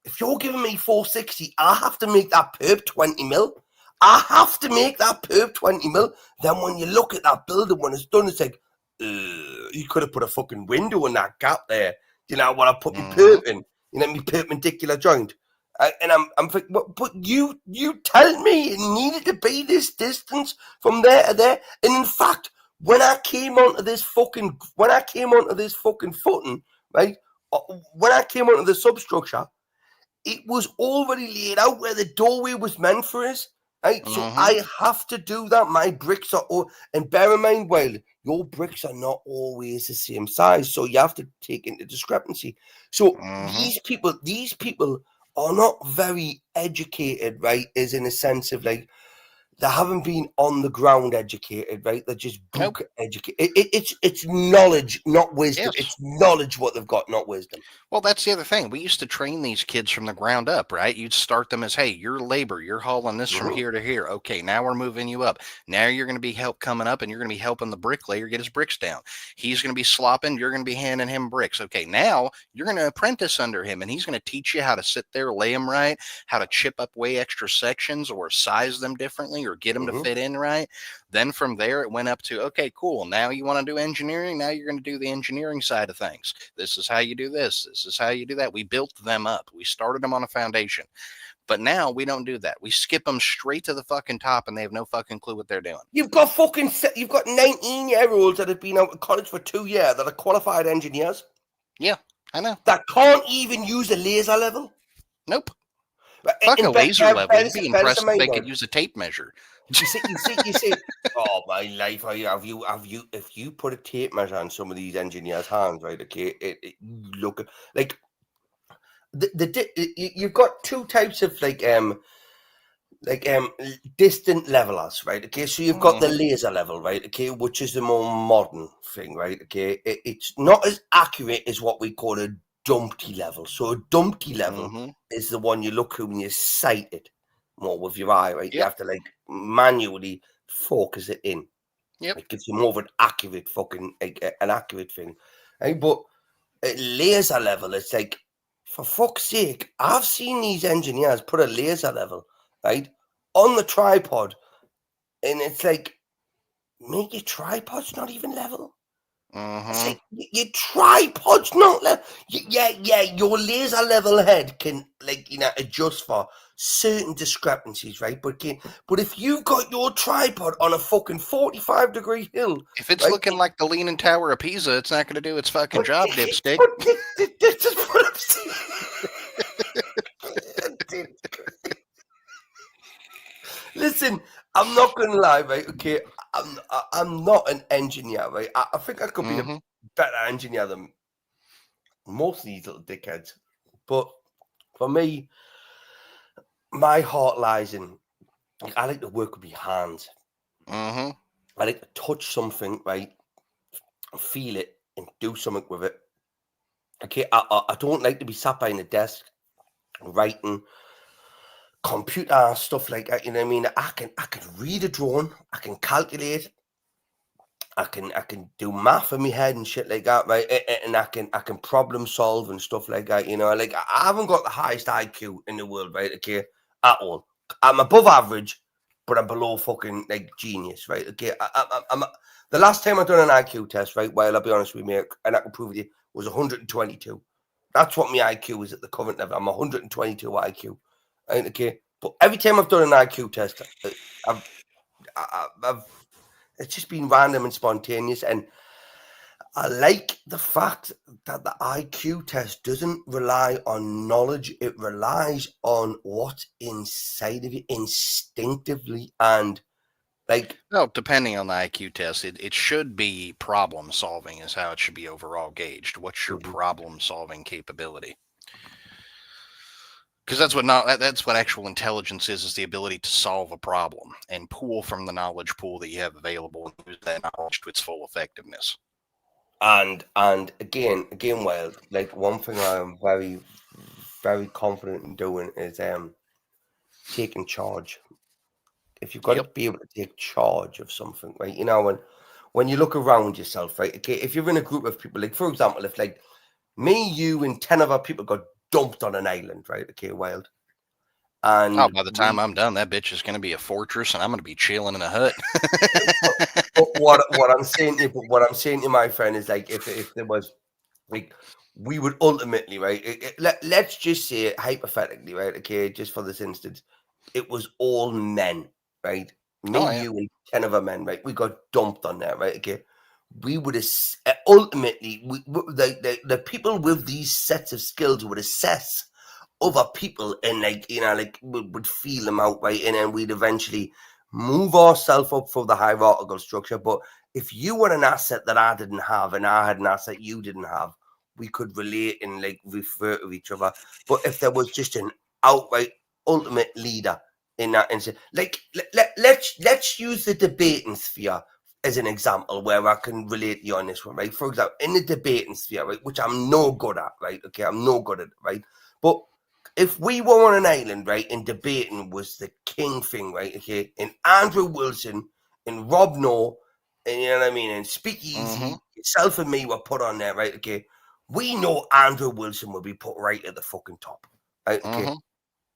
If you're giving me 460, I have to make that perp 20 mil. I have to make that perp 20 mil. Then when you look at that building, when it's done, it's like, you could have put a fucking window in that gap there. You know, when I put my perp in, you know, my perpendicular joint. And I'm thinking, but you told me it needed to be this distance from there to there. And in fact, when I came onto this fucking footing, right? When I came onto the substructure, it was already laid out where the doorway was meant for us. Right? So I have to do that. My bricks are all, and bear in mind, well, your bricks are not always the same size, so you have to take into discrepancy. So these people are not very educated, right? Is in a sense of like they haven't been on the ground educated, right? They're just book educated. It's knowledge, not wisdom.
Yes.
It's knowledge what they've got, not wisdom.
Well, that's the other thing. We used to train these kids from the ground up, right? You'd start them as, hey, you're labor. You're hauling this from here to here. Okay, now we're moving you up. Now you're going to be coming up, and you're going to be helping the bricklayer get his bricks down. He's going to be slopping. You're going to be handing him bricks. Okay, now you're going to apprentice under him, and he's going to teach you how to sit there, lay them right, how to chip up way extra sections or size them differently or get them to fit in right. Then from there, it went up to, okay, cool. Now you want to do engineering. Now you're going to do the engineering side of things. This is how you do this. This is how you do that. We built them up. We started them on a foundation. But now we don't do that. We skip them straight to the fucking top, and they have no fucking clue what they're doing.
You've got 19-year-olds that have been out of college for 2 years that are qualified engineers.
Yeah, I know.
That can't even use a laser level.
Nope. Fuck a laser level. You'd be impressed if they could use a tape measure.
You see. Oh my life! If you put a tape measure on some of these engineers' hands, right? Okay, it look like you've got 2 types of distant levelers, right? Okay, so you've got the laser level, right? Okay, which is the more modern thing, right? Okay, it's not as accurate as what we call a Dumpty level. So a Dumpty level is the one you look at when you sight it more with your eye, right? You have to like manually focus it in.
Yep.
It gives you more of an accurate fucking an accurate thing. Right? But at laser level, it's like, for fuck's sake, I've seen these engineers put a laser level, right, on the tripod, and it's like, make your tripod's not even level. It's like, your tripod's not level. Yeah, your laser level head can, like, adjust for certain discrepancies, right? But if you've got your tripod on a fucking 45-degree hill,
if it's
right,
looking like the Leaning Tower of Pisa, it's not going to do its fucking job, dipstick.
This is what I'm saying. Listen, I'm not gonna lie, right? Okay, I'm not an engineer, right? I think I could be a better engineer than most of these little dickheads. But for me, my heart lies in, I like to work with my hands. I like to touch something, right? Feel it and do something with it. Okay, I don't like to be sat behind a desk writing computer stuff like that. You know what I mean? I can read a drawing, I can calculate, I can do math in my head and shit like that, right? And I can problem solve and stuff like that. Like, I haven't got the highest IQ in the world, right? Okay, at all. I'm above average, but I'm below fucking like genius, right? Okay, I'm the last time I done an IQ test, right? Well, I'll be honest with you, and I can prove it to you, was 122. That's what my IQ is at the current level. I'm 122 IQ, right? Okay, but every time I've done an IQ test, I've it's just been random and spontaneous, and I like the fact that the IQ test doesn't rely on knowledge. It relies on what's inside of you instinctively, and like,
well, depending on the IQ test, it should be problem solving is how it should be overall gauged. What's your problem solving capability? Because that's what actual intelligence is the ability to solve a problem and pull from the knowledge pool that you have available and use that knowledge to its full effectiveness.
And again, Wild, like, one thing I'm very, very confident in doing is taking charge. If you've got to be able to take charge of something, right? When you look around yourself, right? Okay, if you're in a group of people, like, for example, if like me, you, and 10 other people got dumped on an island, right? Okay, Wild. And
by the time I'm done, that bitch is going to be a fortress, and I'm going to be chilling in a hut.
but what I'm saying to you, my friend, is like, if there was, like, we would ultimately, right? Let's just say it hypothetically, right? Okay, just for this instance, it was all men, right? Me, you, and 10 other men, right? We got dumped on there, right? Okay, we would ultimately, the people with these sets of skills would assess other people and, like, would feel them out, right? And then we'd eventually move ourselves up for the hierarchical structure. But if you were an asset that I didn't have and I had an asset you didn't have, we could relate and, like, refer to each other. But if there was just an outright ultimate leader in that instance, like, let's use the debating sphere as an example where I can relate to you on this one, right? For example, in the debating sphere, right, which I'm no good at, right? Okay, I'm no good at it, right? But if we were on an island, right, and debating was the king thing, right, okay, and Andrew Wilson and Rob Noah, and you know what I mean, and Speakeasy, yourself and me were put on there, right, okay, we know Andrew Wilson will be put right at the fucking top, right, okay,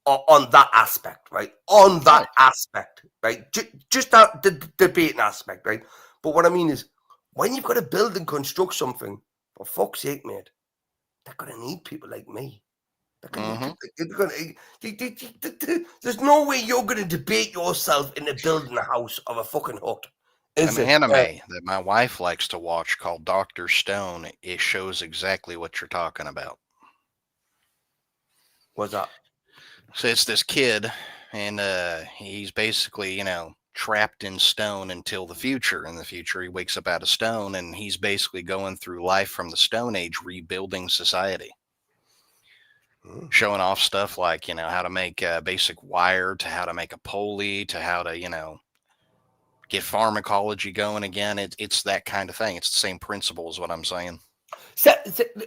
on that aspect, right, on that aspect, right, just that the debating aspect, right. But what I mean is, when you've got to build and construct something, for fuck's sake, mate, they're going to need people like me. There's no way you're going to debate yourself into building a house of a fucking hut.
An anime that my wife likes to watch called Dr. Stone, it shows exactly what you're talking about.
What's that?
So it's this kid, and he's basically, trapped in stone until the future. In the future, he wakes up out of stone, and he's basically going through life from the Stone Age, rebuilding society. Showing off stuff like, how to make a basic wire, to how to make a pulley, to how to, get pharmacology going again. It's that kind of thing. It's the same principle is what I'm saying.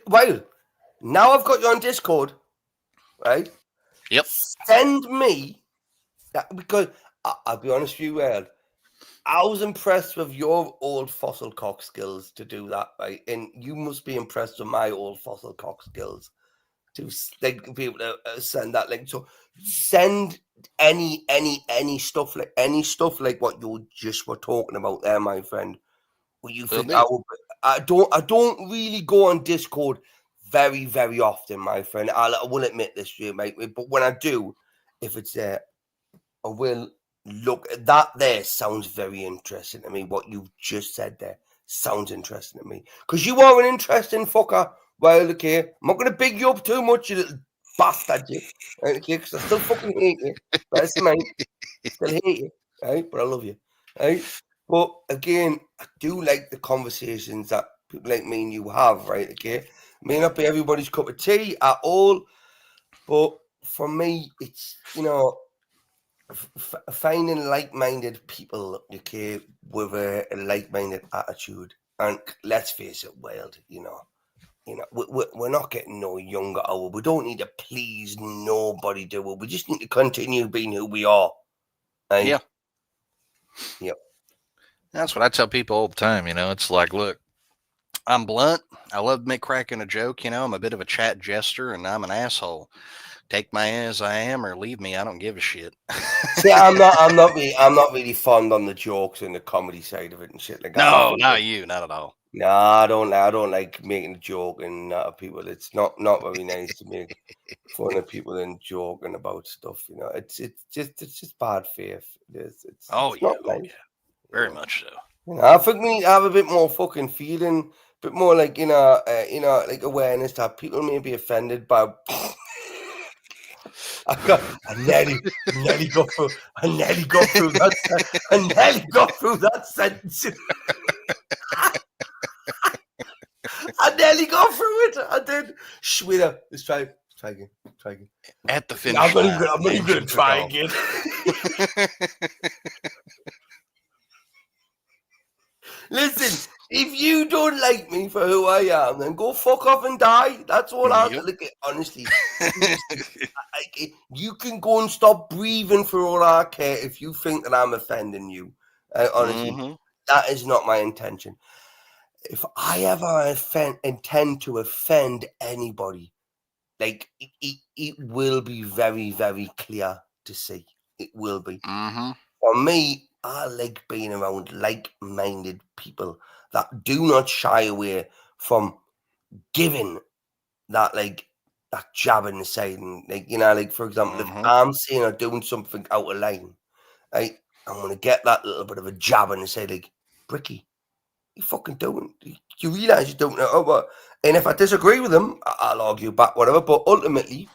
Well, now I've got you on Discord, right?
Yep.
Send me that, because I'll be honest with you, I was impressed with your old fossil cock skills to do that, right? And you must be impressed with my old fossil cock skills to like be able to send that link. So send any stuff like what you just were talking about there, my friend. What you think I don't really go on Discord very, very often, my friend. I will admit this to you, mate. But when I do, if it's there, I will look. That there sounds very interesting to me. What you just said there sounds interesting to me. Because you are an interesting fucker. Well, okay, I'm not going to big you up too much, you little bastard, you. Right, okay, because I still fucking hate you. That's mine. Still hate you, right? But I love you, right? But again, I do like the conversations that people like me and you have, right? Okay, may not be everybody's cup of tea at all, but for me, it's finding like-minded people, okay, with a like-minded attitude. And let's face it, Wild, we're not getting no younger. We don't need to please nobody, do we? We just need to continue being who we are. Right?
Yeah.
Yep.
That's what I tell people all the time. It's like, look, I'm blunt. I love cracking a joke. I'm a bit of a chat jester, and I'm an asshole. Take me as I am, or leave me. I don't give a shit.
See, I'm not really fond on the jokes and the comedy side of it and shit like that.
No, not you, not at all.
No, I don't like making a joke and people. It's not very nice to make fun of people and joking about stuff. It's just bad faith. It's not nice.
Very much so.
I think we need to have a bit more fucking feeling, a bit more like like awareness that people may be offended by. I nearly got through that sentence. I nearly got through it. I did. Sweeter, let's try again.
At the finish line.
I'm not even gonna try again. Listen, if you don't like me for who I am, then go fuck off and die. That's all I look at. Honestly, you can go and stop breathing for all I care if you think that I'm offending you. Honestly, that is not my intention. If I ever intend to offend anybody, like it will be very, very clear to see. It will be. For me, I like being around like-minded people that do not shy away from giving that that jab in the side. And for example, if I'm saying or doing something out of line, right, I'm gonna get that little bit of a jab in the side, like, Bricky, you fucking doing? You realize you don't know what? And if I disagree with them, I'll argue back, whatever. But ultimately,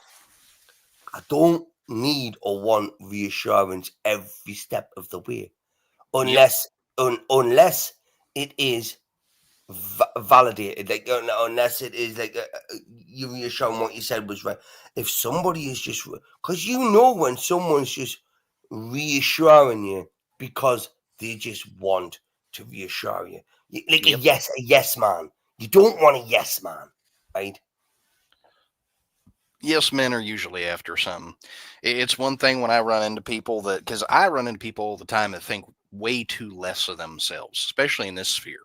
I don't need or want reassurance every step of the way, unless it is validated. Like unless it is like you reassuring what you said was right. If somebody is just because when someone's just reassuring you because they just want to reassure you. Like a yes man. You don't want a yes man, right?
Yes, men are usually after something. It's one thing when I run into people because I run into people all the time that think way too less of themselves, especially in this sphere.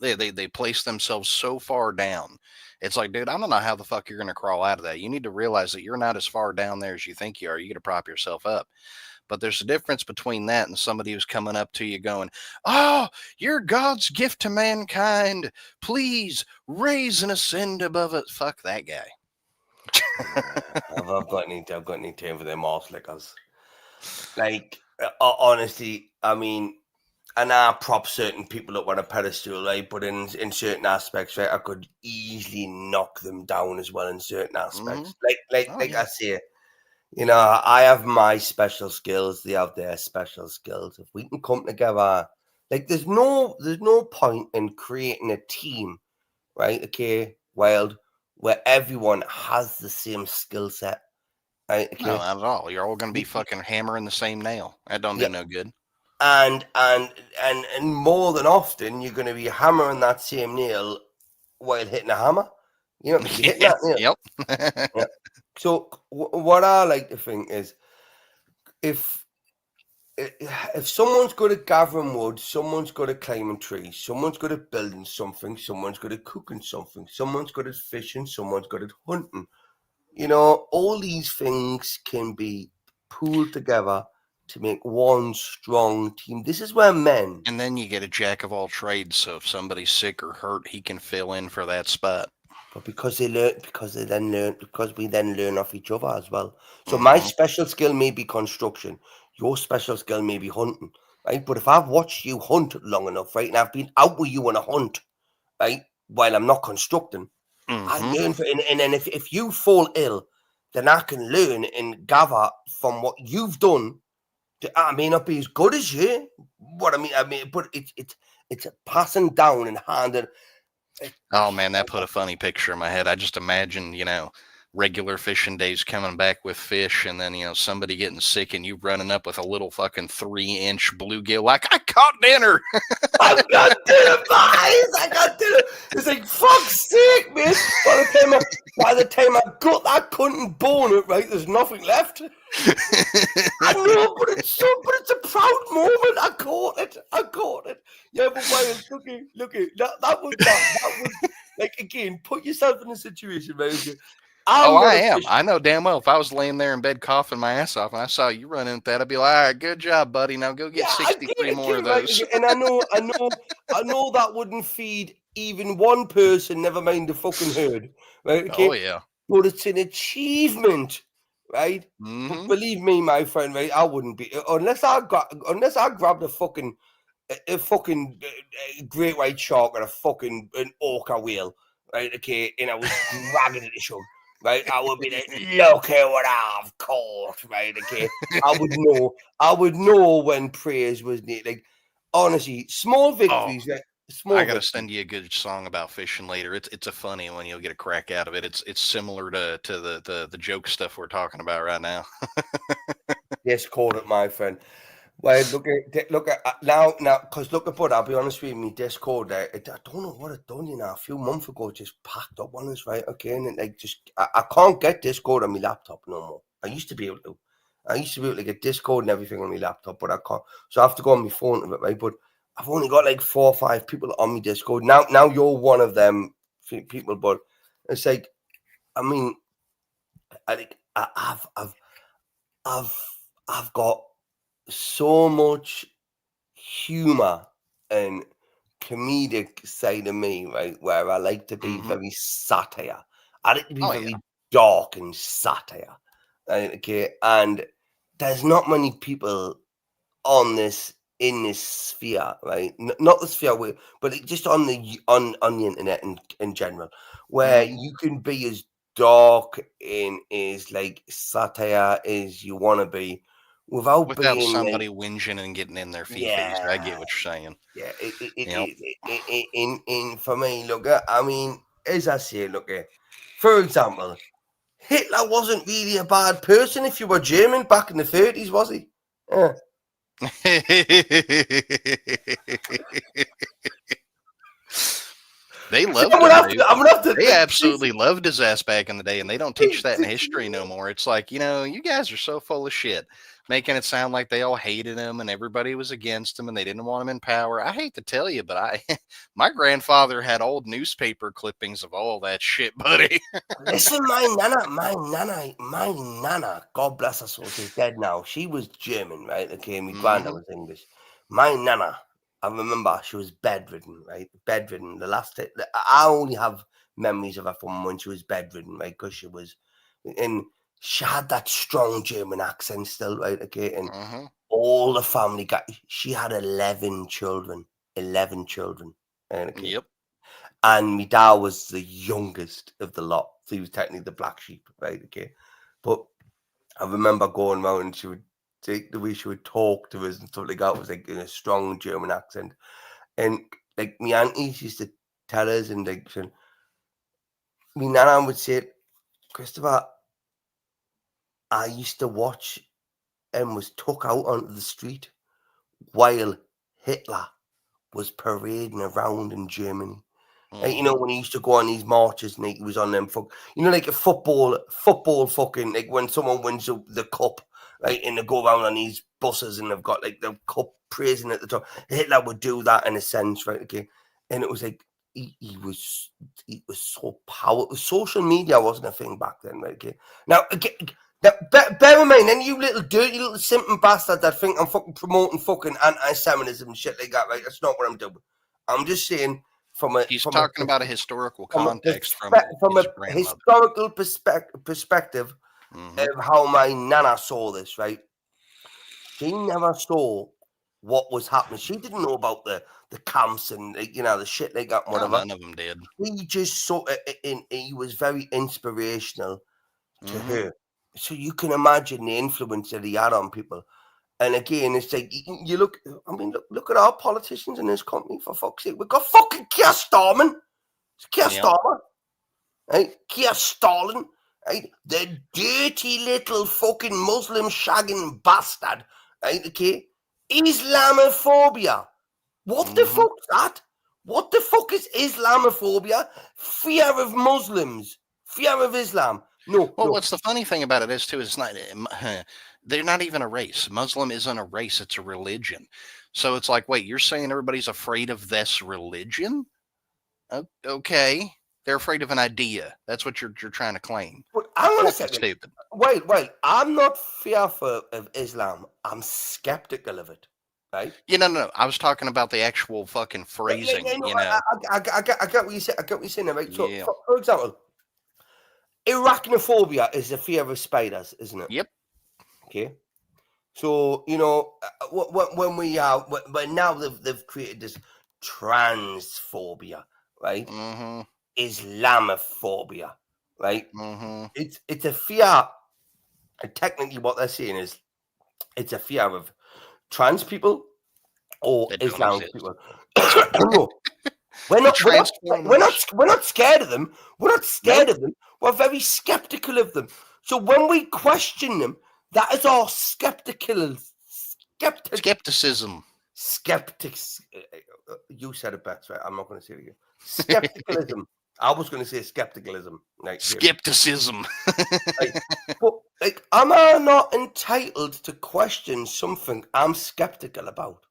They place themselves so far down. It's like, dude, I don't know how the fuck you're going to crawl out of that. You need to realize that you're not as far down there as you think you are. You got to prop yourself up. But there's a difference between that and somebody who's coming up to you going, oh, you're God's gift to mankind. Please raise and ascend above it. Fuck that guy.
I've got any time for them arse lickers. Like, honestly, I mean, and I prop certain people up on a pedestal, right? But in certain aspects, right, I could easily knock them down as well in certain aspects. I say, I have my special skills. They have their special skills. If we can come together, like, there's no point in creating a team, right? Okay, Wild, where everyone has the same skill set. Right? Okay?
No, not at all. You're all going to be fucking hammering the same nail. That don't do no good.
And more than often, you're going to be hammering that same nail while hitting a hammer. You're not hitting that nail. Yep. So what I like to think is, if if someone's good at gathering wood, someone's good at climbing trees, someone's good at building something, someone's good at cooking something, someone's good at fishing, someone's good at hunting. You know, all these things can be pooled together to make one strong team. This is where men.
And then you get a jack of all trades. So if somebody's sick or hurt, he can fill in for that spot.
But because we then learn off each other as well. So my special skill may be construction. Your special skill may be hunting, right? But if I've watched you hunt long enough, right, and I've been out with you on a hunt, right, while I'm not constructing, I learn. And then if you fall ill, then I can learn and gather from what you've done. I may not be as good as you, but but it's a passing down and handing.
Oh man, that put a funny picture in my head. I just imagine, regular fishing days coming back with fish, and then somebody getting sick and you running up with a little fucking 3-inch bluegill like, I caught dinner.
I got dinner, boys. I got dinner. It's like, fuck's sake, man. By the time I got that cunt and bone it, right, there's nothing left. I know, but it's a proud moment. I caught it. Yeah, but why? Look, that was like, again, put yourself in a situation, right? Okay.
I am. I know damn well if I was laying there in bed coughing my ass off and I saw you running with that, I'd be like, all right, good job, buddy. Now go get 63 more of those.
Right? And I know that wouldn't feed even one person, never mind the fucking herd. Right? Okay?
Oh, yeah.
But it's an achievement, right? But believe me, my friend, right? I wouldn't be unless I grabbed a fucking great white shark and an orca whale, right? Okay, and I was dragging it to shore. Right, I would be like, look at what I've caught, right? Okay, I would know when praise was needed. Like, honestly, small victories.
I gotta send you a good song about fishing later. It's a funny one. You'll get a crack out of it. It's similar to the joke stuff we're talking about right now.
Discord it, my friend. Well, look at now, because bud, I'll be honest with you, me Discord, I don't know what it done, a few months ago, just packed up on us, right? Okay, and I can't get Discord on my laptop no more. I used to be able to get Discord and everything on my laptop, but I can't. So I have to go on my phone to it, right? But I've only got like 4 or 5 people on my Discord now. Now you're one of them people, but it's like, I mean, I think I've got so much humor and comedic side of me, right? Where I like to be very satire. I like to be very dark and satire. Right? Okay, and there's not many people in this sphere, right? Not the sphere, but just on the internet in general, where you can be as dark and as like satire as you want to be. Without being
somebody whinging and getting in their feet. I get what you're saying.
Yeah, in for me, look, I mean, as I say, look, for example, Hitler wasn't really a bad person if you were German back in the 30s, was he? Yeah.
They loved him. They absolutely loved his ass back in the day, and they don't teach that in history no more. It's like, you guys are so full of shit, making it sound like they all hated him and everybody was against him and they didn't want him in power. I hate to tell you, but my grandfather had old newspaper clippings of all that shit, buddy.
Listen, my nana, God bless her soul, she's dead now. She was German, right? Okay, my granddad was English. My nana, I remember she was bedridden, right? Bedridden. The last day, I only have memories of her from when she was bedridden, right? Because she had that strong German accent still, right? Okay, and all the family she had 11 children. 11 children. Right? Okay?
Yep.
And my dad was the youngest of the lot. So he was technically the black sheep, right? Okay. But I remember going around and she would take the way she would talk to us and stuff like that was like in a strong German accent. And like my aunties used to tell us, and like my nana would say, Christopher, I used to watch and was took out onto the street while Hitler was parading around in Germany. Like, when he used to go on these marches and he was on them, like a football fucking, like when someone wins the cup, right, and they go around on these buses and they've got like the cup praising at the top. Hitler would do that in a sense, right? Okay, and it was like he was so powerful. Social media wasn't a thing back then, right? Okay, now again. Bear in mind, any you little dirty little simping bastard that think I'm fucking promoting fucking anti-Semitism and shit like that, right? That's not what I'm doing. I'm just saying
he's talking about a historical context from
a historical perspective of how my nana saw this, right? She never saw what was happening. She didn't know about the camps and the shit like that and whatever.
None of them did.
He just saw it. He was very inspirational to her. So you can imagine the influence that he had on people. And again, it's like you look. I mean, look at our politicians in this country. For fuck's sake, we've got fucking Keir Starmer. It's Keir Starmer, right? Keir Stalin, right? The dirty little fucking Muslim shagging bastard, right? Okay, Islamophobia. What the fuck's that? What the fuck is Islamophobia? Fear of Muslims, fear of Islam. No.
Well, what's the funny thing about it is too, it's not. They're not even a race. Muslim isn't a race; it's a religion. So it's like, wait, you're saying everybody's afraid of this religion? Okay, they're afraid of an idea. That's what you're trying to claim.
But I'm gonna say
stupid.
Wait. I'm not fearful of Islam. I'm skeptical of it. Right?
No. I was talking about the actual fucking phrasing.
I get what you said. I get what you're saying, right? So, for example. Arachnophobia is the fear of spiders, isn't it?
Yep.
Okay. So when now they've created this transphobia, right? Islamophobia, right? It's a fear. And technically, what they're saying is it's a fear of trans people or Islam people. No. We're not scared of them. We're not scared of them. We're very skeptical of them. So when we question them, that is our skepticism. Skeptics. You said it best, right? I'm not going to say it again. Skepticalism. I was going to say skepticalism. Like,
skepticism.
But am I not entitled to question something I'm skeptical about?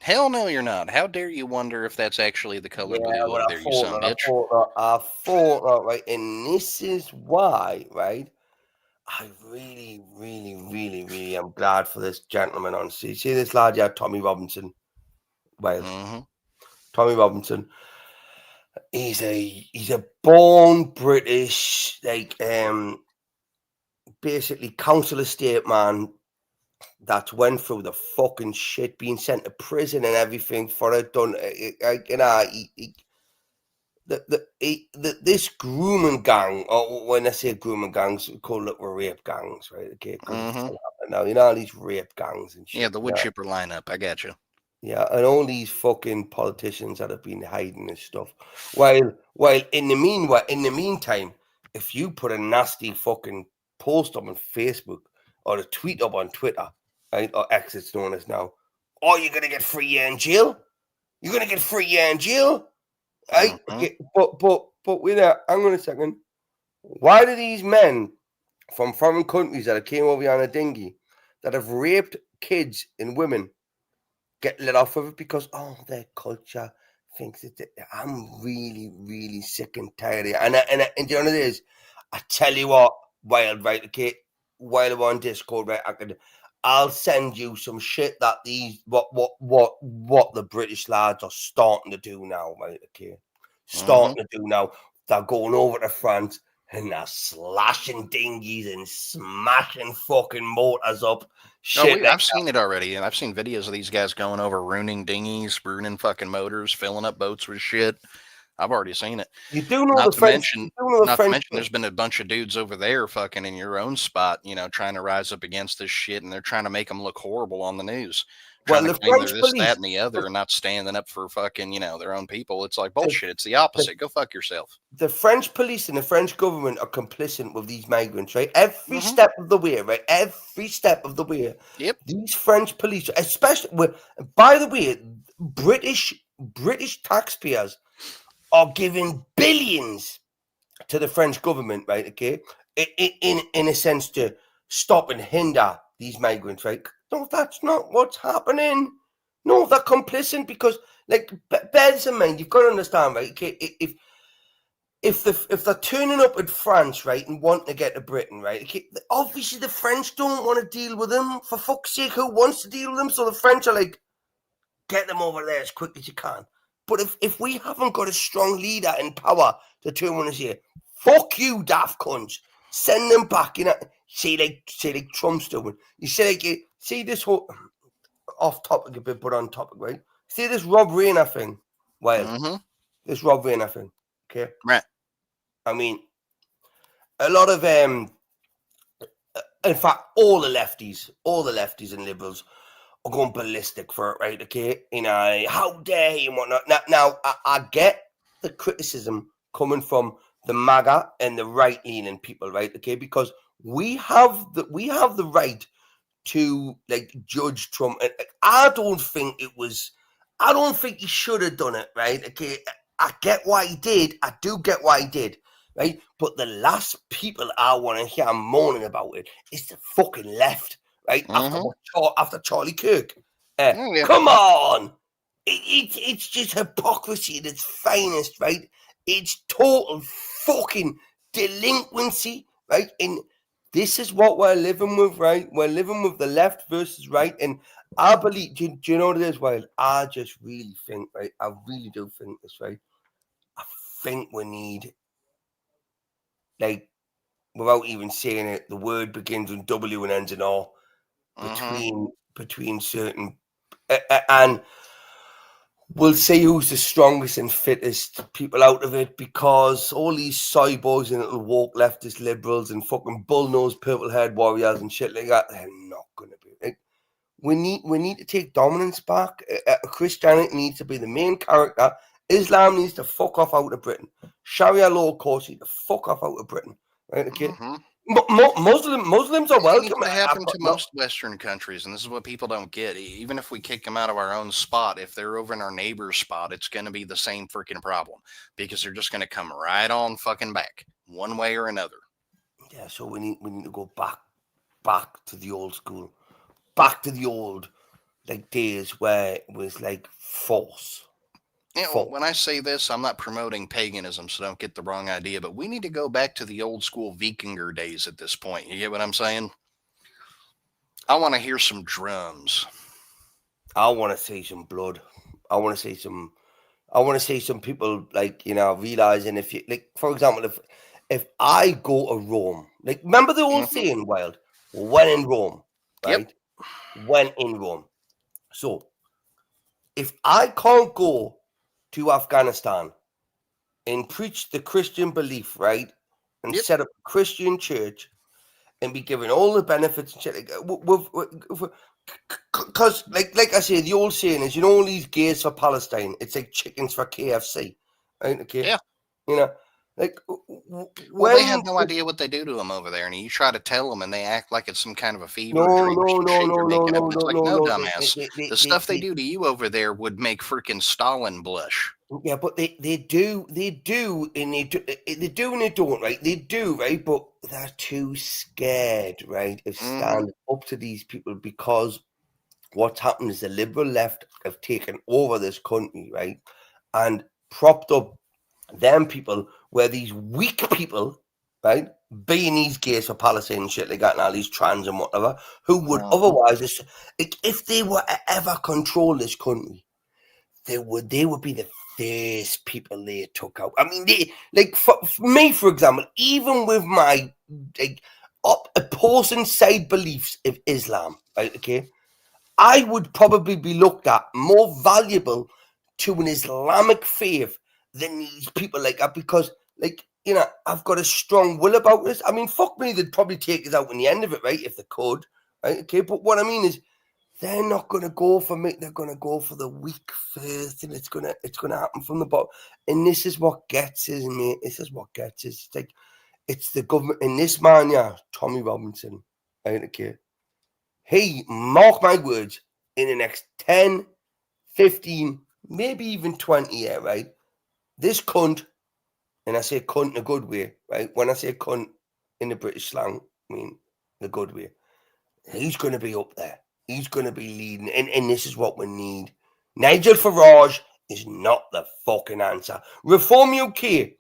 Hell no, you're not. How dare you wonder if that's actually the color blue over there, you son of a bitch?
I thought that, right? And this is why, right? I really, really, really, really am glad for this gentleman on. See this lad, Tommy Robinson. Wales. Tommy Robinson. He's a born British, basically council estate man that went through the fucking shit, being sent to prison and everything for it done. This grooming gang, or when I say grooming gangs, we call it rape gangs, right? Okay, now all these rape gangs and shit.
Yeah, the wood chipper lineup. I got you.
Yeah, and all these fucking politicians that have been hiding this stuff. While in the meantime, if you put a nasty fucking post up on Facebook or a tweet up on Twitter, right, or X it's known as now, you're gonna get 3 years in jail. You're gonna get 3 years in jail, right? Okay, but wait there. Hang on a second. Why do these men from foreign countries that came over here on a dinghy that have raped kids and women get let off of it because their culture thinks that I'm really, really sick and tired of it. And you know what it is? I tell you what, Wild, right? Okay, while we're on Discord, right? I'll send you some shit that these what the British lads are starting to do now, right? Okay, starting to do now. They're going over to France and they're slashing dinghies and smashing fucking motors up.
I've seen it already, and I've seen videos of these guys going over, ruining dinghies, ruining fucking motors, filling up boats with shit. I've already seen it.
You do know not
to mention, there's been a bunch of dudes over there fucking in your own spot, trying to rise up against this shit, and they're trying to make them look horrible on the news. Trying to claim they're this, that, and the other, and not standing up for fucking, their own people. It's like bullshit. It's the opposite. Go fuck yourself.
The French police and the French government are complicit with these migrants, right? Every step of the way, right? Every step of the way.
Yep.
These French police, especially, by the way, British taxpayers are giving billions to the French government, right? Okay, in a sense to stop and hinder these migrants, right? No, that's not what's happening. No, they're complicit because, like, bear this in mind. You've got to understand, right? Okay, if they're turning up at France, right, and wanting to get to Britain, right? Okay, obviously the French don't want to deal with them. For fuck's sake, who wants to deal with them? So the French are like, get them over there as quick as you can. But if we haven't got a strong leader in power to turn one and say, fuck you, daft cunts, send them back, you know, say like Trump's doing. You say like, see this whole, off topic a bit, but on topic, right? See this Rob Rayner thing? Well, this Rob Rayner thing, okay?
Right.
I mean, a lot of, in fact, all the lefties and liberals are going ballistic for it, right? Okay, you know, how dare he and whatnot. Now I get the criticism coming from the MAGA and the right-leaning people, right? Okay, because we have the right to like judge Trump. I don't think he should have done it, right? Okay, I get why he did. I do get why he did, right? But the last people I want to hear moaning about it is the fucking left, right? After Charlie Kirk. Come on! It's just hypocrisy at its finest, right? It's total fucking delinquency, right? And this is what we're living with, right? We're living with the left versus right. And I believe, do you know what it is, Wild? I just really think, right? I really do think this, right? I think we need, like, without even saying it, the word begins with W and ends in R between certain, and we'll see who's the strongest and fittest people out of it, because all these cyborgs and little woke leftist liberals and fucking bull-nosed purple-haired warriors and shit like that, they're not going to be. Like, we need to take dominance back. Christianity needs to be the main character. Islam needs to fuck off out of Britain. Sharia law, of course, need to fuck off out of Britain. Right? Okay. Muslims are welcome.
It needs to happen to most Western countries, and this is what people don't get. Even if we kick them out of our own spot, if they're over in our neighbor's spot, it's going to be the same freaking problem, because they're just going to come right on fucking back, one way or another.
Yeah, so we need to go back to the old school, back to the old like days where it was like force.
You know, when I say this, I'm not promoting paganism, so don't get the wrong idea, but we need to go back to the old school Vikinger days at this point. You get what I'm saying? I want to hear some drums.
I want to see some blood. I want to see some people, like, you know, realizing, if you, like, for example, if I go to Rome, like, remember the old saying, Wild, when in Rome, right? When in Rome. So if I can't go to Afghanistan and preach the Christian belief, right, and set up a Christian church and be given all the benefits and shit, because like I say, the old saying is, you know, all these gays for Palestine, it's like chickens for KFC, right? Okay,
yeah,
you know, like,
well, they have no idea what they do to them over there, and you try to tell them, and they act like it's some kind of a fever dream. Dumbass. The stuff they do to you over there would make freaking Stalin blush.
Yeah, but they do, and they do, and they don't, right? They do, right? But they're too scared, right, of standing up to these people, because what's happened is the liberal left have taken over this country, right, and propped up them people, where these weak people, right, being these gays for Palestine and shit like that, and all these trans and whatever, who would otherwise, if they were to ever control this country, they would be the first people they took out. I mean, they, like, for me, for example, even with my like opposing side beliefs of Islam, right, okay, I would probably be looked at more valuable to an Islamic faith than these people like that, because, like, you know, I've got a strong will about this. I mean, fuck me, they'd probably take us out in the end of it, right, if they could, right, okay, but what I mean is, they're not going to go for me. They're going to go for the weak first, and it's going to happen from the bottom. And this is what gets us, mate. This is what gets us. It's like, it's the government. And this man, yeah, Tommy Robinson, right, okay, he, mark my words, in the next 10, 15, maybe even 20 years, right, this cunt, and I say cunt in a good way, right? When I say cunt in the British slang, I mean the good way. He's going to be up there. He's going to be leading. And this is what we need. Nigel Farage is not the fucking answer. Reform UK.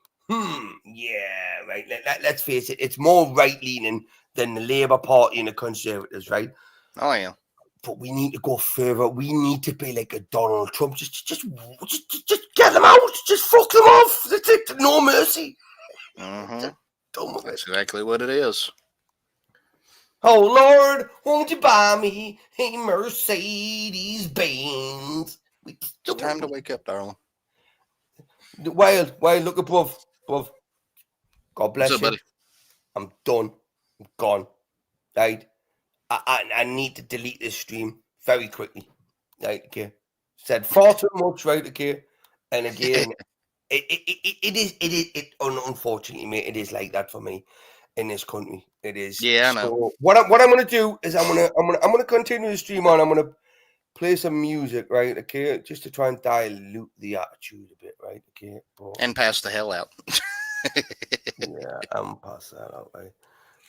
Yeah, right. Let's face it. It's more right-leaning than the Labour Party and the Conservatives, right?
Oh, yeah.
But we need to go further. We need to be like a Donald Trump. Just get them out. Just fuck them off. That's it. No mercy.
That's exactly what it is.
Oh, Lord, won't you buy me a Mercedes Benz?
It's time to wake up, darling.
Wild, look above. God bless
What's up,
you.
buddy?
I'm done. I'm gone. Right? I need to delete this stream very quickly. Right, okay. Said far too much, right, okay? And again, it unfortunately, mate, it is like that for me in this country. It is.
Yeah, I know.
So what I'm gonna do is I'm gonna continue the stream on. I'm gonna play some music, right? Okay, just to try and dilute the attitude a bit, right? Okay,
and pass the hell out.
Yeah, I'm past that out, right?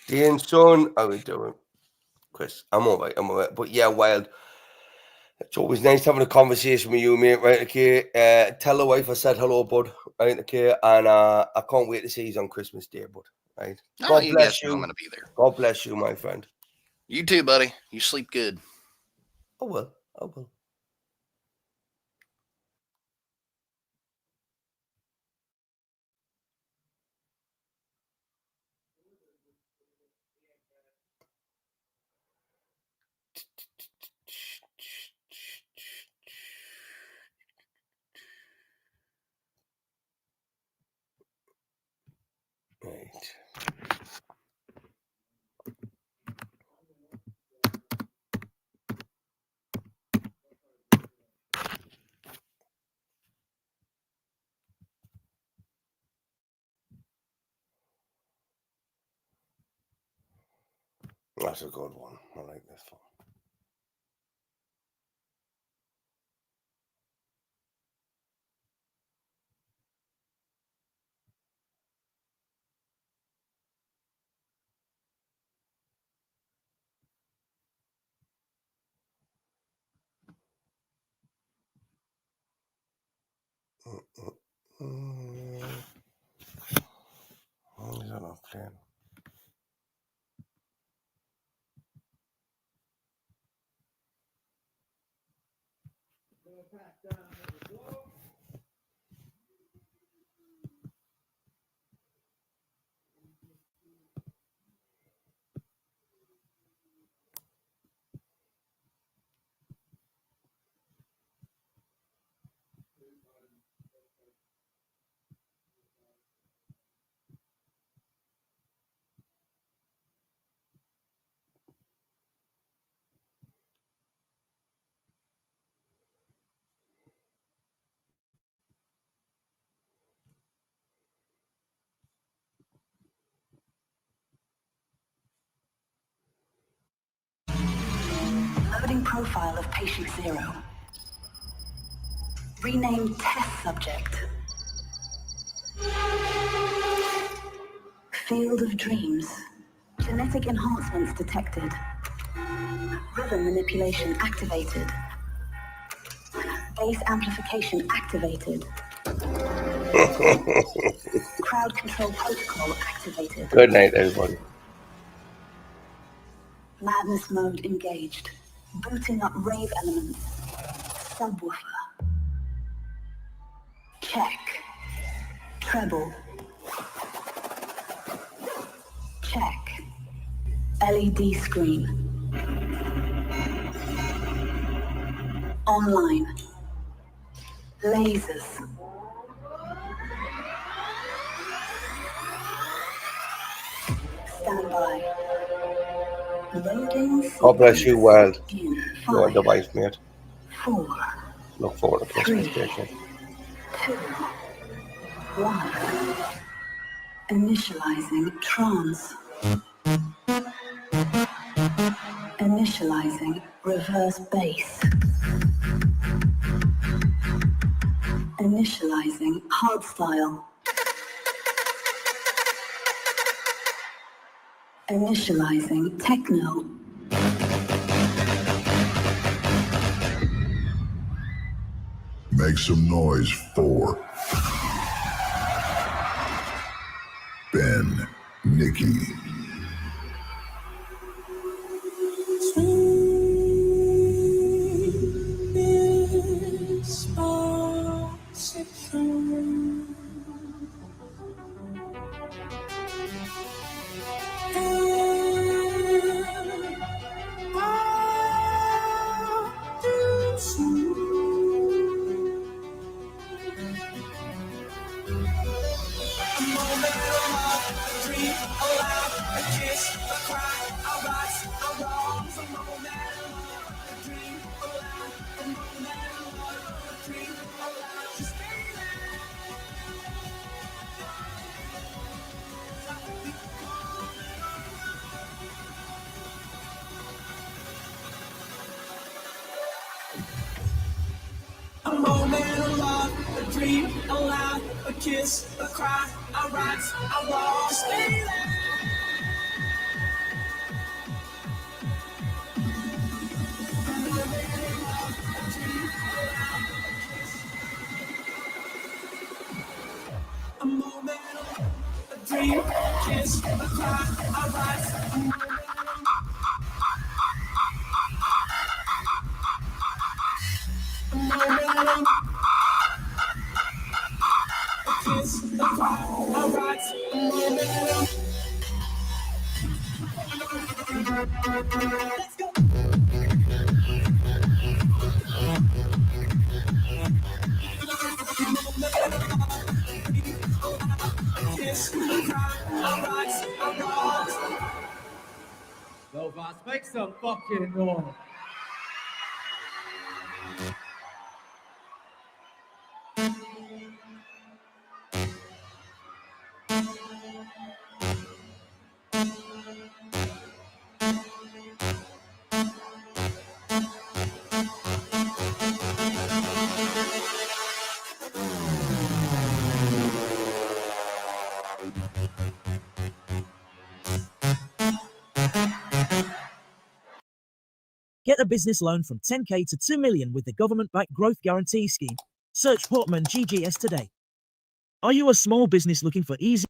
Dean, son, how we doing? Chris, I'm all right. But yeah, Wild. It's always nice having a conversation with you, mate, right? Okay. Tell the wife I said hello, bud, right? Okay. And I can't wait to see you on Christmas Day, bud, right? God
you
bless
guys
you.
know I'm going to be there.
God bless you, my friend.
You too, buddy. You sleep good.
I will. I will. Right. That's a good one. I like this one. Why is that not playing?
Loading profile of patient 0. Rename test subject. Field of dreams. Genetic enhancements detected. Rhythm manipulation activated. Bass amplification activated. Crowd control protocol activated.
Good night, everybody.
Madness mode engaged. Booting up rave elements. Subwoofer. Check. Treble. Check. LED screen. Online. Lasers. Standby. Loading.
God bless you, Wild.
In
You are the wife, mate.
4,
Look forward to Christmas Day, kid.
2, 1. Initializing trance. Initializing reverse bass. Initializing hardstyle. Initializing techno.
Make some noise for Ben, Nikki.
A moment of love, a dream, a laugh, a kiss, a cry, a rise, a walk, stay there. A moment of a dream, a kiss, a cry, a rise, a moment of a kiss, a cry, a rise, a moment of let's go.
Lovas, make some fucking noise.
Get a business loan from 10k to 2 million with the government-backed Growth Guarantee Scheme. Search Portman GGS today. Are you a small business looking for easy?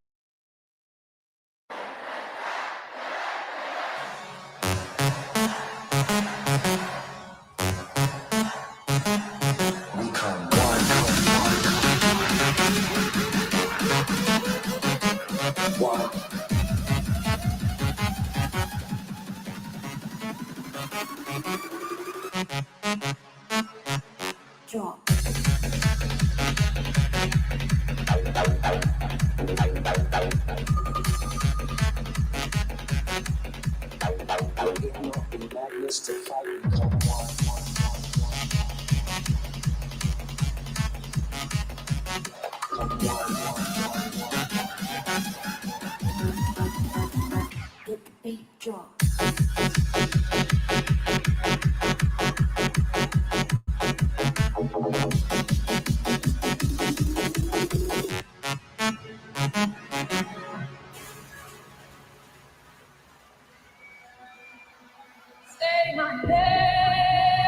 Say my name.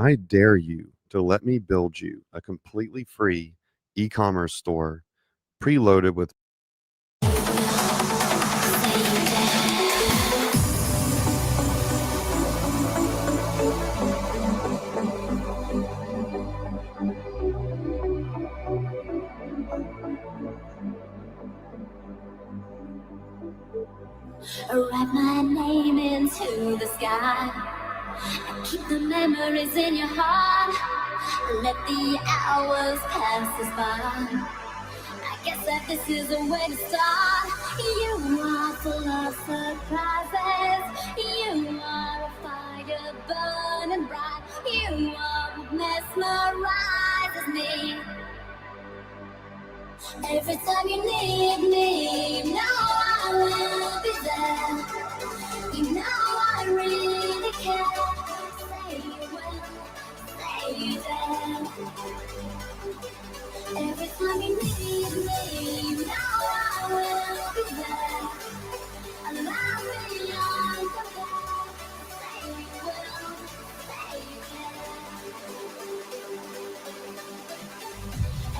I dare you to let me build you a completely free e-commerce store preloaded with
Write my name into the sky and keep the memories in your heart. Let the hours pass us by. I guess that this is a way to start. You are full of surprises. You are a fire burning bright. You are what mesmerizes me. Every time you need me, now I will be there. You know I really care. Say you will, say you dare. Every time you need me, now I will be there. Allow me on the path. Say you will, say you can.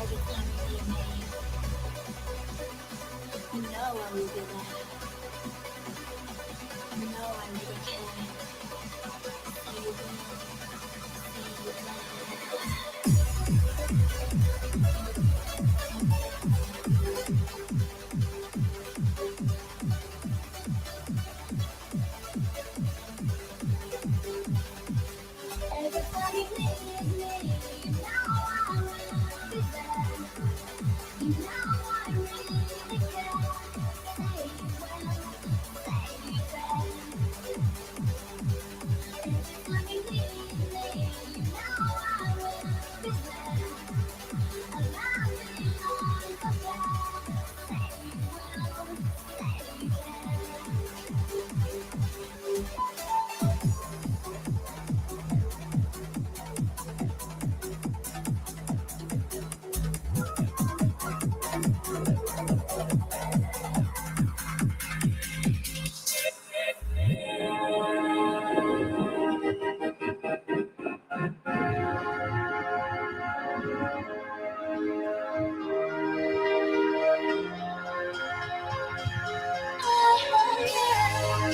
Every time you need me, you know I will be there. You know I really care. Say you will, say you can.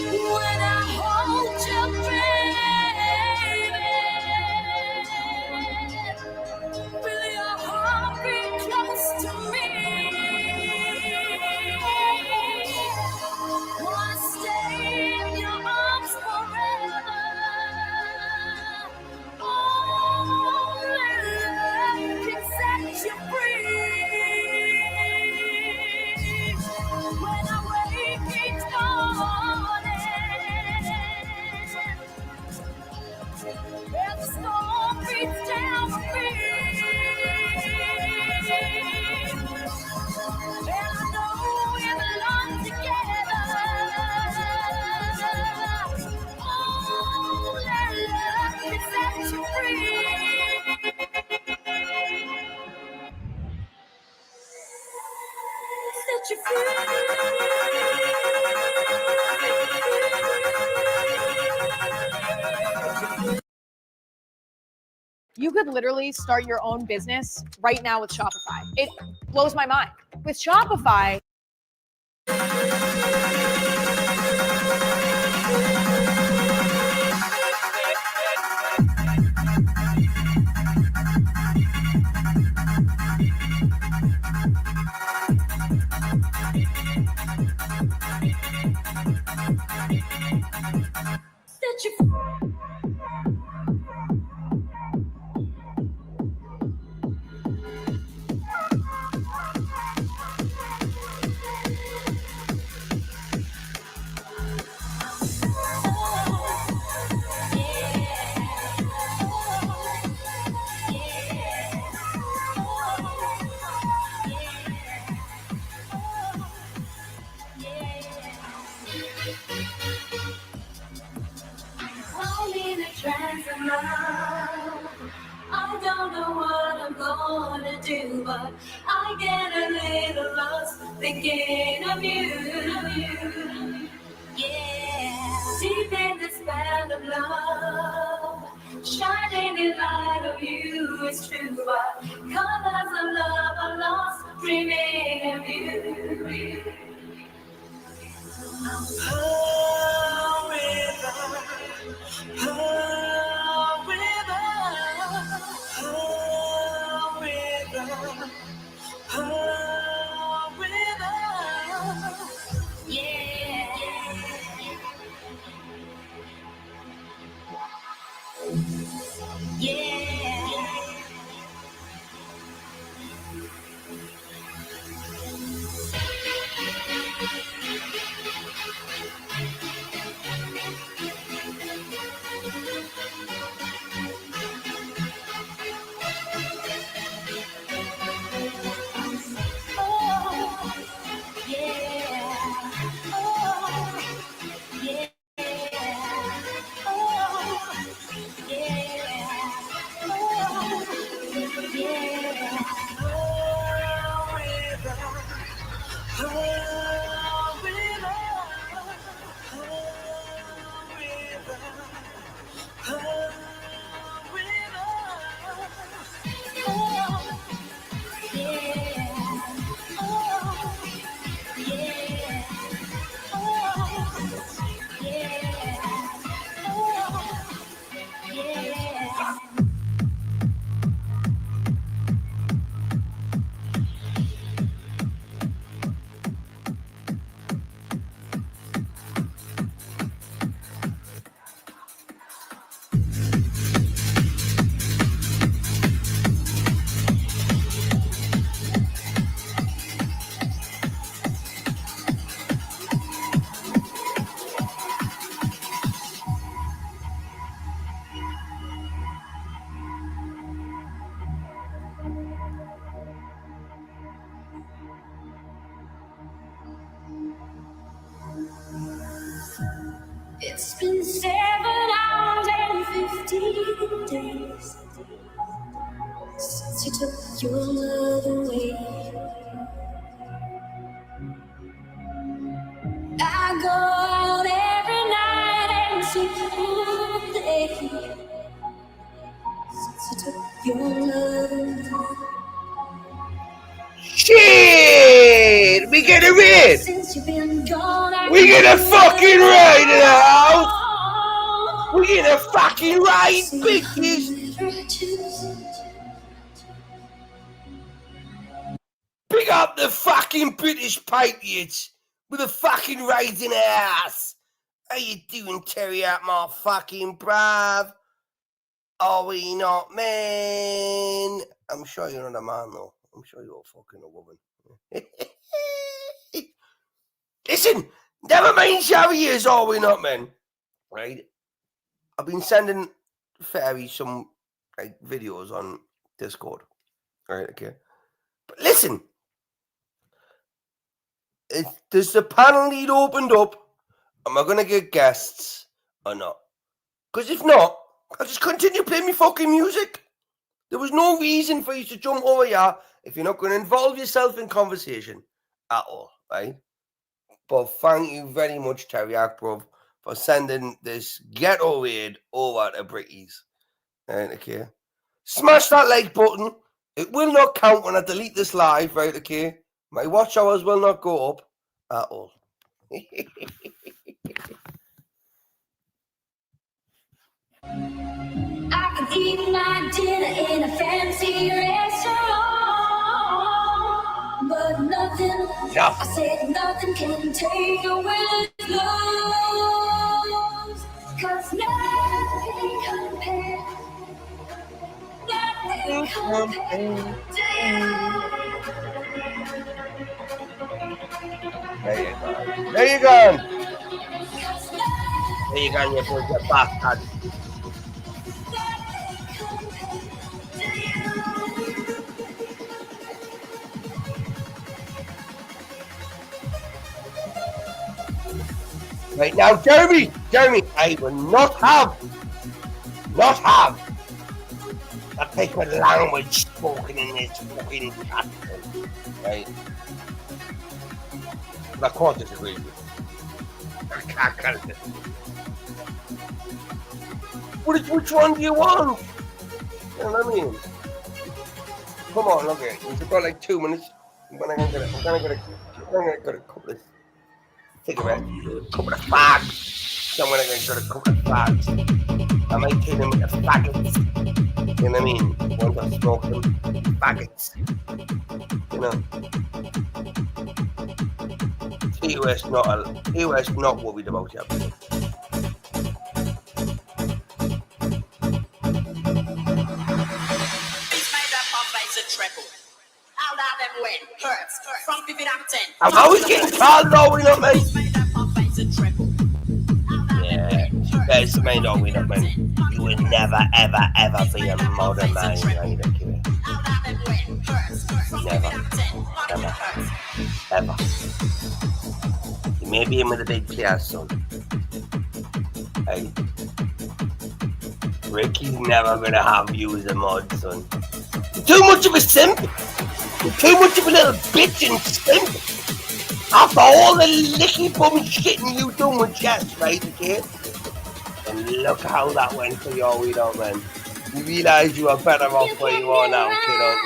When I hold you, baby, feel your heart be close to me. Wanna stay in your arms forever. Only love can set you free. When I wake each morning, if the storm beats down on me, and I know we belong together. Only love can set you free. Set you free.
You could literally start your own business right now with Shopify. It blows my mind. With Shopify,
Set you free. I'm in a trance of love. I don't know what I'm gonna do, but I get a little lost thinking of you. Yeah, deep in this band of love, Shining in light of you is true, but colors of love are lost, dreaming of you. It's been 7 hours and 15 days since you took your love away. I go out every night and sleep all day since you took your love away.
Shit! We get a raid!
Since you've been gone,
We get a fucking raid in the house! We get a fucking raid, bitches! Pick up the fucking British Patriots with a fucking raid in the house! How you doing, Terry out my fucking bruv? Are we not men? I'm sure you're not a man though. I'm sure you're fucking a woman. Listen, never mind shower years, are we not men? Right? I've been sending Fairy some like videos on Discord. Right, okay. But listen, does the panel need opened up? Am I gonna get guests or not? Because if not, I'll just continue playing my fucking music. There was no reason for you to jump over here if you're not going to involve yourself in conversation at all, right? But thank you very much, Teriyaki, bruv, for sending this ghetto raid over to Brickies. Right, okay. Smash that like button. It will not count when I delete this live, right, okay? My watch hours will not go up at all.
I could eat my dinner in a fancy restaurant, but nothing, I said nothing can take away the love, 'cause nothing compares, nothing compares to you.
There you go. There you go, you poor bastard. Right now, Jeremy, I will not have that type of language spoken in this fucking castle, right? But I can't disagree with you. I can't disagree. Which one do you want? You know what I mean? Come on, look at it. We've got like 2 minutes. I'm gonna get a couple of cigarettes, a couple of fags. So I'm gonna get a couple of fags. I might take them with the faggots. You know what I mean? Once I smoke them, faggots. You know. TOS not worried about you. I'm always getting called though, you know, man. Yeah, you guys may know, you know, man. You will never, ever, ever be a modern man, either, kid. Never, ever, ever. You may be in with a big player, son. Hey, Ricky's never gonna have you as a mod, son. You're too much of a simp. You're too much of a little bitch and simp. After all the licky bum shitting you done with Jess, right, okay? And look how that went for you, we don't, man. You realise you are better off where you are now, kid, don't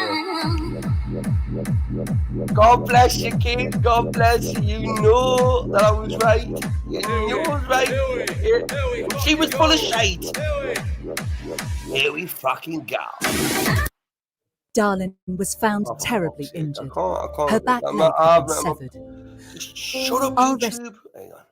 you? God bless you, kid. God bless you. You know that I was right. You knew I was right. Yeah. She was full of shite. Here we fucking go.
Darlin was found terribly injured. Her back leg had been severed.
Shut up, YouTube. Hang on.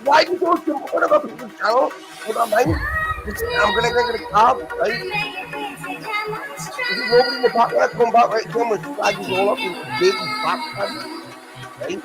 Why do you go to one of our people's channel? Hold on, man. I'm gonna get a car, right? There's nobody in the back when I come back, right? Come with flags all up in big back flags, right?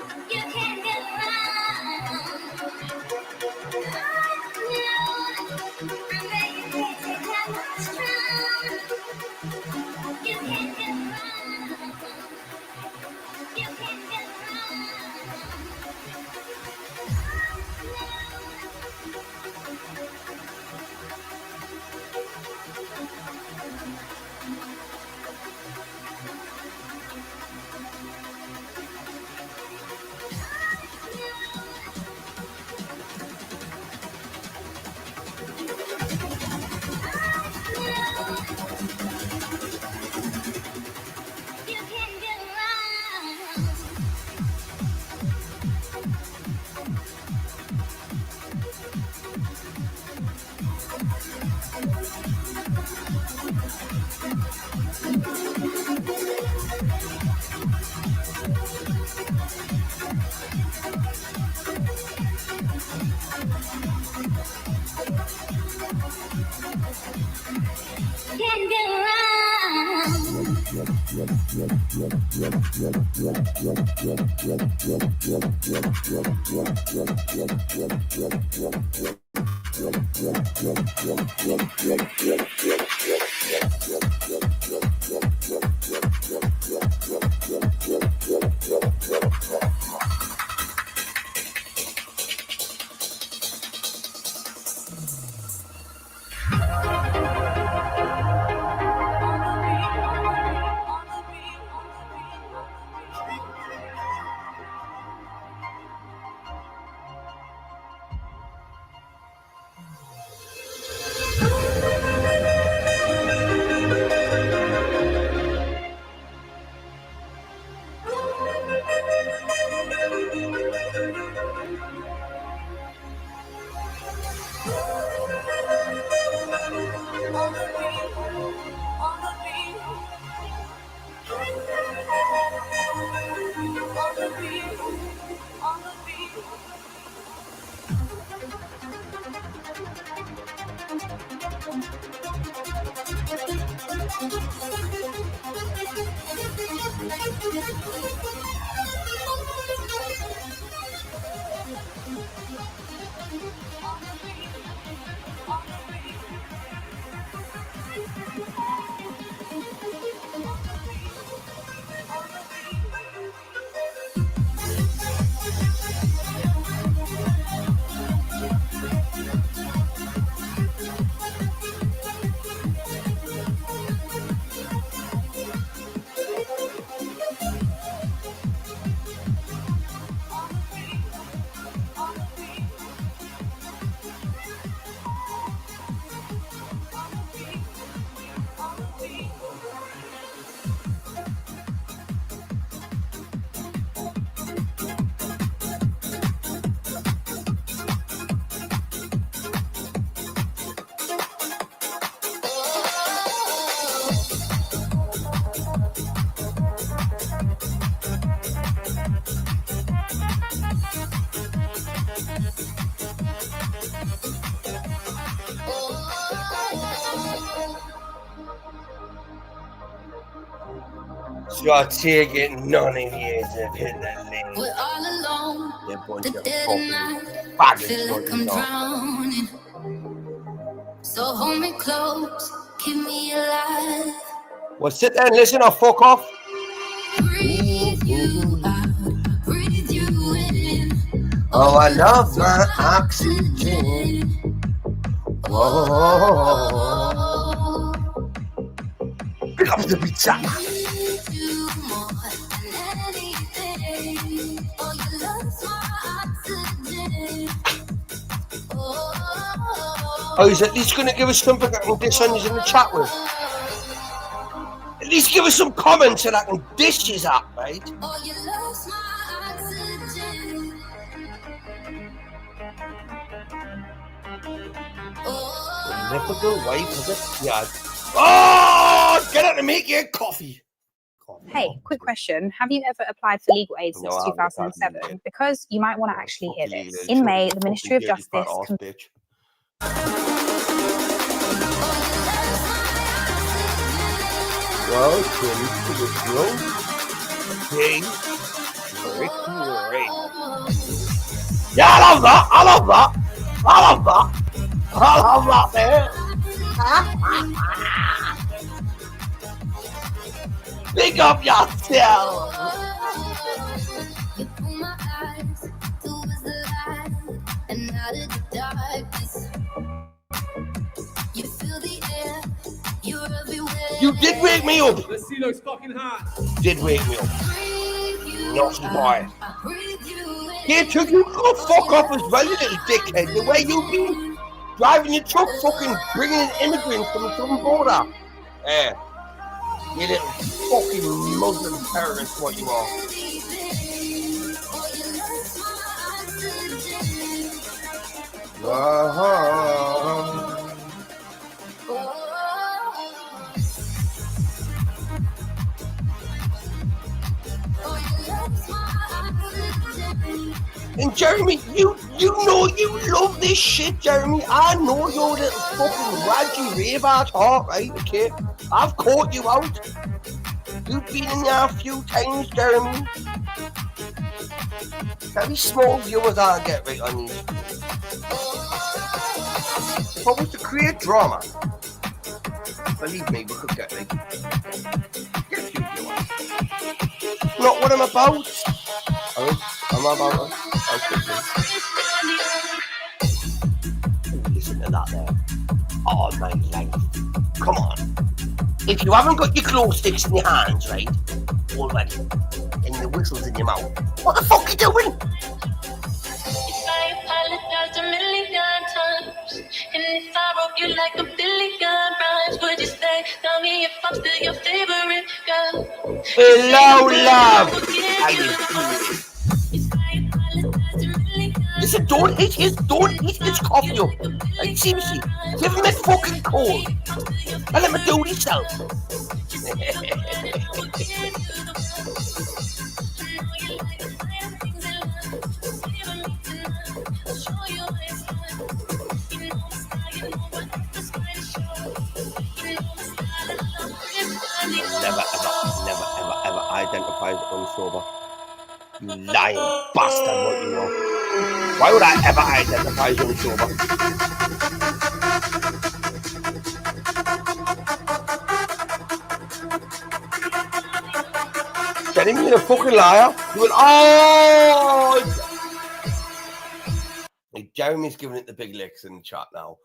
So I take it none of you have hit the link.
We're all alone.
You bunch
The
of
dead
fucking
night.
faggots,
Feel
what
like
you
I'm
know.
drowning. So hold me close. Keep me alive.
Well, sit there and listen or fuck off.
Breathe you out. Breathe you in.
Oh, I love my oxygen. Whoa. Pick up the pizza. Oh, he's at least going to give us something I can dish on you in the chat with. At least give us some comments that I can dish his up, right? The mythical wife of the yard. Oh, get out and make your coffee.
Hey, quick question. Have you ever applied for legal aid since
No, I haven't applied for
2007? Because you might want to actually hear
Fucking
this.
legal aid.
In May,
Fucking
the Ministry of
dirty fat
Justice...
arse bitch. Well, to the drill. Okay. Great. Yeah, I love that. I love that. I love that. I love that, man. Pick up yourself.
You pull my eyes towards the light and out of the darkness. You feel the air. You're everywhere.
You did wake me up.
Let's see those fucking hands.
Did wake me up. Naughty boy. Yeah, Chuck, you go fuck off as well, you little dickhead. The way you been driving your truck, fucking bringing in immigrants from the southern border. Yeah. You little fucking Muslim terrorist, what you are. And Jeremy, you know you love this shit, Jeremy. I know your little fucking raggy rave at heart, right? Okay, I've caught you out. You've been in there a few times, Jeremy. Very small viewers I get right on these. If I was to create drama, believe me, we could get a few viewers. Not what I'm about. I'm about it. Listen to that there. Oh, my life. Come on. If you haven't got your glow sticks in your hands, right, already, and the whistles in your mouth, what the fuck are you doing?
If I apologize a million times, and if I wrote you like a billion rhymes, would you stay? Tell me if I'm still your favorite girl.
Hello, love. How you doing? Listen, don't hit his coffee up. Like, seriously, give him a fucking call. And let him do it himself. Never identify as unsober. You lying bastard, what you are. Why would I ever identify as unsober? Getting me a fucking liar? You will, Hey, Jeremy's giving it the big licks in the chat now.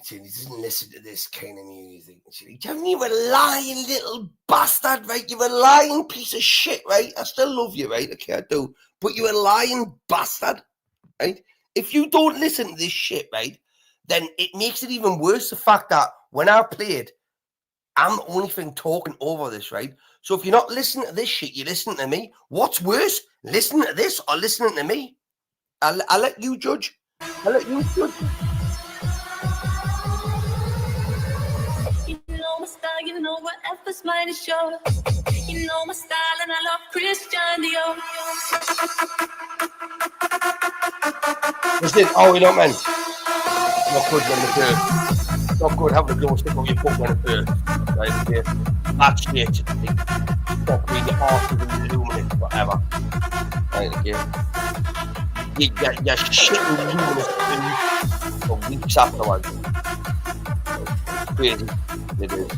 He doesn't listen to this kind of music. Jeremy, you a lying little bastard, right? You're a lying piece of shit, right? I still love you, right? Okay, I do. But you're a lying bastard, right? If you don't listen to this shit, right, then it makes it even worse, the fact that when I played, I'm the only thing talking over this, right? So if you're not listening to this shit, you're listening to me. What's worse, listening to this or listening to me? I'll let you judge. I'll let you judge.
You know my style, you know whatever's mine is yours. You know my style, and I love Christian Dior.
What's this? Oh, you don't, man. Not good on the third. not good having a glow stick on your foot on it first. Right, okay. That's shit. Fuck me, your arse is illuminate forever. Right, okay. You're shitting luminous for weeks afterwards. Crazy. It is.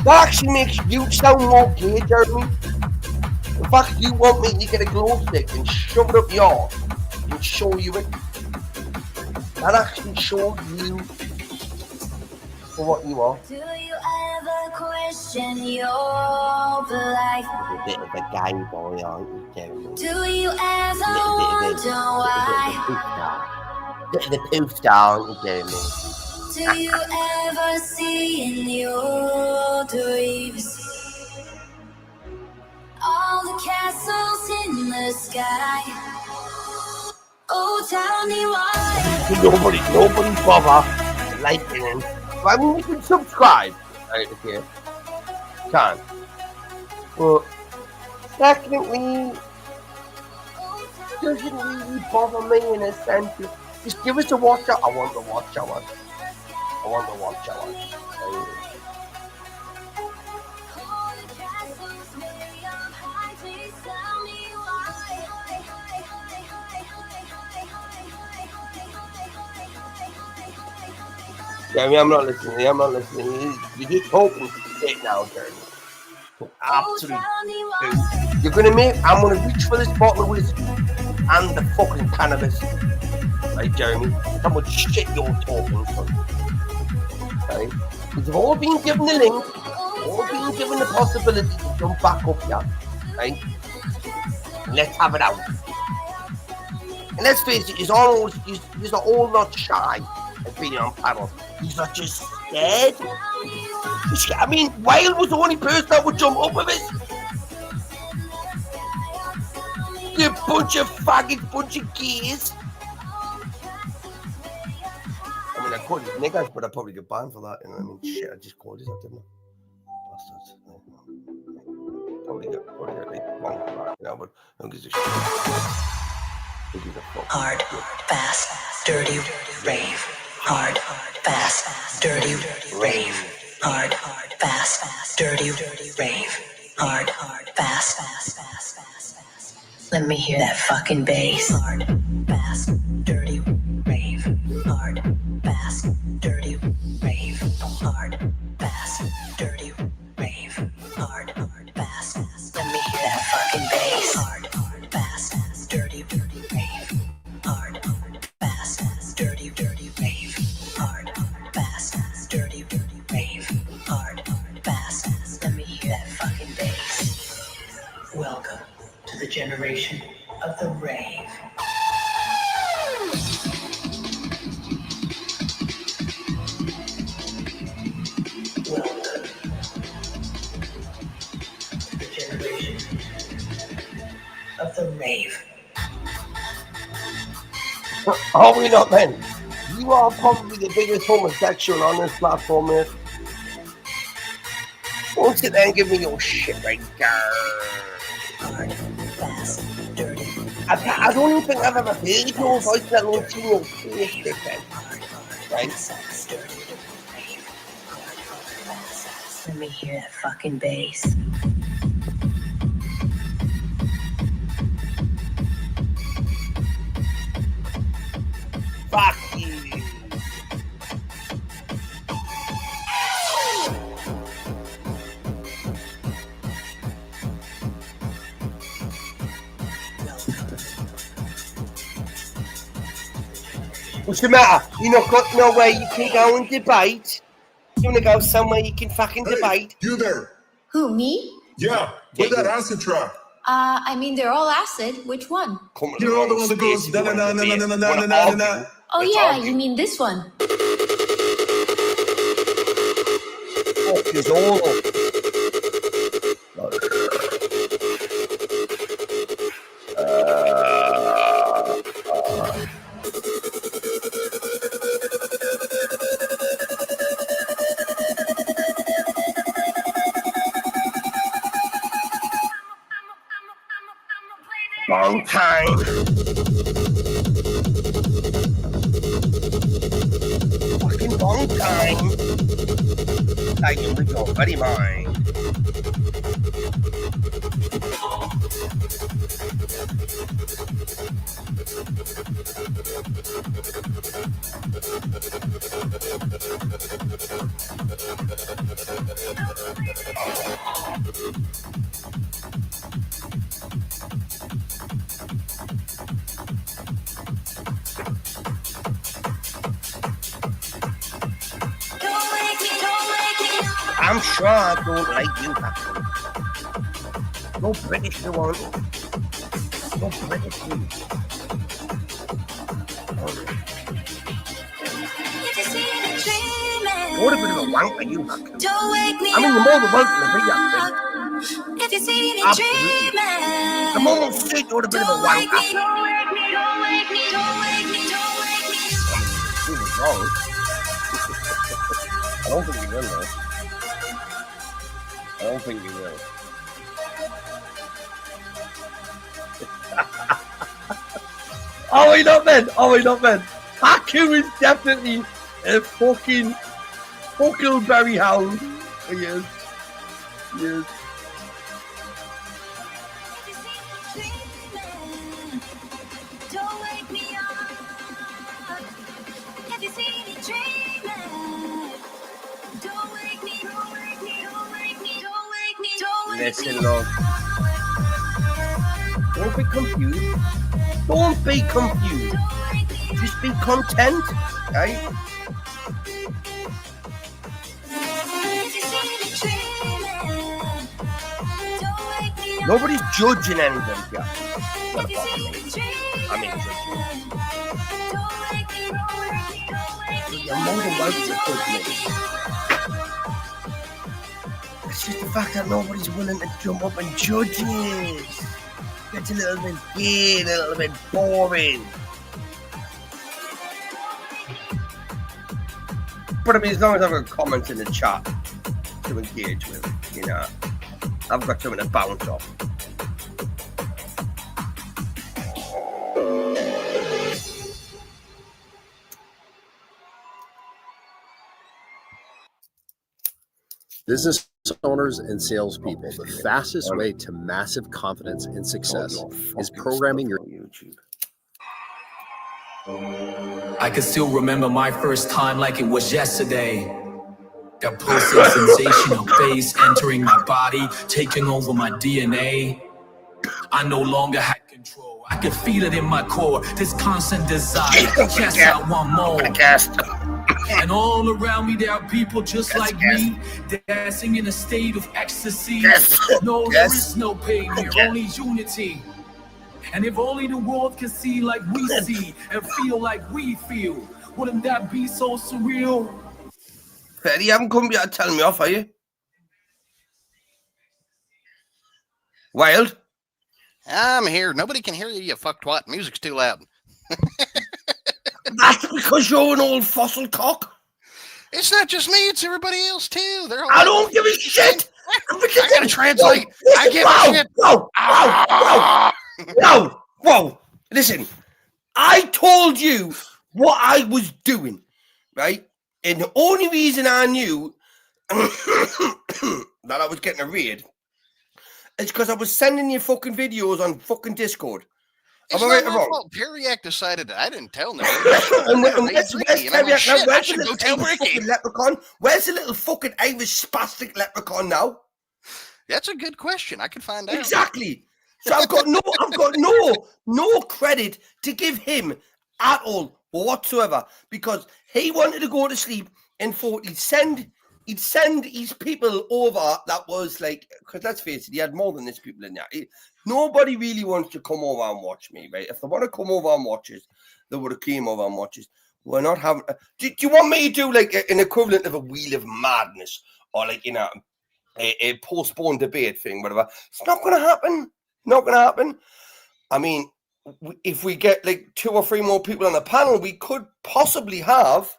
That actually makes you sound more gay, Jeremy. In fact, you want me to get a glow stick and shove it up your arse and show you it. That actually shows you for what you are.
Do you ever question your life?
A bit of a gay boy, aren't you, Jeremy?
Do you ever wonder why?
Bit of the poof star, aren't you, Jeremy?
Do you ever see in your dreams all the castles in the sky? Oh, tell me why.
Nobody bother liking him. I mean, you can subscribe. Right, okay. Can't. But technically, doesn't really bother me in a sense. Just give us a watch out. I want to watch out. Jeremy, I'm not listening. You're just talking shit now, Jeremy. Absolutely. You're gonna I'm gonna reach for this bottle of whiskey and the fucking cannabis. Right, Jeremy? How much shit you're talking, son. Right? We've all been given the link, all been given the possibility to jump back up here. Right? Let's have it out. And let's face it, you're all not shy of being on panel. You're not just scared. I mean, Whale was the only person that would jump up with it. You bunch of faggots, bunch of gears. I mean, I called it niggas, but I probably get banned for that. You know what I mean? Shit, I just called it that, didn't I? Bastards. Probably get like one for that, you know, but don't give a shit.
Hard, fast, dirty, rave. Hard, fast, dirty, rave. Hard, fast, dirty, rave. Hard, fast. Let me hear that fucking bass. Hard, fast, dirty, rave. Hard, fast, dirty, rave. Hard, fast, dirty, rave. Hard, fast. Let me hear that fucking bass. Hard, fast, dirty, rave. Hard, fast, dirty, rave. Hard, fast, dirty, rave. Hard, fast. Let me hear that fucking bass. Welcome to the generation of the rave. Welcome to the generation of the rave.
Are we not, then? You are probably the biggest homosexual on this platform, mate. Don't sit there and give me your shit right there. I don't even think I've ever heard your voice, let alone seen your face, then. Right?
Let me hear that fucking bass.
Fuck you. What's the matter? You not got nowhere you can go and debate? You wanna go somewhere you can fucking debate?
You there?
Who, me?
Yeah, where's that acid trap?
I mean, they're all acid. Which one?
You know the one that goes na na na na na na na na na.
Oh, yeah, you mean this one?
Fuck is all up. Long time. Fucking long time. Playing with your buddy mine. I'm sure I don't like you, Captain. No British you want. No British you. What a bit of a wanker you, Captain. I mean, you're more than welcome to be Captain.
If you see me
Absolutely.
dreaming,
I'm almost straight you're a bit of a wanker.
don't wake me, don't wake me, don't wake me, don't wake me.
He was wrong. I don't think he will, though. I don't think he will. Oh, he not men! Oh, he not men! Haku is definitely a fucking Huckleberry Hound. He is. He is.
Don't wake me up. If you see me dreaming, don't wake me, don't wake me, don't wake me, don't wake me, don't wake me.
Listen, love. Don't be confused. Don't be confused. Just be content, right? Nobody's judging anything, yeah. Not apart from me. I mean, you're more than welcome to judge me. It's just the fact that nobody's willing to jump up and judge it. It's a little bit gay, a little bit boring. But I mean, as long as I've got comments in the chat to engage with, you know, I've got something to bounce off.
Business owners and salespeople, the fastest way to massive confidence and success is programming your
YouTube.
I can still remember my first time like it was yesterday. That pulsing sensation of bass entering my body, taking over my DNA. I no longer had control. I could feel it in my core, this constant desire. Yes, I want more. And all around me there are people just like me, dancing in a state of ecstasy. No, there is no pain here, only unity. And if only the world can see like we see and feel like we feel, wouldn't that be so surreal?
Ferry, you haven't come here to tell me off, are you? Wild?
I'm here. Nobody can hear you, you fucktwat. Music's too loud.
That's because you're an old fossil cock.
It's not just me, it's everybody else too. They're all
I don't give a shit.
I gotta translate. I give a shit.
Whoa. Listen, I told you what I was doing, right? And the only reason I knew that I was getting a raid is because I was sending you fucking videos on fucking Discord.
It's
Am I
not
right or
my
wrong?
fault. Periac decided I didn't tell nobody.
Where's
I should go tell Ricky.
Leprechaun? Where's the little fucking Irish spastic leprechaun now?
That's a good question. I could find out.
Exactly. So I've got no credit to give him at all whatsoever because he wanted to go to sleep and thought he'd send his people over. That was like, because let's face it, he had more than his people in there. Nobody really wants to come over and watch me, right? If they want to come over and watch us, they would have came over and watched us. We're not having. Do you want me to do like an equivalent of a Wheel of Madness or like, you know, a postponed debate thing, whatever? It's not going to happen. Not going to happen. I mean, if we get like 2 or 3 more people on the panel, we could possibly have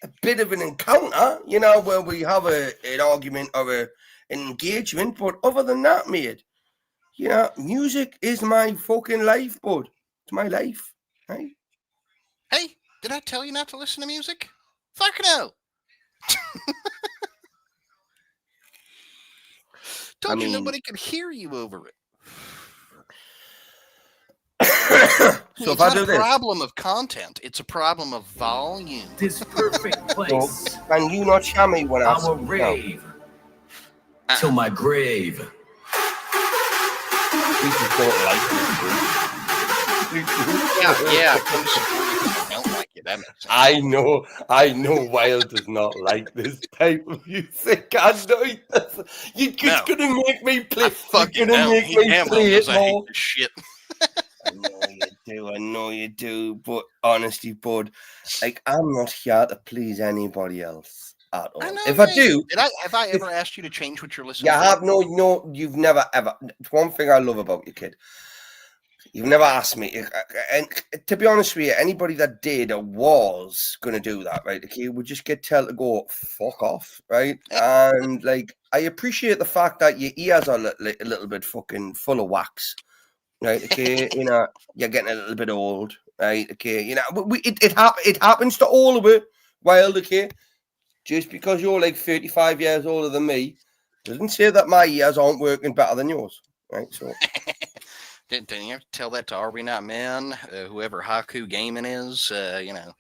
a bit of an encounter, you know, where we have an argument or an engagement. But other than that, mate, You know, music is my fucking life, bud. It's my life, right?
Hey, did I tell you not to listen to music? Fuck no. Told you nobody could hear you over it.
So
it's not a problem of content. It's a problem of volume.
This perfect place.
So, can you not hear me when I
will rave till my grave.
People don't like
yeah. I don't like it. That makes sense.
I know. Wild does not like this type of music. I know you're just gonna make me play. You're gonna make me play it more.
Shit.
I know you do. But honestly, bud, like I'm not here to please anybody else at all. If I do,
have I ever asked you to change what you're listening
you
to?
have no. You've never ever. It's one thing I love about you, kid. You've never asked me, and to be honest with you, anybody that did or was going to do that, right? Okay, would just get told to go fuck off, right? And like, I appreciate the fact that your ears are a little bit fucking full of wax, right? Okay, you know, you're getting a little bit old, right? Okay, you know, it happens to all of it. Wild, okay, just because you're like 35 years older than me, doesn't say that my ears aren't working better than yours, right? So.
Didn't you have to tell that to Are We Not Men? Whoever Haku Gaming is, you know.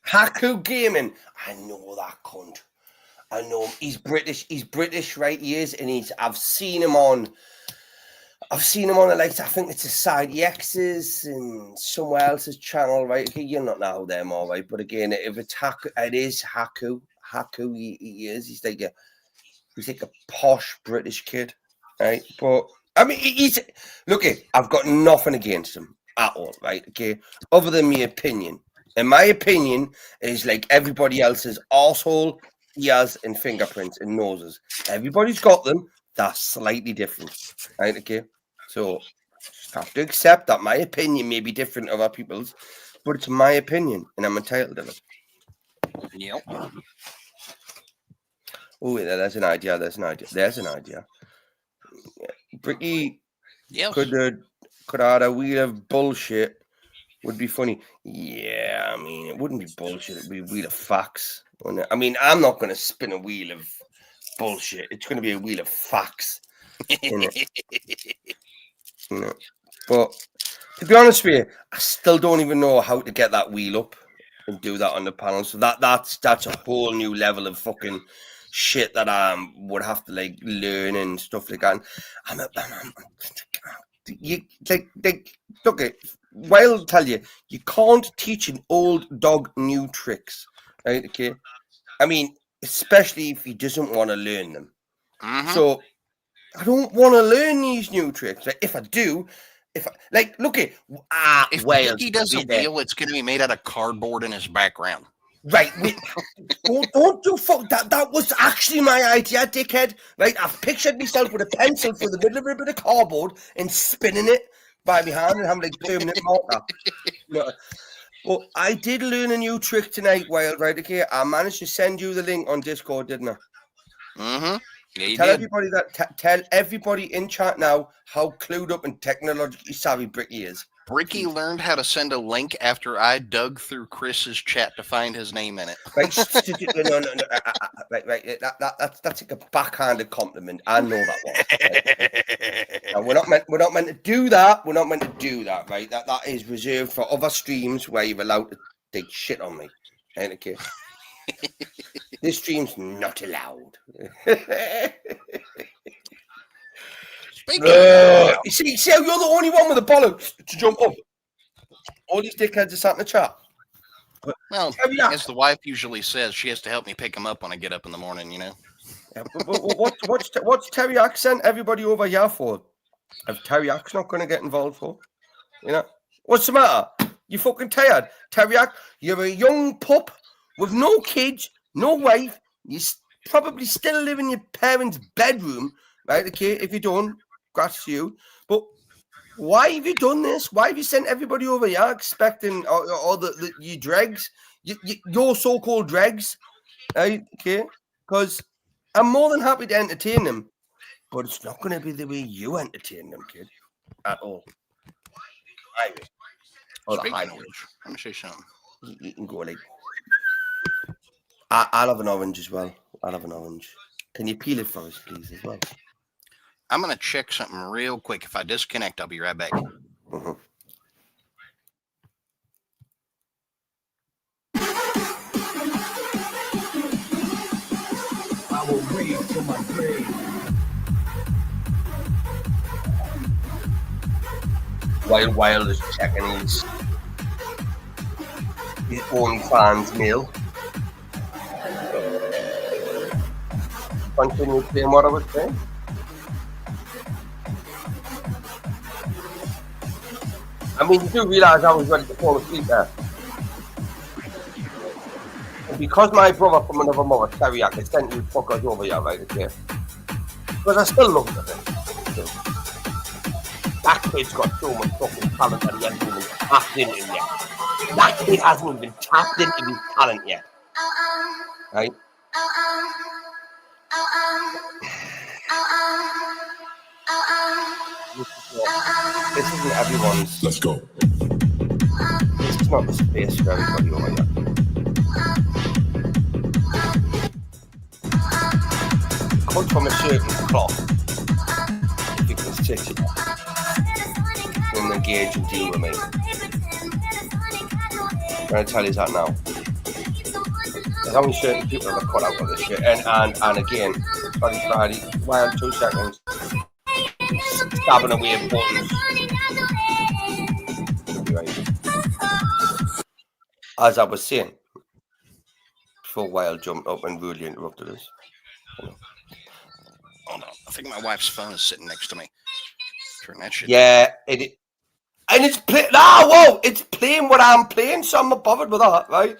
Haku Gaming. I know that cunt. I know him. He's British. He's British, right? He is, and I've seen him on like I think it's a Side X's and somewhere else's channel, right? Okay, you're not now them, all right. But again, if it's Haku, it is Haku. Haku, he is. He's like a posh British kid, right? But I mean, I've got nothing against him at all, right? Okay, other than my opinion. And my opinion is like everybody else's arsehole, ears, and fingerprints and noses. Everybody's got them. That's slightly different, right? Okay, so just have to accept that my opinion may be different to other people's, but it's my opinion, and I'm entitled to it.
Yep.
Oh, there's an idea. There's an idea. Bricky could add a wheel of bullshit. Would be funny. Yeah, I mean, it wouldn't be bullshit. It'd be a wheel of facts. I mean, I'm not going to spin a wheel of bullshit. It's going to be a wheel of facts. You know? But to be honest with you, I still don't even know how to get that wheel up and do that on the panel. So that's a whole new level of fucking shit that I would have to like learn and stuff like that. Look, I'll tell you, you can't teach an old dog new tricks, right? Okay, I mean, especially if he doesn't want to learn them. So I don't want to learn these new tricks. Like, if I do, if
he does a wheel, it's going to be made out of cardboard in his background.
Right, don't do fuck that. That was actually my idea, dickhead. Right, I've pictured myself with a pencil through the middle of a bit of cardboard and spinning it by my hand and having like permanent marker. Well, I did learn a new trick tonight, Wild. Right, okay. I managed to send you the link on Discord, didn't I?
Yeah, you
tell
did.
Everybody that tell everybody in chat now how clued up and technologically savvy Bricky is.
Bricky learned how to send a link after I dug through Chris's chat to find his name in it.
Right, no. Right. That's like a backhanded compliment. I know that one. Right? We're not meant to do that. We're not meant to do that. Right. That is reserved for other streams where you're allowed to take shit on me. Ain't it, kid? This stream's not allowed. You see how you're the only one with the bollocks to jump up. All these dickheads are sat in the chat.
Well, as the wife usually says, she has to help me pick them up when I get up in the morning, you know.
Yeah, what's Teriyaki sent everybody over here for? If Teriyaki's not going to get involved for, you know, what's the matter? You fucking tired, Teriyaki? You're a young pup with no kids, no wife. You probably still live in your parents' bedroom, right? Okay, if you don't, congrats to you. But why have you done this? Why have you sent everybody over here expecting all the you dregs, your so-called dregs, right? Okay, because I'm more than happy to entertain them. but it's not going to be the way you entertain them, kid, at all. Highway. Or the highway.
Let me say something.
You can go like. I'll have an orange as well. I'll have an orange. Can you peel it for us, please, as well?
I'm going to check something real quick. If I disconnect, I'll be right back.
Mm-hmm.
I will rave to my grave.
While Wild is checking his OnlyFans mail. Continue playing what I was saying. I mean, you do realise I was ready to fall asleep there. And because my brother from another mother, Teriak, has sent you fuckers over here, right, okay? Because I still love it. That kid's got so much fucking talent that he hasn't even tapped into yet. That kid hasn't even tapped into his talent yet. Right? This isn't everyone's.
Let's go.
This is not the space for everybody over here. It comes from a certain cloth. If you can stitch it. And engage and deal with me. I'm going to tell you that now. There's only certain people that are cut out of this shit. And again, Friday, Wild 2 seconds. Stabbing away at buttons. Right. As I was saying, before Wild jumped up and rudely interrupted us.
Hold on. I think my wife's phone is sitting next to me. Turn that shit.
Yeah, and it's playing. Ah, whoa! It's playing what I'm playing, so I'm not bothered with that, right?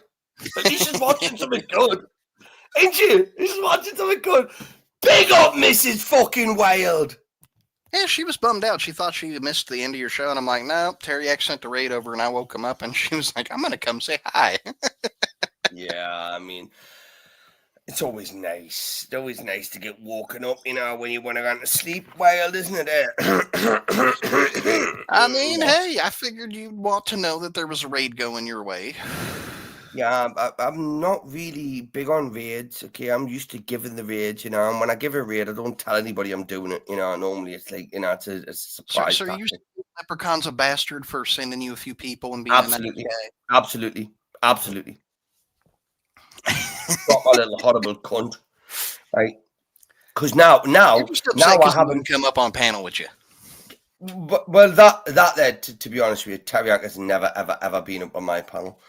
At least she's watching something good, ain't she? She's watching something good. Big up, Mrs. Fucking Wild.
Yeah, she was bummed out. She thought she missed the end of your show, and I'm like, no. Teriak sent the raid over, and I woke him up, and she was like, I'm gonna come say hi.
Yeah, I mean, it's always nice. It's always nice to get woken up, you know, when you want to go to sleep. Wild, isn't it?
I mean, hey, I figured you'd want to know that there was a raid going your way.
Yeah, I'm not really big on raids, okay? I'm used to giving the raids, you know, and when I give a raid, I don't tell anybody I'm doing it, you know. Normally it's like, you know, it's a surprise.
So you Leprechaun's a bastard for sending you a few people and being
Absolutely.
a nice guy.
Absolutely. Got my little horrible cunt, right? Because now
You're just upset
I
he
haven't
wouldn't come up on panel with you.
But, well, that there, to be honest with you, Teriak has never, ever been up on my panel.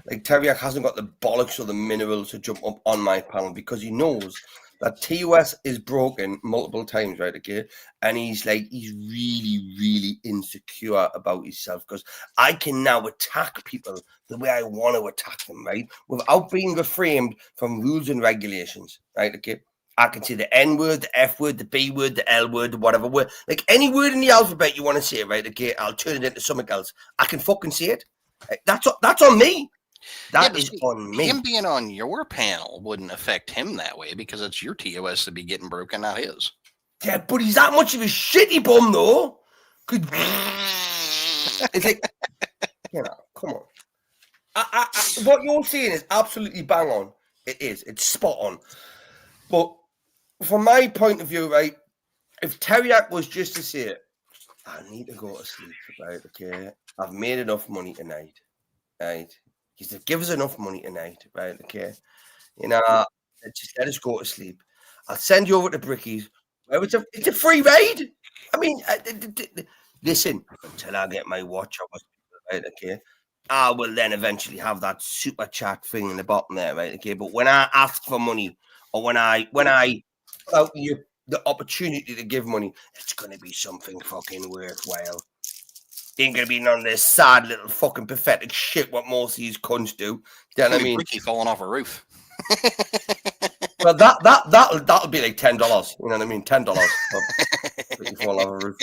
Like, Teriak hasn't got the bollocks or the minerals to jump up on my panel because he knows that TOS is broken multiple times, right? Okay. And he's really, really insecure about himself because I can now attack people the way I want to attack them, right? Without being refrained from rules and regulations, right? Okay. I can say the N word, the F word, the B word, the L word, whatever word. Like any word in the alphabet you want to say, right? Okay. I'll turn it into something else. I can fucking say it. That's on me. That is on me.
Him being on your panel wouldn't affect him that way because it's your TOS to be getting broken, not his.
Yeah, but he's that much of a shitty bum, though. It's like, you know, come on. What you're saying is absolutely bang on. It is. It's spot on. But from my point of view, right, if Teriak was just to say, I need to go to sleep, right, okay, I've made enough money tonight, right? He said, give us enough money tonight, right? Okay. You know, just let us go to sleep. I'll send you over to Bricky's. It's a free raid. I mean, listen, until I get my watch up, right? Okay. I will then eventually have that super chat thing in the bottom there, right? Okay. But when I ask for money or when I put out the opportunity to give money, it's going to be something fucking worthwhile. Ain't gonna be none of this sad little fucking pathetic shit what most of these cunts do. You know what I mean?
Ricky falling off a roof.
Well, that'll be like $10. You know what I mean? $10. Ricky fall off a roof.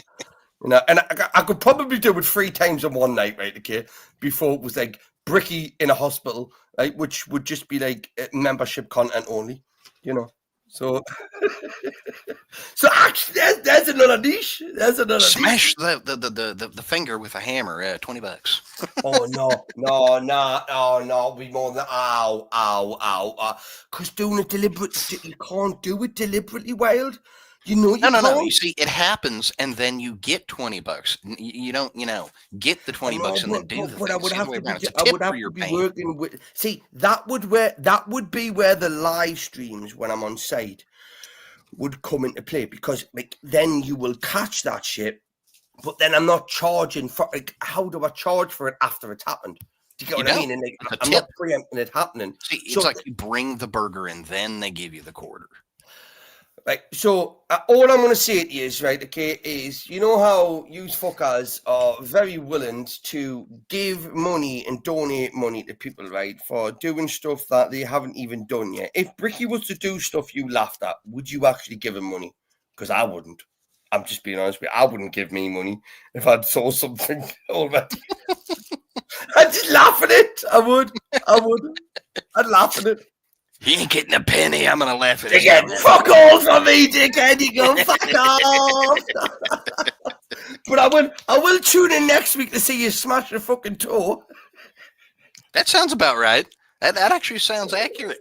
You know, and I could probably do it 3 times in one night, right? Okay, before it was like Bricky in a hospital, right? Which would just be like membership content only. You know, So, so actually, there's another niche. There's another
Smash
niche.
the finger with a hammer. $20.
Oh no, we more than ow. Because doing it deliberately, you can't do it deliberately, Wild. You know you
No.
can't.
You see, it happens, and then you get $20. You don't, get the $20 and then do the
but I
thing.
would
See
have
the way
to be.
around. It's a
I
tip
would
for
have
your
to be
pain.
working with. See, that would be where the live streams when I'm on site would come into play, because like then you will catch that shit. But then I'm not charging for, like, how do I charge for it after it's happened? Do you get what I mean? And like,
It's a
I'm
tip.
not preempting it happening.
See, it's
So,
like you bring the burger and then they give you the quarter.
right. So all I'm going to say to you is, right, okay, is you know how you fuckers are very willing to give money and donate money to people, right, for doing stuff that they haven't even done yet. If Bricky was to do stuff you laughed at, would you actually give him money? Because I wouldn't. I'm just being honest with you. I wouldn't give me money if I'd saw something already. I'd just laugh at it. I would. I'd laugh at it.
He ain't getting a penny. I'm gonna laugh at
Dickhead,
it.
fuck off from me, dickhead. You go fuck off. But I will tune in next week to see you smash your fucking toe.
That sounds about right. That actually sounds accurate.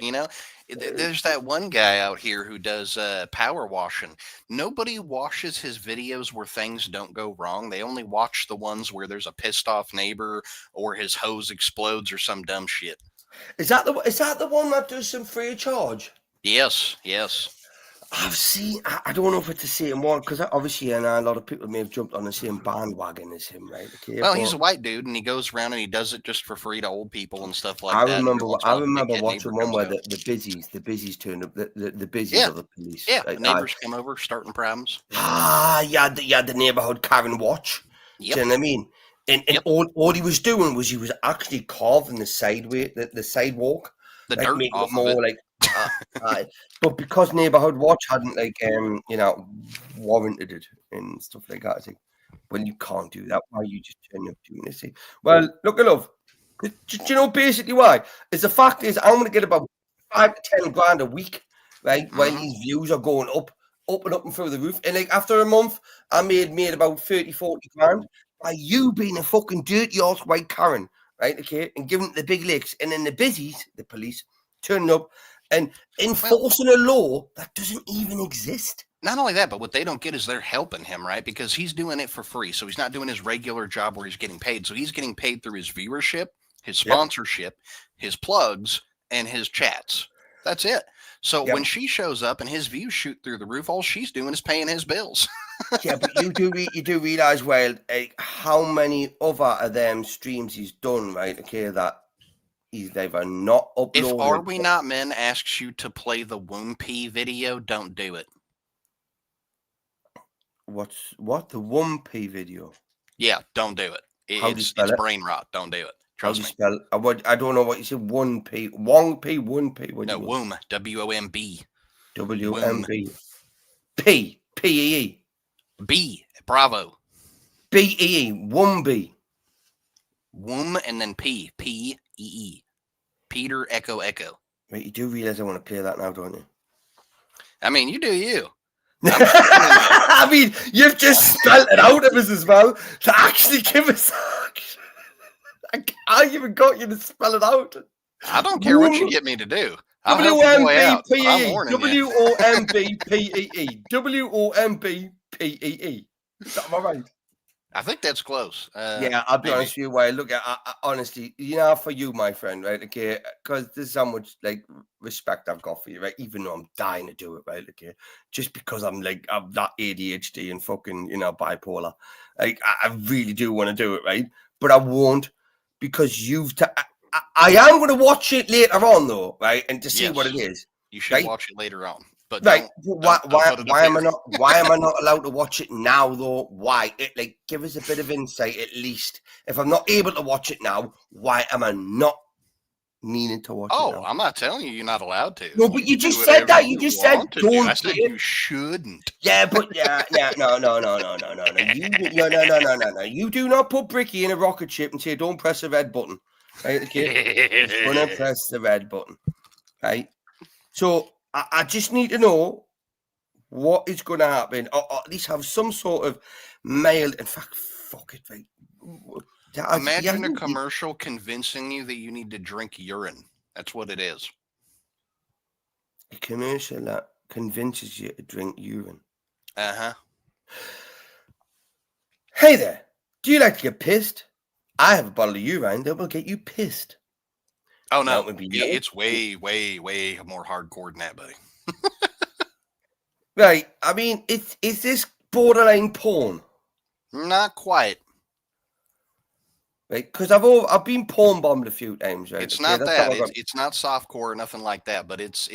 There's that one guy out here who does power washing. Nobody watches his videos where things don't go wrong. They only watch the ones where there's a pissed off neighbor or his hose explodes or some dumb shit.
Is that the one that does some free of charge?
Yes.
I've seen. I don't know if it's the same one, because obviously, and a lot of people may have jumped on the same bandwagon as him, right? Okay,
Well, he's a white dude, and he goes around and he does it just for free to old people and stuff like
I
that.
remember watching one where the busies turned up. The busies of the police.
Yeah, the neighbors come over starting problems.
Yeah, the neighborhood Karen watch.
Yep.
Do you know what I mean? And all he was doing was he was actually carving the sidewalk,
the
like,
dirt
making
off
it more
of it.
like. But because Neighborhood Watch hadn't warranted it and stuff like that, I think, well, you can't do that. Why are you just turning up doing this? Well, look at love. Do you know basically why? Is the fact is I'm going to get about 5 to 10 grand a week, right?
Mm-hmm.
When these views are going up and through the roof, and like after a month, I made about 30, 40 grand by you being a fucking dirty ass white Karen, right? Okay, and giving it the big licks, and then the busies, the police, turning up and enforcing a law that doesn't even exist.
Not only that, but what they don't get is they're helping him, right? Because he's doing it for free. So he's not doing his regular job where he's getting paid. So he's getting paid through his viewership, his sponsorship, his plugs, and his chats. That's it. So when she shows up and his views shoot through the roof, all she's doing is paying his bills.
Yeah, but you do realize, well, how many other of them streams he's done, right? Okay, that he's never not uploaded.
If Are We Not Men asks you to play the womb pee video, don't do it.
What the womb pee video?
Yeah, don't do it. It's brain rot. Don't do it. Trust me.
Spell it? I don't know what you said. One P, Wong P, one P.
No, womb. WOMB.
WMB. P P-E-E.
B. Bravo.
B-E-E. Womb.
Womb and then P. P-E-E. Peter Echo Echo.
Right, you do realize I want to play that now, don't you?
I mean, you do you.
I mean, you've just spelled it out of us as well to actually give us. I even got you to spell it out.
I don't care what you get me to do.
W-O-M-B-P-E-E. W-O-M-B-P-E-E. W-O-M-B-P-E-E. Am I right?
I think that's close.
Yeah, I'll be honest with you. Why? Look, honestly, for you, my friend, right? Okay, because this is how much respect I've got for you, right? Even though I'm dying to do it, right? Okay, just because I'm that ADHD and fucking bipolar, I really do want to do it, right? But I won't, because I am going to watch it later on, though, right? And to see what it is.
You should watch it later on. But
right, why am I not allowed to watch it now though? Why? Give us a bit of insight at least. If I'm not able to watch it now, why am I not meaning to watch it now?
I'm not telling you're not allowed to.
No, but you just said that. You just said don't.
I said you shouldn't.
Yeah, but no. You do not put Bricky in a rocket ship and say don't press the red button. Right, okay? Just gonna press the red button. Right? So I just need to know what is going to happen, or at least have some sort of mail. In fact, fuck it, right?
Imagine a commercial convincing you that you need to drink urine. That's what it is.
A commercial that convinces you to drink urine.
Uh-huh.
Hey there, do you like to get pissed? I have a bottle of urine that will get you pissed.
Oh, no. It's way, way, way more hardcore than that, buddy.
Right. I mean, is this borderline porn?
Not quite.
Right, because I've been porn bombed a few times, right?
It's not that. It's not softcore or nothing like that, but it's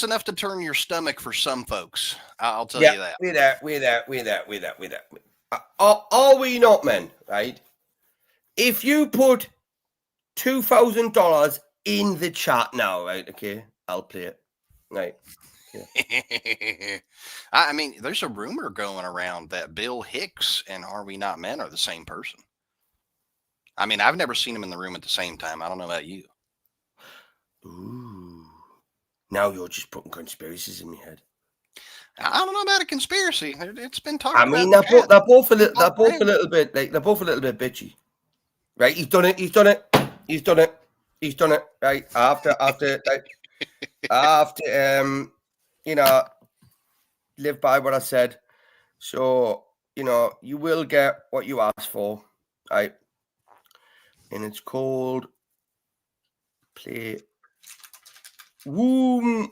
enough to turn your stomach for some folks. I'll tell you that.
With that. Are we not, men? Right? If you put $2,000 in the chat now, right? Okay, I'll play it. Right. Yeah.
I mean, there's a rumor going around that Bill Hicks and Are We Not Men are the same person. I mean, I've never seen them in the room at the same time. I don't know about you.
Ooh. Now you're just putting conspiracies in my head.
I don't know about a conspiracy. It's been talked
I
about.
mean, they're both a little bit bitchy. Right? He's done it. Right? After you know, live by what I said. So, you know, you will get what you asked for, right? And it's called play. Womb.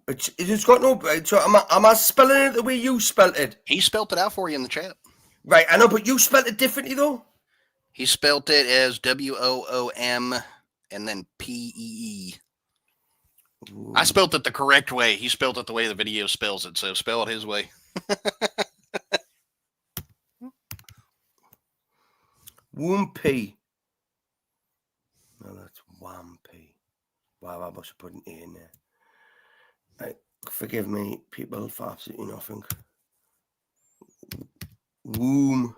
It's got no. So am I spelling it the way you spelled it?
He spelled it out for you in the chat.
Right, I know, but you spelled it differently though.
He spelled it as WOOM and then PEE. I spelled it the correct way. He spelled it the way the video spells it, so spell it his way.
Woompy. No, that's Wampy. Wow, I must have put an E in there. Right, forgive me, people, for absolutely nothing. Womb.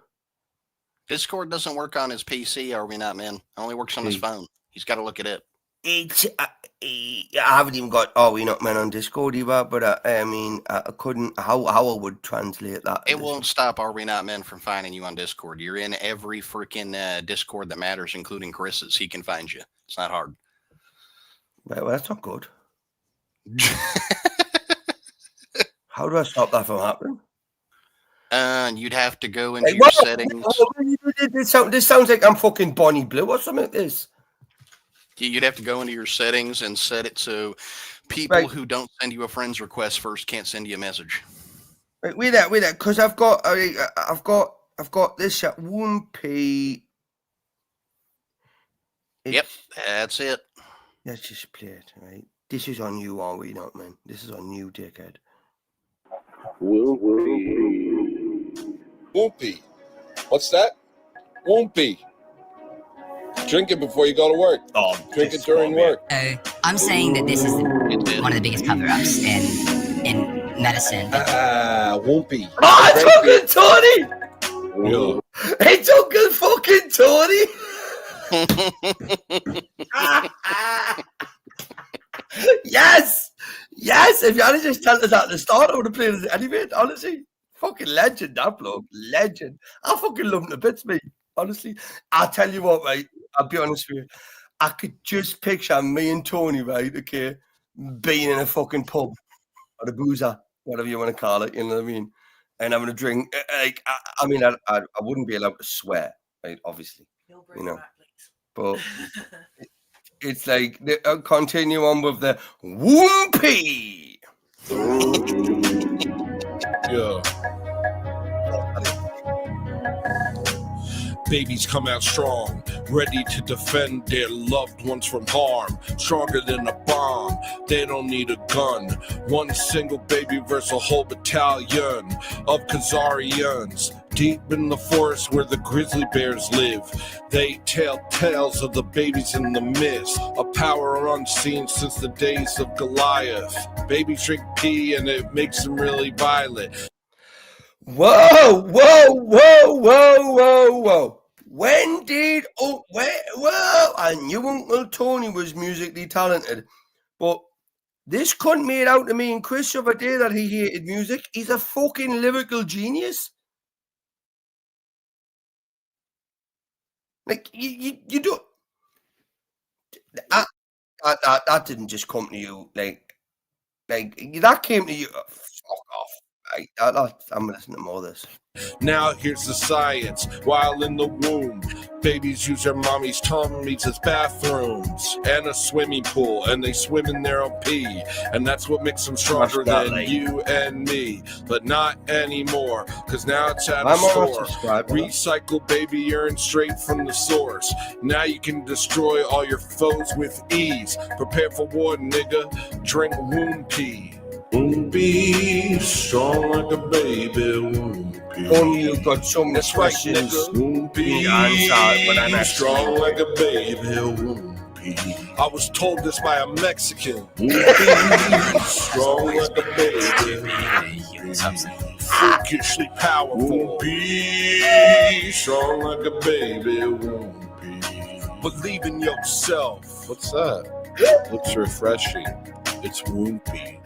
Discord doesn't work on his PC, Are We Not Men? It only works on his phone. He's got to look at it.
I haven't even got Are We Not Men on Discord either, but I mean, I couldn't, how I would translate that.
It won't stop Are We Not Men from finding you on Discord. You're in every freaking Discord that matters, including Chris's. He can find you. It's not hard.
Right, well, that's not good. How do I stop that from happening?
You'd have to go into your settings.
This sounds like I'm fucking Bonnie Blue or something like this.
You'd have to go into your settings and set it so people who don't send you a friend's request first can't send you a message.
Right, with that, because I've got this Woompy.
Yep, that's it.
Let's just play it, right? This is on you, Are We Not Men? This is on you, dickhead.
Whoopee. What's that? Whoopee. Drink it before you go to work. Oh, drink it during work.
I'm saying that this is one of the biggest cover-ups in medicine.
Whoopee.
Oh, it's Uncle Tony! Yeah. It's Uncle fucking Tony! Yes! If you had just told us that at the start, I would have played it anyway. Honestly, fucking legend, that bloke. Legend. I fucking love him to bits, mate. Honestly, I'll tell you what, right? I'll be honest with you. I could just picture me and Tony, right? Okay, being in a fucking pub or a boozer, whatever you want to call it. You know what I mean? And having a drink. Like, I mean, I wouldn't be allowed to swear, right? Obviously, you know. But it's like continue on with the whoopee.
Yeah. Babies come out strong, ready to defend their loved ones from harm. Stronger than a bomb, they don't need a gun. One single baby versus a whole battalion of Khazarians. Deep in the forest where the grizzly bears live, they tell tales of the babies in the mist. A power unseen since the days of Goliath. Babies drink pee and it makes them really violent.
Whoa. When did I knew Uncle Tony was musically talented, but This cunt made out to me and Chris the other day that he hated music. He's a fucking lyrical genius. Like, you don't... That didn't just come to you. Like that came to you. Oh, fuck off. I'm listening to more of this.
Now here's the science. While in the womb, babies use their mommy's tummies as bathrooms and a swimming pool, and they swim in their own pee, and that's what makes them stronger than you and me. But not anymore, because now it's at a store. Recycle baby urine straight from the source. Now you can destroy all your foes with ease. Prepare for war, nigga. Drink womb pee. Womb pee, strong like a baby. Womb pee.
Only you've got so many questions.
Womb pee, strong like a baby. Womb pee. I was told this by a Mexican. Womb pee, strong like a baby. Freakishly powerful. Womb pee, strong like a baby. Womb pee. Believe in yourself. What's that? Looks refreshing. It's womb pee.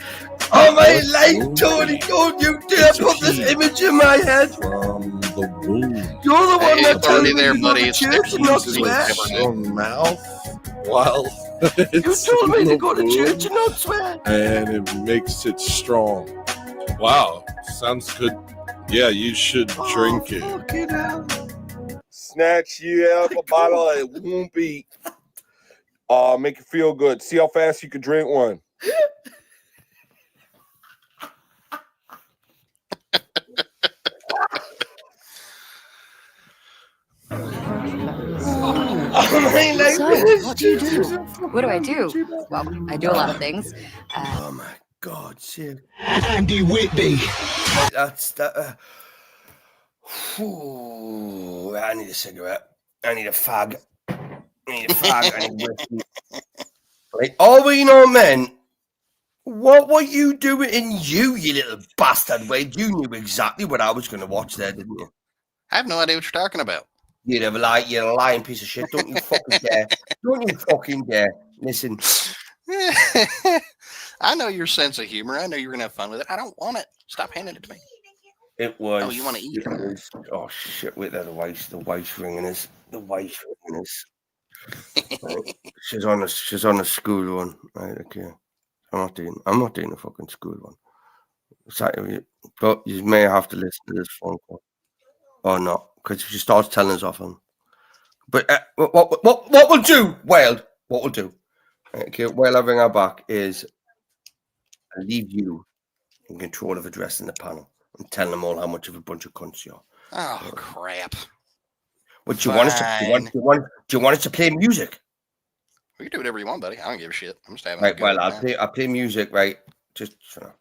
Oh my life, Tony! Don't you dare put this image in my head!
From the womb.
You're the one that told me
there,
to go
buddy.
to church and not swear.
Your mouth. Well,
You told me to go to church and not swear.
And it makes it strong. Wow, sounds good. Yeah, you should drink it.
Fucking hell.
Snatch you up a bottle of womb pee. Make it feel good. See how fast you can drink one.
So, what do you do? What do I do? Well, I do a lot of things.
Oh my God, shit.
Andy Whitby.
That's that. I need a cigarette. I need a fag. I need whiskey. Right. All we know, men. What were you doing in you little bastard? Wade, you knew exactly what I was going to watch there, didn't you?
I have no idea what you're talking about.
You're a lying piece of shit. Don't you fucking dare. Don't you fucking dare. Listen.
I know your sense of humor. I know you're going to have fun with it. I don't want it. Stop handing it to me.
It was.
Oh, you want to eat it?
Oh, shit. Wait there. The wife's ringing us. The wife's ringing us. Right. She's on a school one. Right, okay. I'm not doing a fucking school one. Exactly. But you may have to listen to this phone call. Or not. Because if she starts telling us off on. But what we'll do, Wild, what we'll do, okay, while I bring her back, is I leave you in control of addressing the panel and telling them all how much of a bunch of cunts you are.
Oh, crap.
But do you want us to play music?
We can do whatever you want, buddy. I don't give a shit. I'm just having
Right,
a good
well,
time.
I'll play music, right? Just you know.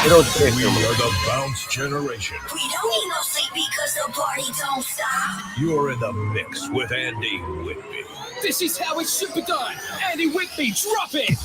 We are the Bounce Generation.
We don't need no sleep because the party don't stop.
You're in the mix with Andy Whitby.
This is how it should be done. Andy Whitby, drop it.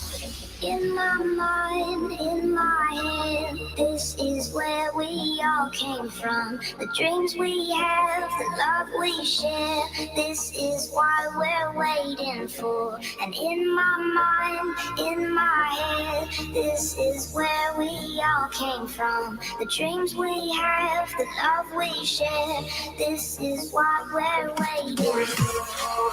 In my mind, in my head, this is where we all came from. The dreams we have, the love we share, this is why we're waiting for. And in my mind, in my head, this is where we all came from. The dreams we have, the love we share, this is why we're waiting for.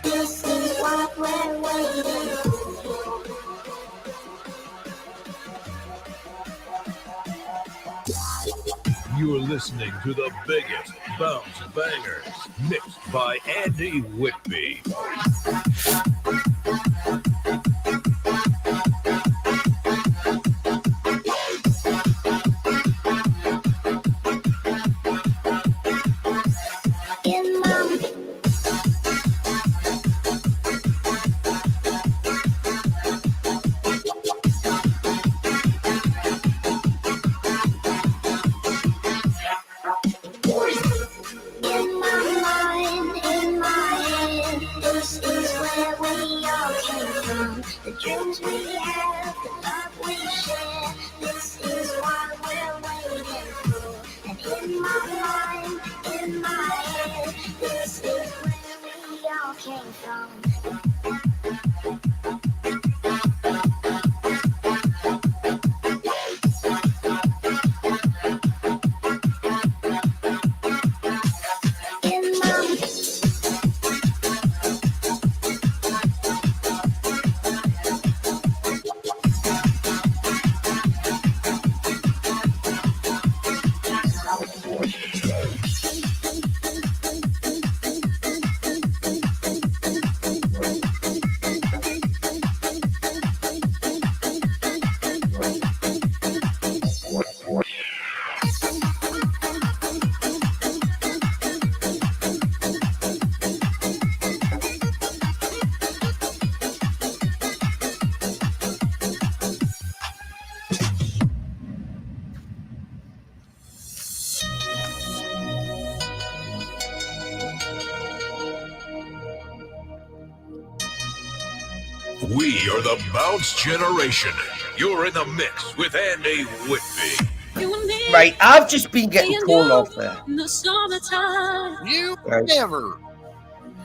This is what we're waiting for.
You're listening to the biggest bounce bangers, mixed by Andy Whitby. The dreams we have, the love we share, We are the Bounce Generation. You're in the mix with Andy Whitby.
Right, I've just been getting told off there.
You
Right.
never.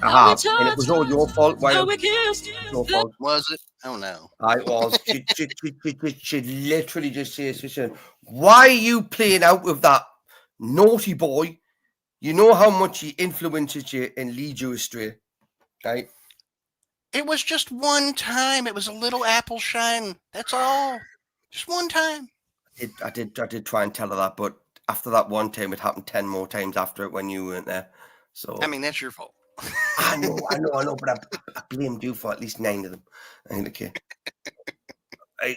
I have, and it was all your fault. Why? Your fault.
Was it? Oh no.
I was. She literally just says, she said, "Why are you playing out with that naughty boy? You know how much he influences you and leads you astray, right?"
It was just one time. It was a little apple shine. That's all. Just one time.
I did try and tell her that, but after that one time, it happened 10 more times after it when you weren't there. So
I mean, that's your fault.
I know, but I blamed you for at least 9 of them. Okay.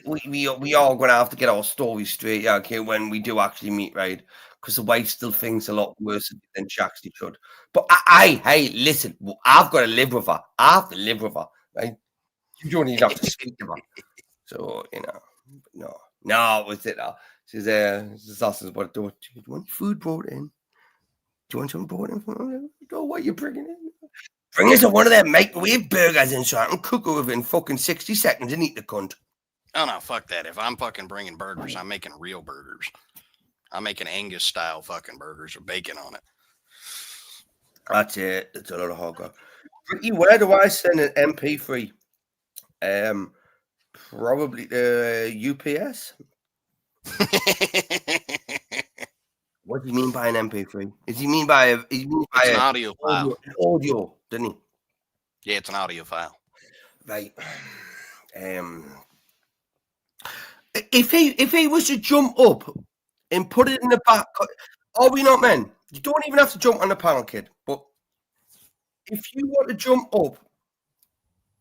We are going to have to get our stories straight, yeah, okay, when we do actually meet, right? Because the wife still thinks a lot worse than she actually should. But hey, listen, I've got to live with her. I have to live with her, right? You don't even have to speak to her. So, no, was it? She's what do you want food brought in? Do you want something brought in? What are you bringing in? Bring us one of them microwave burgers in so I can cook it within fucking 60 seconds and eat the cunt.
Oh no, fuck that. If I'm fucking bringing burgers, I'm making real burgers. I'm making Angus style fucking burgers with bacon on it.
That's it. It's a lot of hogger. Where do I send an MP3? Probably the UPS. What do you mean by an MP3? Does he mean by
it's an audio file?
Audio, didn't he?
Yeah, it's an audio file.
Right. If he was to jump up and put it in the back, are we not men? You don't even have to jump on the panel, kid. But if you want to jump up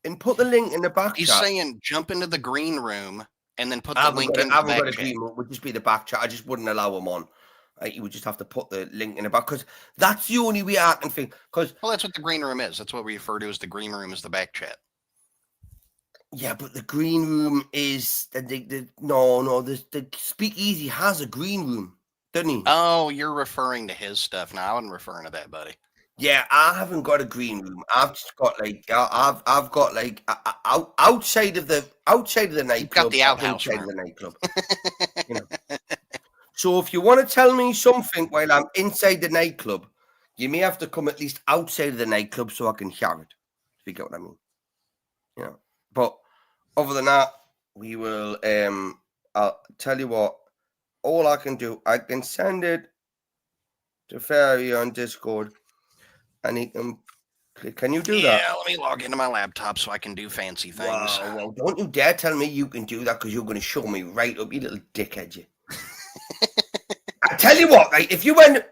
and put the link in the back
He's
chat,
saying jump into the green room and then put the link in the back chat. Green room.
It would just be the back chat. I just wouldn't allow him on. You would just have to put the link in the back because that's the only way I can think. Well,
that's what the green room is. That's what we refer to as the green room, is the back chat.
Yeah, but the green room is the Speakeasy has a green room, doesn't he?
Oh, you're referring to his stuff. No, I wasn't referring to that, buddy.
Yeah, I haven't got a green room. I've just got I've got outside of the nightclub.
You've got the outhouse
room. Of the nightclub. So if you want to tell me something while I'm inside the nightclub, you may have to come at least outside of the nightclub so I can hear it. If you get what I mean. But other than that, we will. I'll tell you what. All I can do, I can send it to Fairy on Discord, and he can. Can you do that?
Yeah, let me log into my laptop so I can do fancy things.
Well, don't you dare tell me you can do that because you're going to show me right up, you little dickhead. You. I tell you what, right? If you went,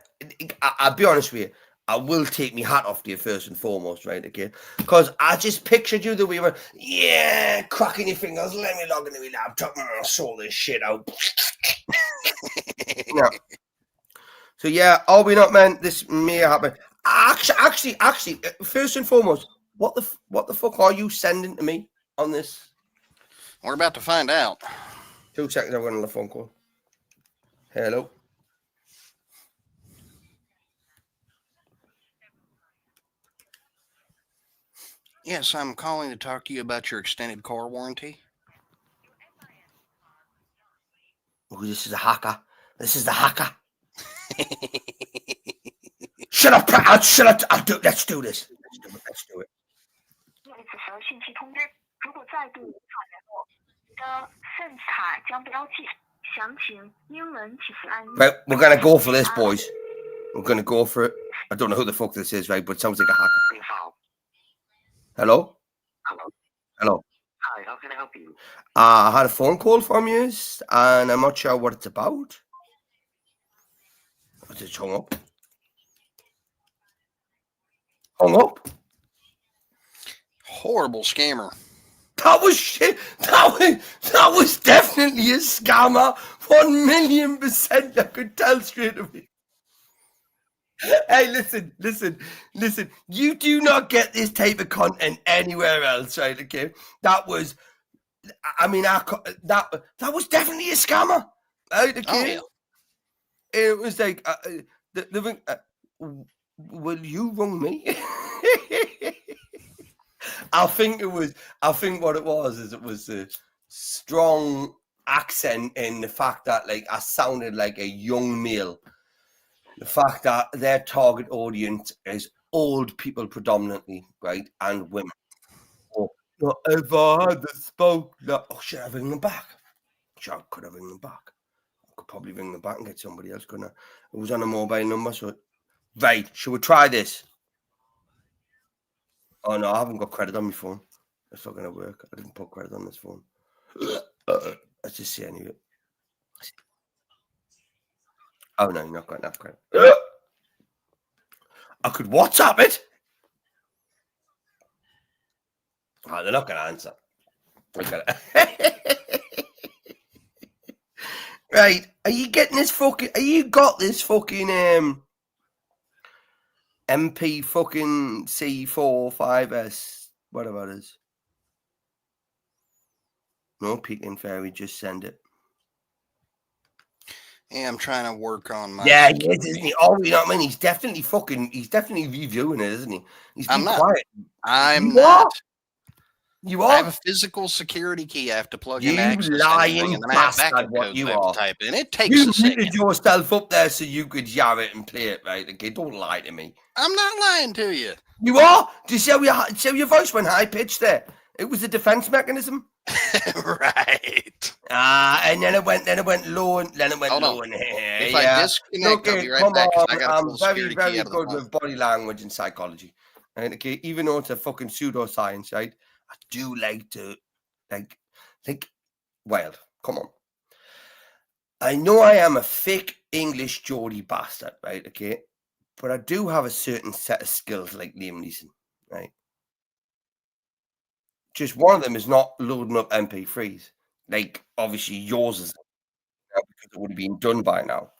I'll be honest with you. I will take my hat off to you first and foremost, right? Okay, because I just pictured you that we were, cracking your fingers. Let me log into my laptop and I'll sort this shit out. Yeah. So yeah, are we not, man? This may happen. Actually, first and foremost, what the fuck are you sending to me on this?
We're about to find out.
2 seconds. I'm going on the phone call. Hello.
Yes, I'm calling to talk to you about your extended car warranty.
Oh, this is a hacker. This is the hacker. Shut up, Pratt. Shut up. Let's do this. Let's do it.
的讯息通知，如果再度无法联络，你的 SIM 卡将标记详情英文启示按钮。
Right, we're gonna go for this, boys. We're gonna go for it. I don't know who the fuck this is, right? But it sounds like a hacker. Hello? Hello.
Hi, how can I help you?
I had a phone call from you, and I'm not sure what it's about. I just hung up.
Horrible scammer.
That was shit. That was definitely a scammer. 1,000,000%. I could tell straight away. Hey, listen. You do not get this type of content anywhere else, right? Okay, that was. I mean, that was definitely a scammer, right? Okay, it was like will you wrong me? I think what it was is it was a strong accent in the fact that like I sounded like a young male. The fact that their target audience is old people predominantly, right, and women. Oh, not if I had the spoke. Oh, should I ring them back? Sure, could I ring them back? I could probably ring them back and get somebody else, couldn't I? It was on a mobile number, so right. Should we try this? Oh no, I haven't got credit on my phone. It's not gonna work. I didn't put credit on this phone. Let's just see anyway. Oh no, you're not got enough credit. I could WhatsApp it. Oh, they're not gonna answer. Right? Are you getting this fucking? Are you got this fucking MP fucking C4 5S whatever it is? No peeking fairy. Just send it.
Yeah, I'm trying to work on my.
Yeah, he is, isn't he? Oh, you know what I mean? He's definitely reviewing it, isn't he? He's been quiet.
I'm not.
You are.
I have a physical security key I have to plug in.
You lying
and then I have
bastard!
backup
What
codes
you
I have
are?
to type in. It takes
You
a second.
muted yourself up there so you could yell it and play it, right? Okay, don't lie to me.
I'm not lying to you.
You are. Do you see how your voice went high pitched there? It was a defense mechanism.
Right.
And then it went low, and then it went low. And
If I disconnect, I'll be right back. I got to pull the security key
very
out of the
good
phone.
with body language and psychology. Right? Okay, even though it's a fucking pseudoscience, right? I do like to, well, come on. I know I am a fake English Geordie bastard, right? Okay, but I do have a certain set of skills like Liam Neeson, right? Just one of them is not loading up MP3s. Like, obviously, yours is because it would have been done by now.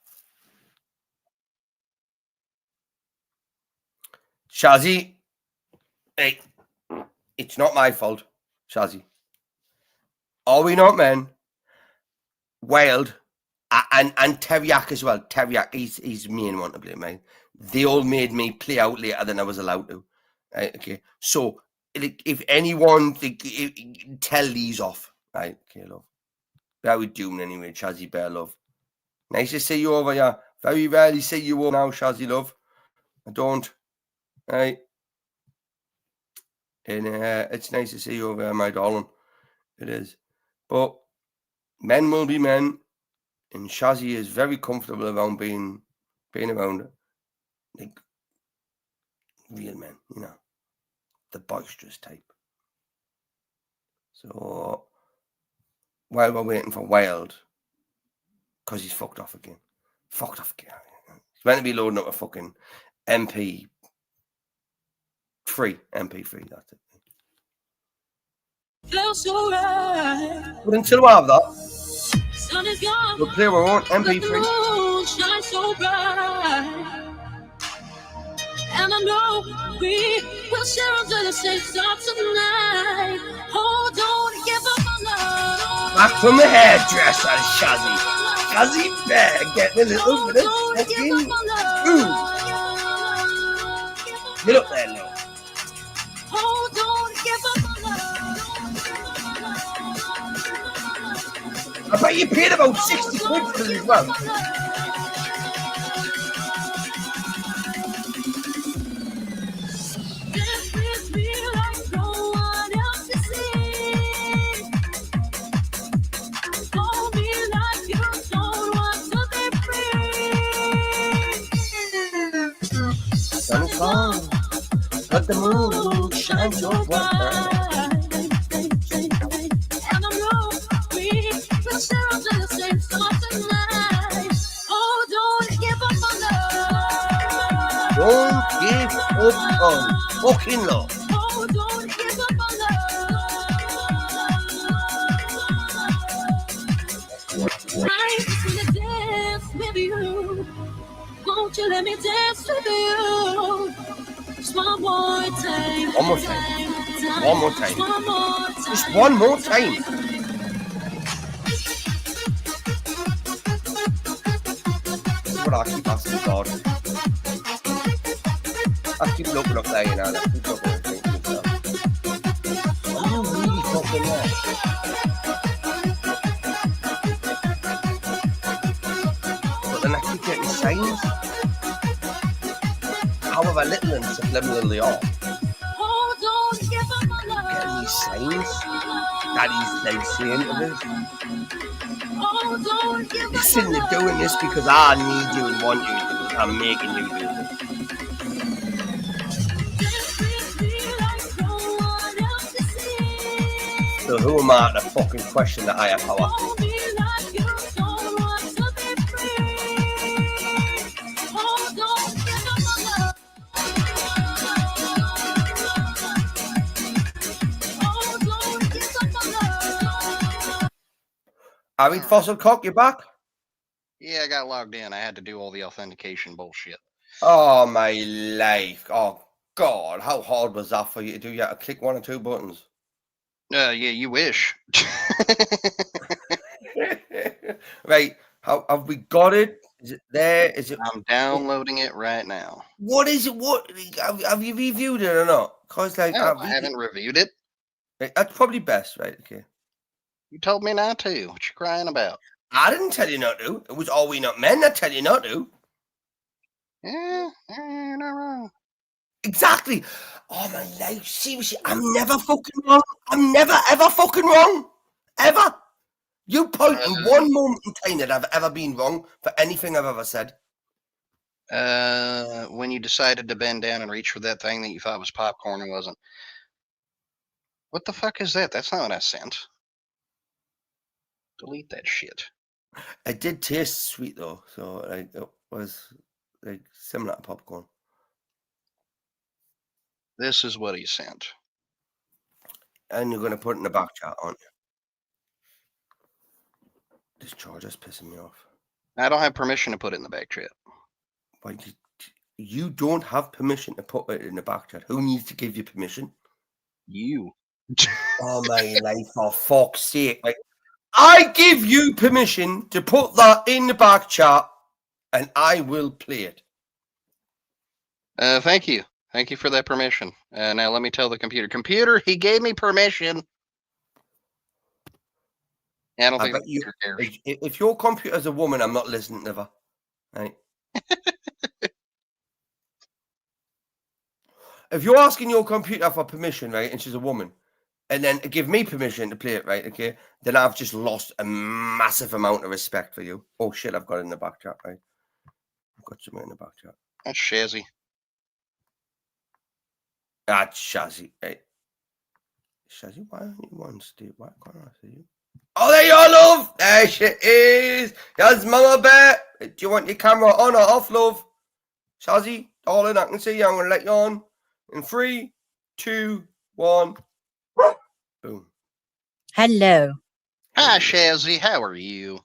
Shazzy, hey, it's not my fault, Shazzy. Are we not men? Wild and Teriak as well. Teriak, he's the main one to blame, mate. They all made me play out later than I was allowed to. Right, okay, so if anyone tell these off, right? Okay, love. How we doing anyway, Shazzy Bear, love? Nice to see you over here. Very rarely see you over now, Shazzy, love. I don't. Right. And it's nice to see you over here, my darling. It is. But men will be men. And Shazzy is very comfortable around being around like real men, you know. The boisterous type. So while we're waiting for Wild, because he's fucked off again. He's meant to be loading up a fucking MP3, that's it.
Feels so right.
But until we have that,
Sun is gone.
we'll play our own
But the
MP3.
moon shines so bright. And I know we will share under the same star tonight. Oh, don't give up on love.
Back from the hairdresser, Shazzy. Shazzy Bear, get a little bit of fucking food. Get up there, love.
Oh, don't give up on love.
I bet you paid about 60 quid for it as well.
This is real, like no one
Let the moon shine so bright. Don't give up on fucking love.
Won't you let me dance with you? Just one more time.
One more time. One more time. Just one more time. This is what I keep asking God. I keep looking up there, you know. I keep looking and thinking to myself, are you really fucking there? But then I keep getting signs. However little and subliminal they are. Getting these signs that he's like saying to this. Listen, you're doing this because I need you and want you to do it. I'm making you do this. So who am I to fucking question the higher power? I read Fossil Cock, you back?
Yeah, I got logged in. I had to do all the authentication bullshit.
Oh, my life. Oh, God. How hard was that for you to do? You had to click one or two buttons.
Yeah, you wish.
Right. Have we got it? Is it there? Is it?
I'm downloading it right now.
What is it? What have you reviewed it or not? Cause like
No, I haven't reviewed it.
Right, that's probably best, right? Okay.
You told me not to. What you crying about?
I didn't tell you not to. It was All We Not Men that tell you not to.
Yeah, you're not wrong.
Exactly. Oh my life, seriously, I'm never fucking wrong. I'm never ever fucking wrong. Ever. You point in one moment in time that I've ever been wrong for anything I've ever said.
When you decided to bend down and reach for that thing that you thought was popcorn and wasn't. What the fuck is that? That's not what I sent. Delete that shit.
It did taste sweet though, so like it was like similar to popcorn.
This is what he sent.
And you're gonna put it in the back chat, aren't you? This charger's pissing me off.
I don't have permission to put it in the back chat.
Why you don't have permission to put it in the back chat? Who needs to give you permission?
You.
Oh my life, for fuck's sake. Like, I give you permission to put that in the back chat and I will play it.
Thank you. Thank you for that permission. Now let me tell the computer. Computer, he gave me permission. I don't think the computer cares.
If your computer's a woman, I'm not listening to her. Right? If you're asking your computer for permission, right, and she's a woman, and then give me permission to play it, right, okay, then I've just lost a massive amount of respect for you. Oh shit, I've got it in the back chat, right? I've got something in the back chat.
That's Shazzy.
That's Shazzy, right? Shazzy, why aren't you on Steve? Why can't I see you? Oh, there you are, love! There she is! There's Mama Bear! Do you want your camera on or off, love? Shazzy, darling, I can see you. I'm going to let you on. In 3, 2, 1. Boom.
Hello.
Hi, Shazzy. How are you?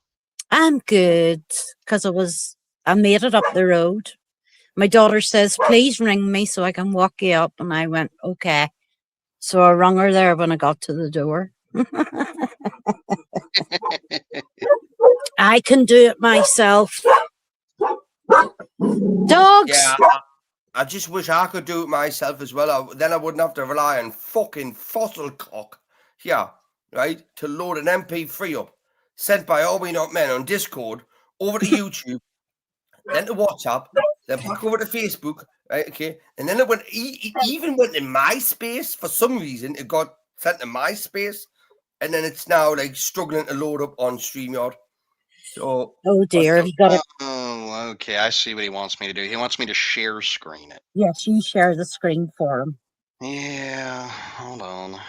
I'm good, because I made it up the road. My daughter says, please ring me so I can walk you up. And I went, okay. So I rung her there when I got to the door. I can do it myself. Dogs!
Yeah, I just wish I could do it myself as well. Then I wouldn't have to rely on fucking Fossil Cock here, right? To load an MP3 up, sent by All We Not Men on Discord, over to YouTube, then to WhatsApp, then back over to Facebook, right? Okay, and then it went. Even went to MySpace for some reason. It got sent to MySpace, and then it's now like struggling to load up on StreamYard. So,
oh dear, have you got it?
Oh, okay. I see what he wants me to do. He wants me to share screen it.
Yes, you share the screen for him.
Yeah, hold on.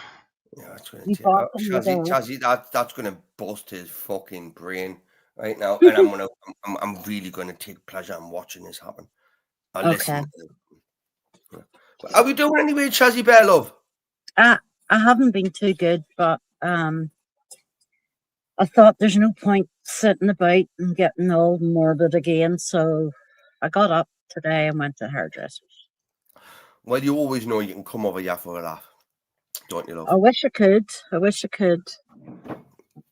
Yeah, that's gonna
You
take
bought them, you
Shazzy,
know.
Shazzy, that's gonna bust his fucking brain right now, and I'm really gonna take pleasure in watching this happen. I listen.
Okay.
Are we doing anyway, Shazzy Bear Love?
I haven't been too good, but I thought there's no point sitting about and getting all morbid again, so I got up today and went to hairdressers.
Well, you always know you can come over here for a laugh, don't you, love?
I wish I could. I wish I could.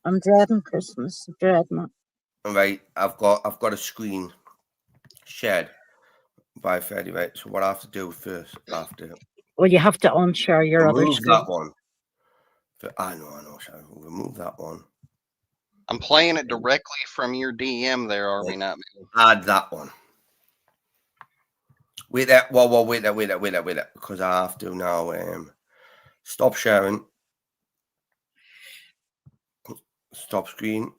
I'm dreading Christmas. I'm dreading it.
All right, I've got a screen shared by Freddie, right? So what I have to do first, I have to
Well, you have to unshare your other
remove
screen.
that one. I know, Sharon. We'll remove that one.
I'm playing it directly from your DM there, Arby, not me.
Add that one. Wait there. Well, wait there, because I have to now stop sharing. Stop screen.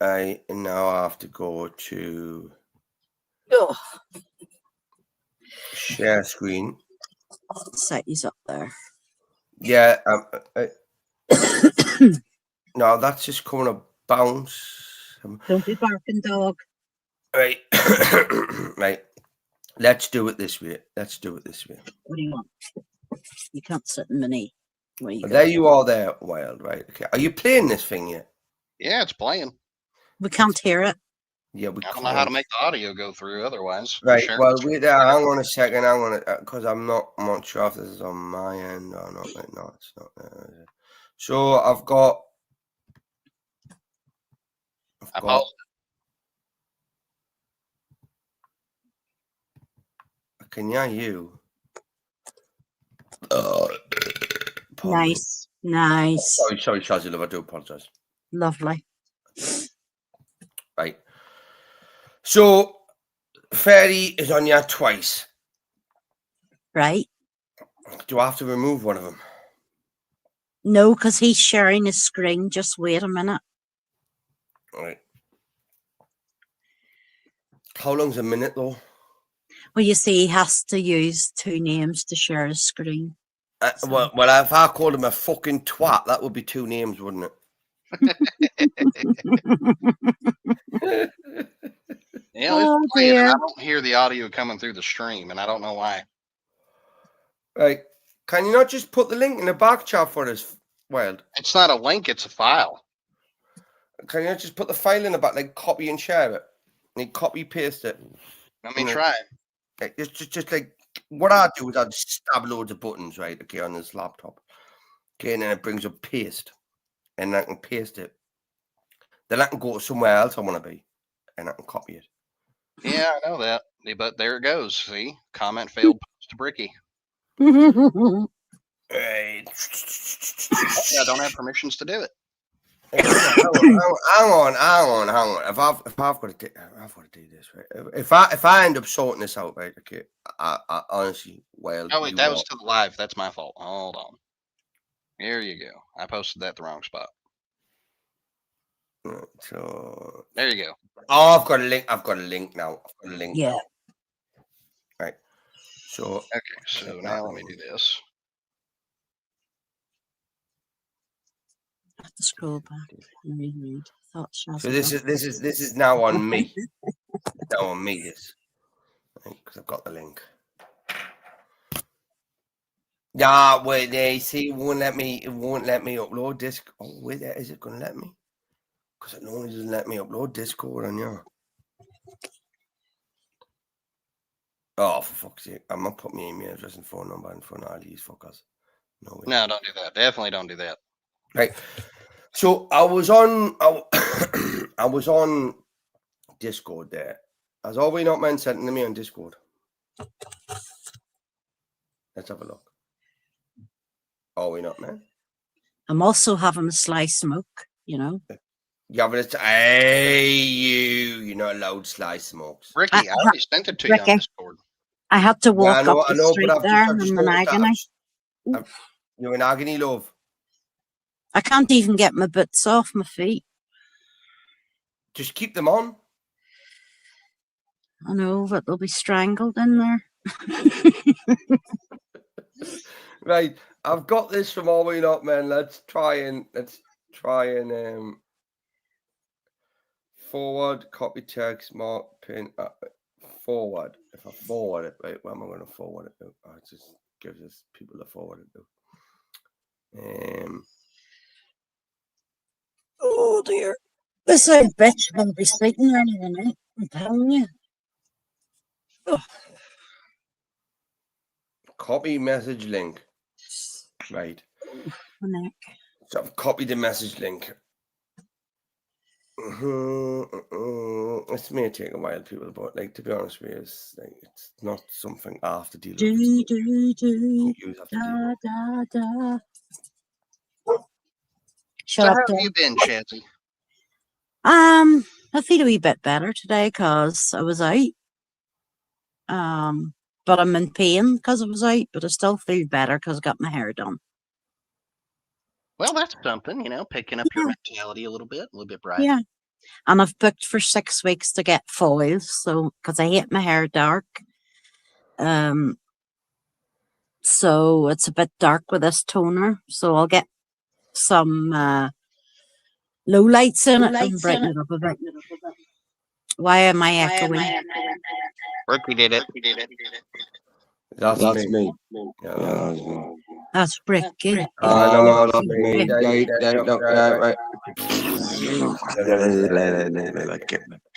And now I have to go to share screen.
Set these up there.
Yeah. No, that's just coming to bounce.
Don't be barking, dog.
Right. Right. Let's do it this way.
What do you want? You can't sit in my knee.
There you are there, Wild, right? Okay. Are you playing this thing yet?
Yeah, it's playing.
We can't hear it.
Yeah, we
I don't know how to make the audio go through otherwise.
Right. Well, wait there. Hang on a second. I'm gonna because I'm not sure if this is on my end or not. No, it's not. So I've got. Can you hear you?
Nice.
Sorry, Shazzy Love. I do apologize.
Lovely.
Right. So, Fairy is on here twice.
Right.
Do I have to remove one of them?
No, because he's sharing his screen. Just wait a minute.
All right. How long's a minute, though?
Well, you see, he has to use 2 names to share his screen.
Well, if I called him a fucking twat, that would be 2 names, wouldn't it?
Yeah, it's playing, and I don't hear the audio coming through the stream, and I don't know why.
Right. Can you not just put the link in the back chat for us, Wild?
It's not a link, it's a file.
Can you not just put the file in the back, like copy and share it? And copy paste it.
Let me try.
Just like what I do is I just stab loads of buttons, right? Okay, on this laptop. Okay, and then it brings up paste. And I can paste it. Then I can go to somewhere else I want to be. And I can copy it.
Yeah, I know that. But there it goes. See? Comment failed post to Bricky.
Right.
Yeah, I don't have permissions to do it.
Hang on. If I've got to do this, right? If I end up sorting this out, right? Okay, I honestly, well.
Oh wait, that was to the live. That's my fault. Hold on. Here you go. I posted that the wrong spot.
So
there you go.
Oh, I've got a link now.
Yeah.
Right. So
okay. So now let me do this.
I have to scroll back and reread.
So this is now on me. Now on me, this because I've got the link. Yeah, wait there. See, it won't let me upload this. Oh, wait there. Is it going to let me? Because it normally doesn't let me upload Discord on you. Oh, for fuck's sake! I'm gonna put my email address and phone number in front of all these fuckers.
No, don't do that. Definitely don't do that.
Right. So I was on Discord there. Has all we not men sent to me on Discord? Let's have a look. Are we not men?
I'm also having a sly smoke, you know.
Yeah, but it's you're not allowed sly smokes.
Ricky, I already sent it to you on Discord.
I had to walk up the street there
I'm
in agony.
You're in agony, love.
I can't even get my boots off my feet.
Just keep them on.
I know, but they'll be strangled in there.
Right, I've got this from All We Not Men. Let's try and forward, copy text, mark, pin, forward. If I forward it, right, where am I going to forward it to? Oh, it just gives us people to forward it to.
Oh dear. This old bitch will be sleeping early tonight, I'm telling you. Oh.
Copy message link. Right. So I've copied the message link. This may take a while, people, but like, to be honest with you, it's not something I have to deal with. You have to deal with.
So how have you been, Chazzy?
I feel a wee bit better today because I was out. But I'm in pain because I was out, but I still feel better because I got my hair done.
Well, that's something, picking up your mentality a little bit brighter.
Yeah. And I've booked for 6 weeks to get foils, so because I hate my hair dark. So it's a bit dark with this toner, so I'll get some low lights in it and brighten it up a bit. Why am I echoing?
Ricky did it.
That's me. Yeah, that's me.
That's Ricky.
No, that's me. Right.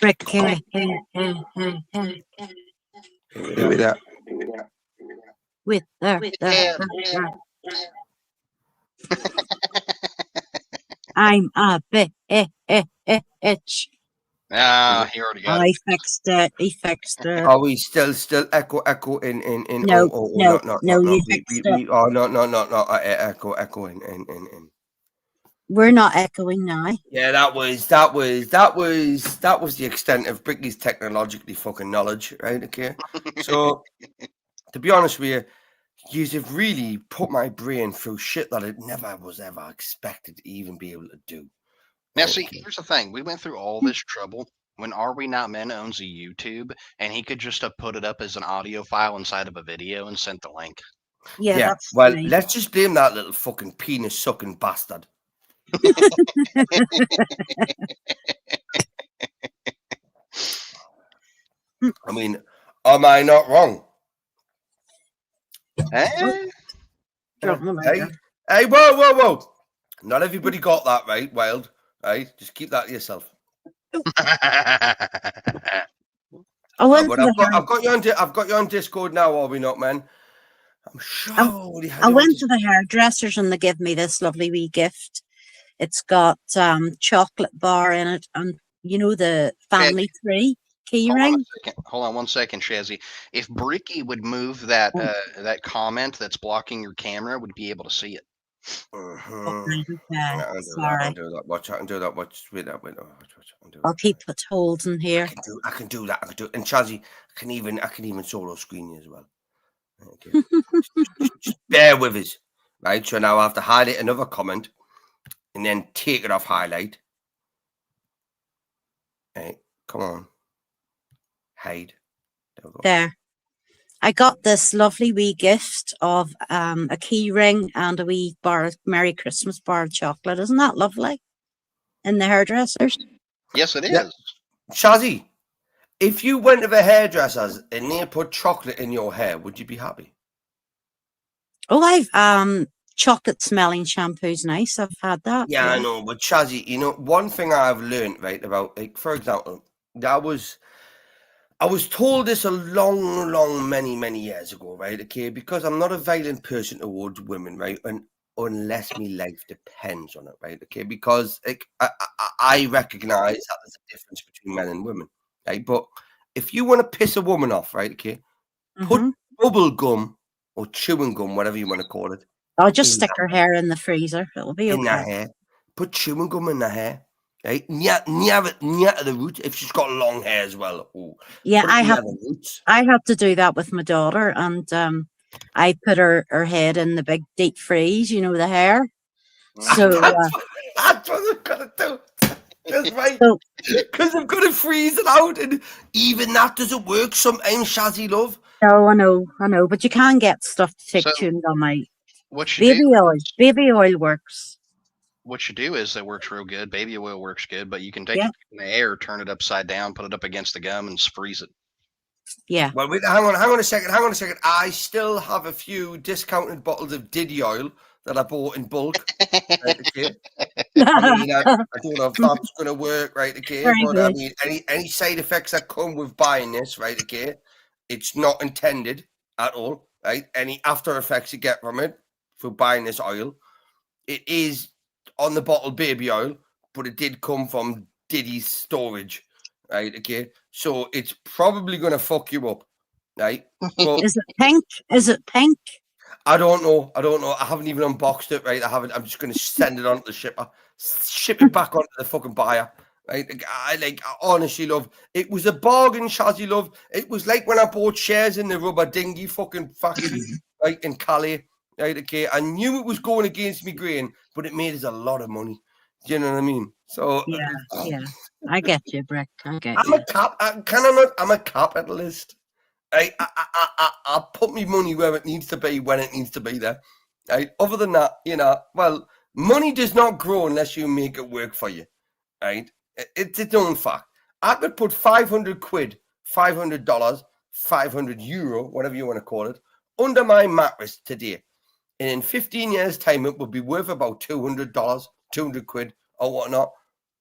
Ricky.
Do that.
With there. I'm a bitch.
He already got
it. He fixed it.
Are we still echo in
No, you fixed it.
Echo in.
We're not echoing now.
Yeah, that was the extent of Bricky's technologically fucking knowledge, right? Okay. So to be honest with you, you've really put my brain through shit that it never was ever expected to even be able to do.
Now, see, here's the thing. We went through all this trouble when Are We Not Men owns a YouTube, and he could just have put it up as an audio file inside of a video and sent the link.
Yeah, that's
well,
funny.
Let's just blame that little fucking penis-sucking bastard. I mean, am I not wrong? Hey, whoa. Not everybody got that right, Wild. Right? Just keep that to yourself. I've got you on Discord now, Are We Not Men? I'm sure
I went to the hairdressers and they gave me this lovely wee gift. It's got chocolate bar in it and the family tree key ring.
Hold on 1 second, Shazzy. If Bricky would move that that comment that's blocking your camera, would be able to see it.
Okay.
Sorry. I can do that. Watch. Wait.
I'll keep it holding here.
I can do that. And Chazzy, I can even solo screen you as well. Okay. just bear with us, right? So now I have to highlight another comment and then take it off highlight. Hey, come on. Hide.
There. I got this lovely wee gift of a key ring and a wee bar, Merry Christmas bar of chocolate. Isn't that lovely? In the hairdressers.
Yes, it is.
Yeah. Shazzy, if you went to the hairdressers and they put chocolate in your hair, would you be happy?
Oh, I've chocolate smelling shampoo's nice. I've had that.
Yeah, I know. But Shazzy, one thing I've learned, right, about, like, for example, I was told this a long, many years ago, right? Okay, because I'm not a violent person towards women, right? And unless my life depends on it, right? Okay, because like I recognize that there's a difference between men and women, right? But if you want to piss a woman off, right? Okay, put bubble gum or chewing gum, whatever you want to call it.
I'll just stick her hair in the freezer. It'll be okay.
In her hair. Put chewing gum in her hair. Right, near the root. If she's got long hair as well. Ooh.
Yeah, I have to do that with my daughter, and I put her head in the big deep freeze. The hair. So
that's what I'm gonna do. That's right. Because I'm gonna freeze it out, and even that doesn't work sometimes. Shazzy love.
No, I know, but you can get stuff to take
So,
chewing gum out.
what you
Baby oil works.
What you do is that works real good. Baby oil works good, but you can take
Yeah.
it in the air, turn it upside down, put it up against the gum, and freeze it.
Yeah.
Well, wait, hang on a second. I still have a few discounted bottles of Diddy oil that I bought in bulk. Right, okay. I mean, I don't know if that's going to work, right? Okay,
Very
but
good.
I mean, any side effects that come with buying this, right? Okay, it's not intended at all, right? Any after effects you get from it for buying this oil, it is on the bottle baby oil, but it did come from Diddy's storage, right? Okay, so it's probably going to fuck you up, right? But
Is it pink? Is it pink?
I don't know. I haven't even unboxed it, right? I'm just going to send it on to the shipper, ship it back onto the fucking buyer, right? I honestly, love. It was a bargain, Shazzy, love. It was like when I bought shares in the rubber dinghy fucking factory, right, in Calais, right? Okay, I knew it was going against me grain, but it made us a lot of money. Do you know what I mean? So
Yeah. I get you, Brick. I get
I'm
you.
I'm a capitalist. I put my money where it needs to be when it needs to be there. Right? Other than that, well, money does not grow unless you make it work for you. Right? It's its own fact. I could put 500 quid, $500, 500 euro, whatever you want to call it, under my mattress today. And in 15 years' time, it would be worth about $200, 200 quid or whatnot.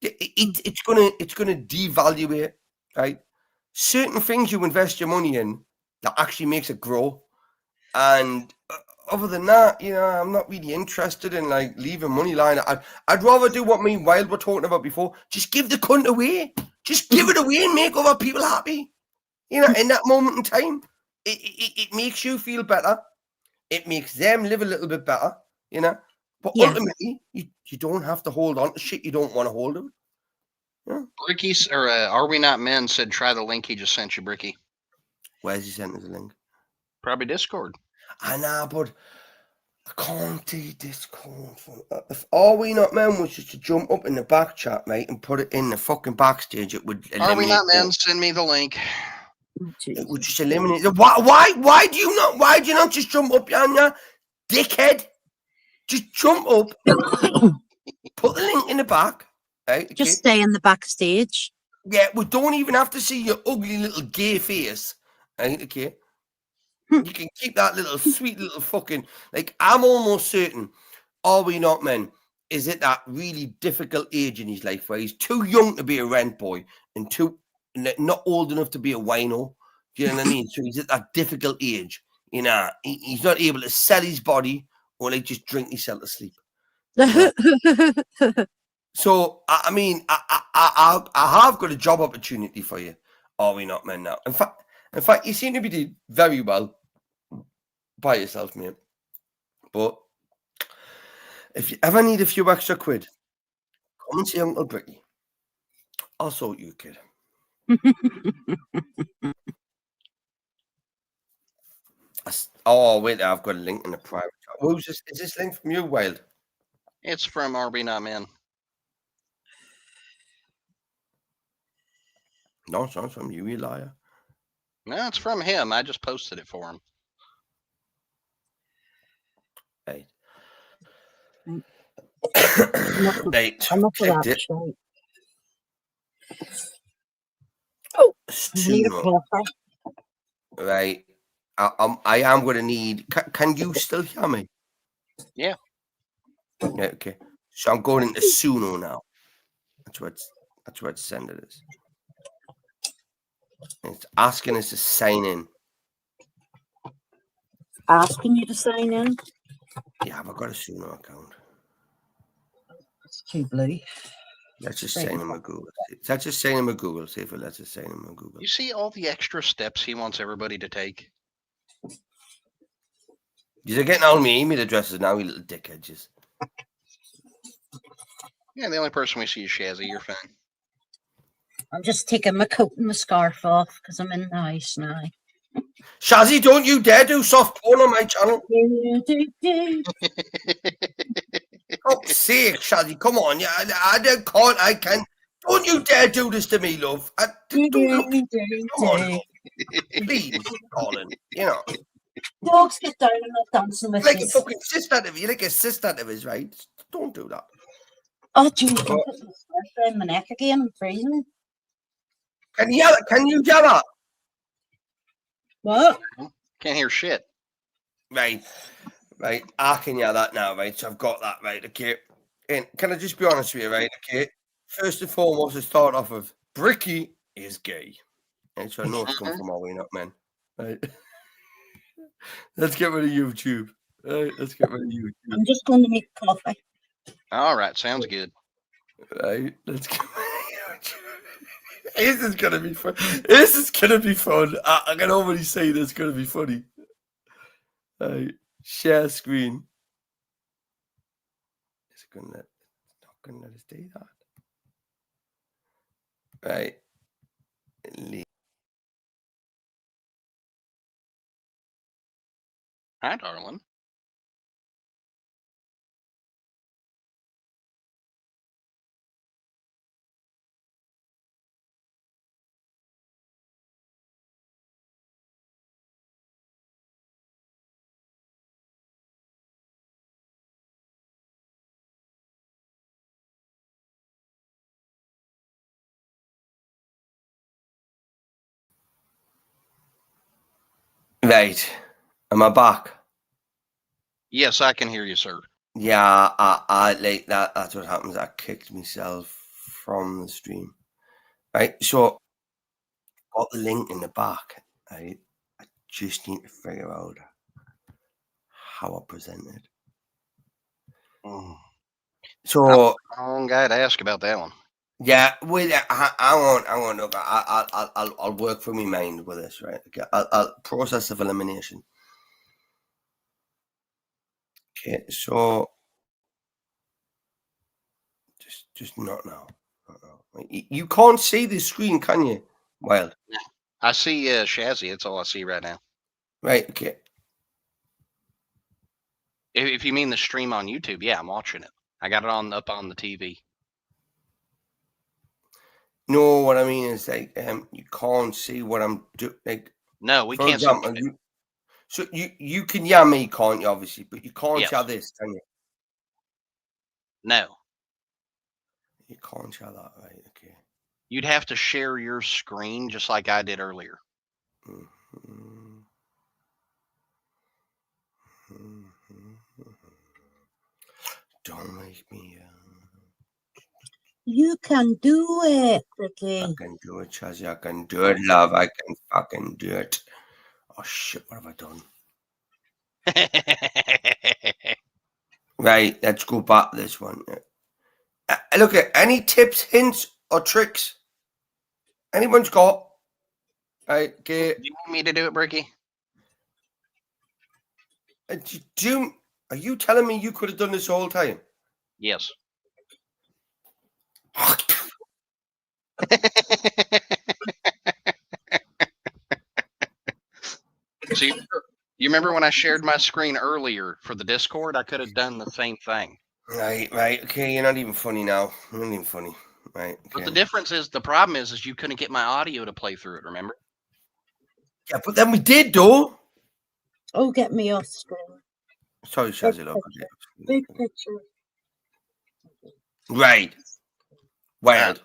It's gonna devaluate, right? Certain things you invest your money in that actually makes it grow. And other than that, I'm not really interested in like leaving money lying. I'd rather do what me and Wild were talking about before. Just give the cunt away. Just give it away and make other people happy. In that moment in time, it makes you feel better. It makes them live a little bit better, But ultimately, you don't have to hold on to shit you don't want to hold on.
Bricky, or Are We Not Men said try the link he just sent you, Bricky.
Where's he sent us the link?
Probably Discord.
I know, but I can't do Discord. If Are We Not Men was just to jump up in the back chat, mate, and put it in the fucking backstage, it would eliminate.
Are We Not Men? Send me the link.
It would just eliminate. Why do you not just jump up, Yanya? Dickhead. Just jump up, put the link in the back. Right,
Just stay in the backstage.
Yeah, we don't even have to see your ugly little gay face. Right, okay? You can keep that little sweet little fucking... Like, I'm almost certain Are We Not Men is at that really difficult age in his life where he's too young to be a rent boy and not old enough to be a wino. Do you know what I mean? So he's at that difficult age. He's not able to sell his body or like just drink himself to sleep. So, I mean, I have got a job opportunity for you. Are We Not Men now? In fact, you seem to be doing very well by yourself, mate. But if you ever need a few extra quid, come and see Uncle Bricky. I'll sort you, kid. Oh, wait, I've got a link in the private chat. Who's this? Is this link from you, Wild?
It's from Are We Not Men.
No, it's not from you, you liar.
No, it's from him. I just posted it for him.
Right.
Right.
Checked it.
Oh,
Suno. Right. I am going to need... Can you still hear me?
Yeah.
Okay. So I'm going into Suno now. That's where it's send it is. It's asking us to sign in.
Asking you to sign in?
Yeah, I've got a Suno account.
It's too blue.
Let's just sign in with Google. Let's just sign in with Google. See if it lets us sign in with Google.
You see all the extra steps he wants everybody to take?
You're getting all my email addresses now, you little dickheads.
Yeah, the only person we see is Shazzy. You're fine.
I'm just taking my coat and my scarf off because I'm in the house now.
Shazzy, don't you dare do soft porn on my channel. Oh, sake, Shazzy, come on. Yeah, I can't. Don't you dare do this to me, love. Come on, love. Please, Colin. You know.
Dogs get down and not dancing with
Like a
us.
fucking sister to you, like a sister to his, right? Don't do that.
Oh, geez, I'm putting my scarf around my neck again. I'm freezing.
Can you yell that?
What?
Can't hear shit.
Right. I can yell that now, right? So I've got that, right? Okay. And can I just be honest with you, right? Okay. First and foremost, to start off with, Bricky is gay. And so I know it's come from all way up, man. Right. Let's get rid of YouTube. Right, let's get rid of YouTube.
I'm just going to make coffee.
All right, sounds good.
Right, let's get rid of YouTube. This is gonna be fun. This is gonna be fun. I can already say this is gonna be funny. Right, share screen. It's not gonna let us do that. Right.
Hi, darling.
Right. Am I back?
Yes, I can hear you, sir.
Yeah, I like that. That's what happens. I kicked myself from the stream. Right. So got the link in the back. Right. I just need to figure out how I present it. So
wrong guy to ask about that one.
yeah, with I won't look. I'll work for my mind with this, right? Okay, I'll process of elimination. Okay, so just not now. You can't see the screen, can you? Wild.
I see Shazzy. That's all I see right now.
Right. Okay.
If you mean the stream on YouTube, yeah, I'm watching it. I got it up on the TV.
No, what I mean is like you can't see what I'm doing. Like
no, we
for
can't.
Example, you can hear me, can't you? Obviously, but you can't
Yes.
share this, can you?
No.
You can't share that, right? Okay.
You'd have to share your screen just like I did earlier.
Don't make me.
You can do it, Ricky.
I can do it, Chazzy. I can do it, love. I can fucking do it. Oh shit! What have I done? Right. Let's go back to this one. Look at any tips, hints, or tricks anyone's got. Right. Okay.
Do you want me to do it, Bricky?
Are you telling me you could have done this the whole time?
Yes. So you remember when I shared my screen earlier for the Discord? I could have done the same thing.
Right. Okay, you're not even funny now. You're not even funny. Right. Okay.
But the difference is, the problem is you couldn't get my audio to play through it, remember?
Yeah, but then we did, though.
Oh, get me off screen.
Sorry, Shazzy, look.
Big picture.
Right. Well,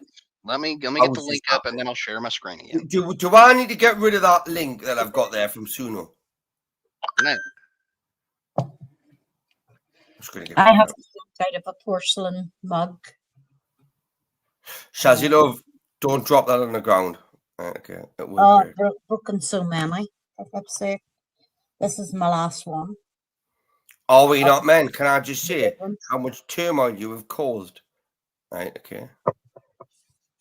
let me get the link up and then I'll share my screen again.
Do I need to get rid of that link that I've got there from Suno?
No.
I have to drink out of a porcelain mug.
Shazzy, love, don't drop that on the ground. Right, okay. It will break.
Broken so many. For fuck's sake. This is my last one.
Are we not men? Can I just say how much turmoil you have caused? Right, okay.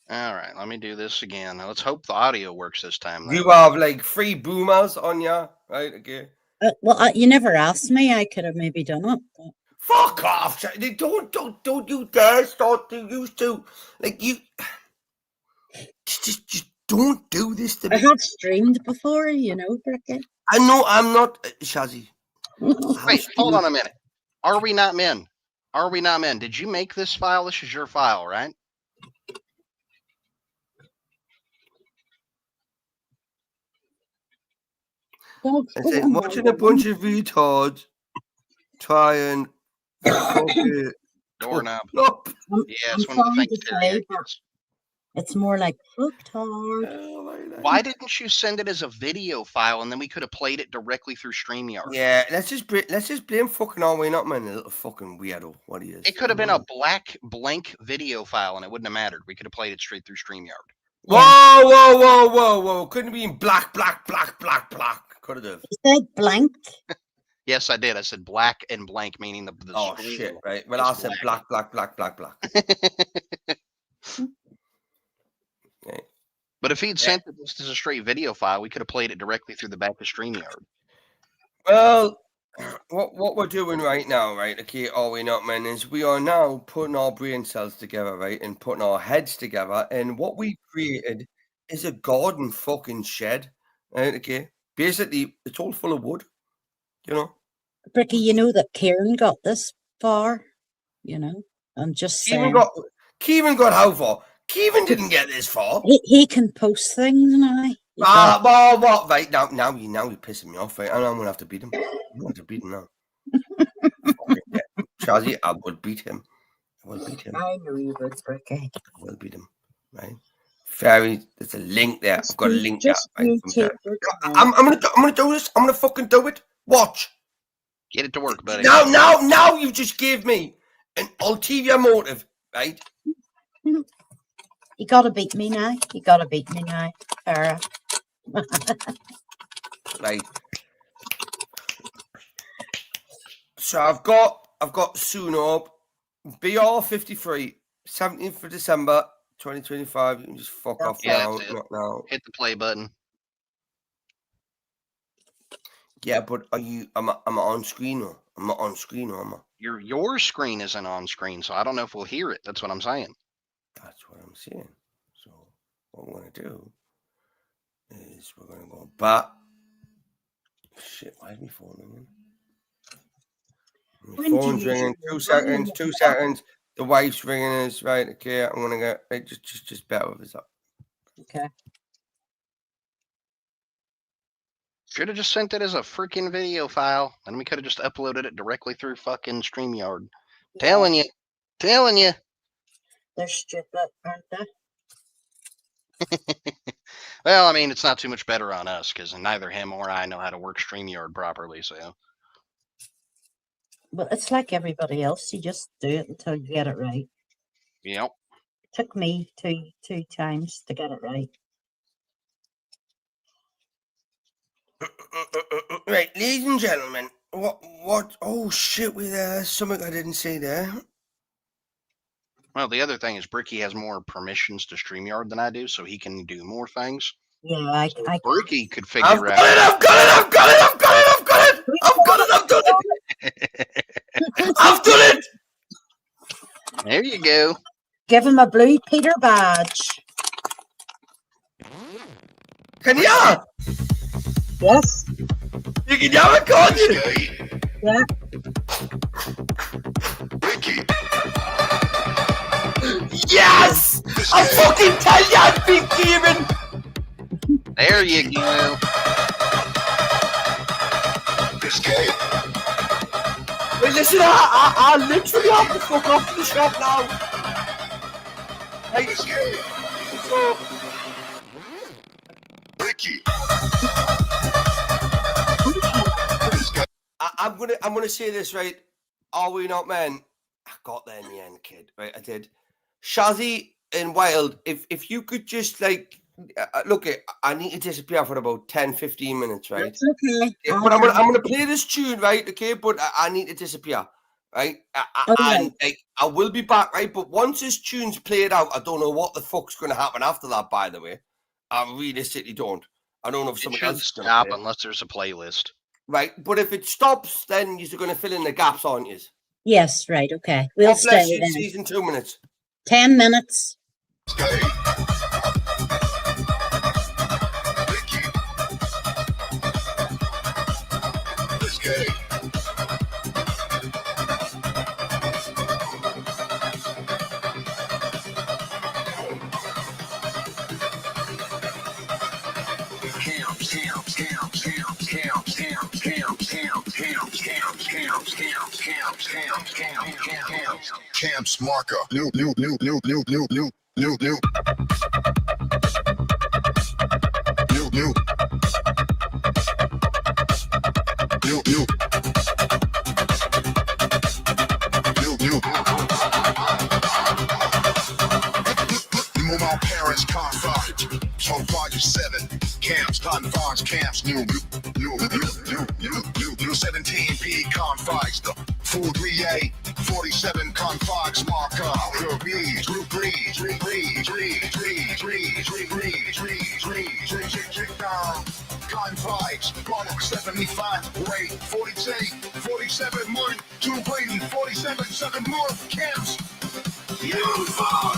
All right, let me do this again. Now, let's hope the audio works this time.
You have like 3 boomers on you, right? Okay.
Well, you never asked me. I could have maybe done it. But...
Fuck off! Don't you dare start to used to like you. Just don't do this to me.
I have streamed before, you know, Bricky.
I know I'm not Shazzy.
Wait, hold on a minute. Are we not men? Are we not men? Did you make this file? This is your file, right?
I said, watching a bunch of retards try and fuck it.
Doorknob.
Up.
Yeah, it's one of the things Terry gets.
It's more like fructard.
Why didn't you send it as a video file and then we could have played it directly through StreamYard?
Yeah, let's just blame fucking All Way Not Man, a little fucking weirdo. What he is.
It could have been a black blank video file and it wouldn't have mattered. We could have played it straight through StreamYard.
Whoa. Couldn't be in black. Could have.
You said blank?
Yes, I did. I said black and blank, meaning the
oh shit, right? Well, I said black.
Okay. But if he'd sent it just as a straight video file, we could have played it directly through the back of StreamYard.
Well, what we're doing right now, right? Okay, All Way Not Man, is we are now putting our brain cells together, right, and putting our heads together, and what we created is a garden fucking shed, right? Okay, basically it's all full of wood, you know.
Bricky, you know that Kieran got this far, you know. I'm just saying.
Kieran got how far? Kieran didn't get this far.
He can post things now.
What? Right now you're pissing me off, right? And I'm gonna have to beat him. I'm gonna have to beat him now. Shazzy, I will beat him.
I know you would, Bricky.
I will beat him, right? There's a link there. I've got a link there. Right? I'm gonna do this. I'm gonna fucking do it. Watch.
Get it to work, buddy.
Now you just gave me an ulterior motive, right?
You gotta beat me now. Farah.
Right. So I've got soon up BR53, 17th of December 2025. You can just fuck off now. Not now.
Hit the play button.
Yeah, but I'm on screen or I'm not on screen or am I?
Your screen isn't on screen, so I don't know if we'll hear it. That's what I'm saying.
That's what I'm saying. So what we're gonna do is we're gonna go back. Shit, why is my phone ringing? My phone's ringing. 2 seconds. 2 seconds. The wife's ringing us. Right. Okay. I'm gonna get right, just bear with us up.
Okay.
Should have just sent it as a freaking video file, and we could have just uploaded it directly through fucking StreamYard. Yeah. Telling you.
They're stupid, aren't they?
Well, I mean, it's not too much better on us because neither him or I know how to work StreamYard properly. So.
Well, it's like everybody else. You just do it until you get it right.
Yep.
It took me two times to get it right.
Right, ladies and gentlemen, what? Oh shit, there's something I didn't say there.
Well, the other thing is Bricky has more permissions to StreamYard than I do, so he can do more things.
Yeah, I
Bricky could figure out.
I've got it!
There you go.
Give him a blue Peter badge.
Can you?
Yes.
You can have it, can't you?
Yeah.
Yes! I fucking tell you I've been given!
There you go.
Wait, listen, I literally have to fuck off the shop now. Hey, so... I'm gonna say this, right? Are we not men? I got there in the end, kid. Right, I did. Shazzy and Wild, if you could just like look, I need to disappear for about 10-15 minutes, right?
That's okay.
Yeah, but I'm gonna play this tune, right? Okay, but I need to disappear, right? And I will be back, right? But once this tune's played out, I don't know what the fuck's gonna happen after that. By the way, I realistically don't. I don't know if something else is gonna
stop
play.
unless there's a playlist.
Right, but if it stops, then you're going to fill in the gaps, aren't you?
Yes, right, okay. We'll
God bless
stay
you,
then.
season 2 minutes.
10 minutes.
Count.
camps marker. New. New. New. New. New. New. New. My parents confined, so volume 7 camps, confines, camps, new 17P confines, the full 3A 47 confines marker, breeze, confines, bottom 75, rate 42, 47 month, 2 rating, 47, 7 more camps. You fall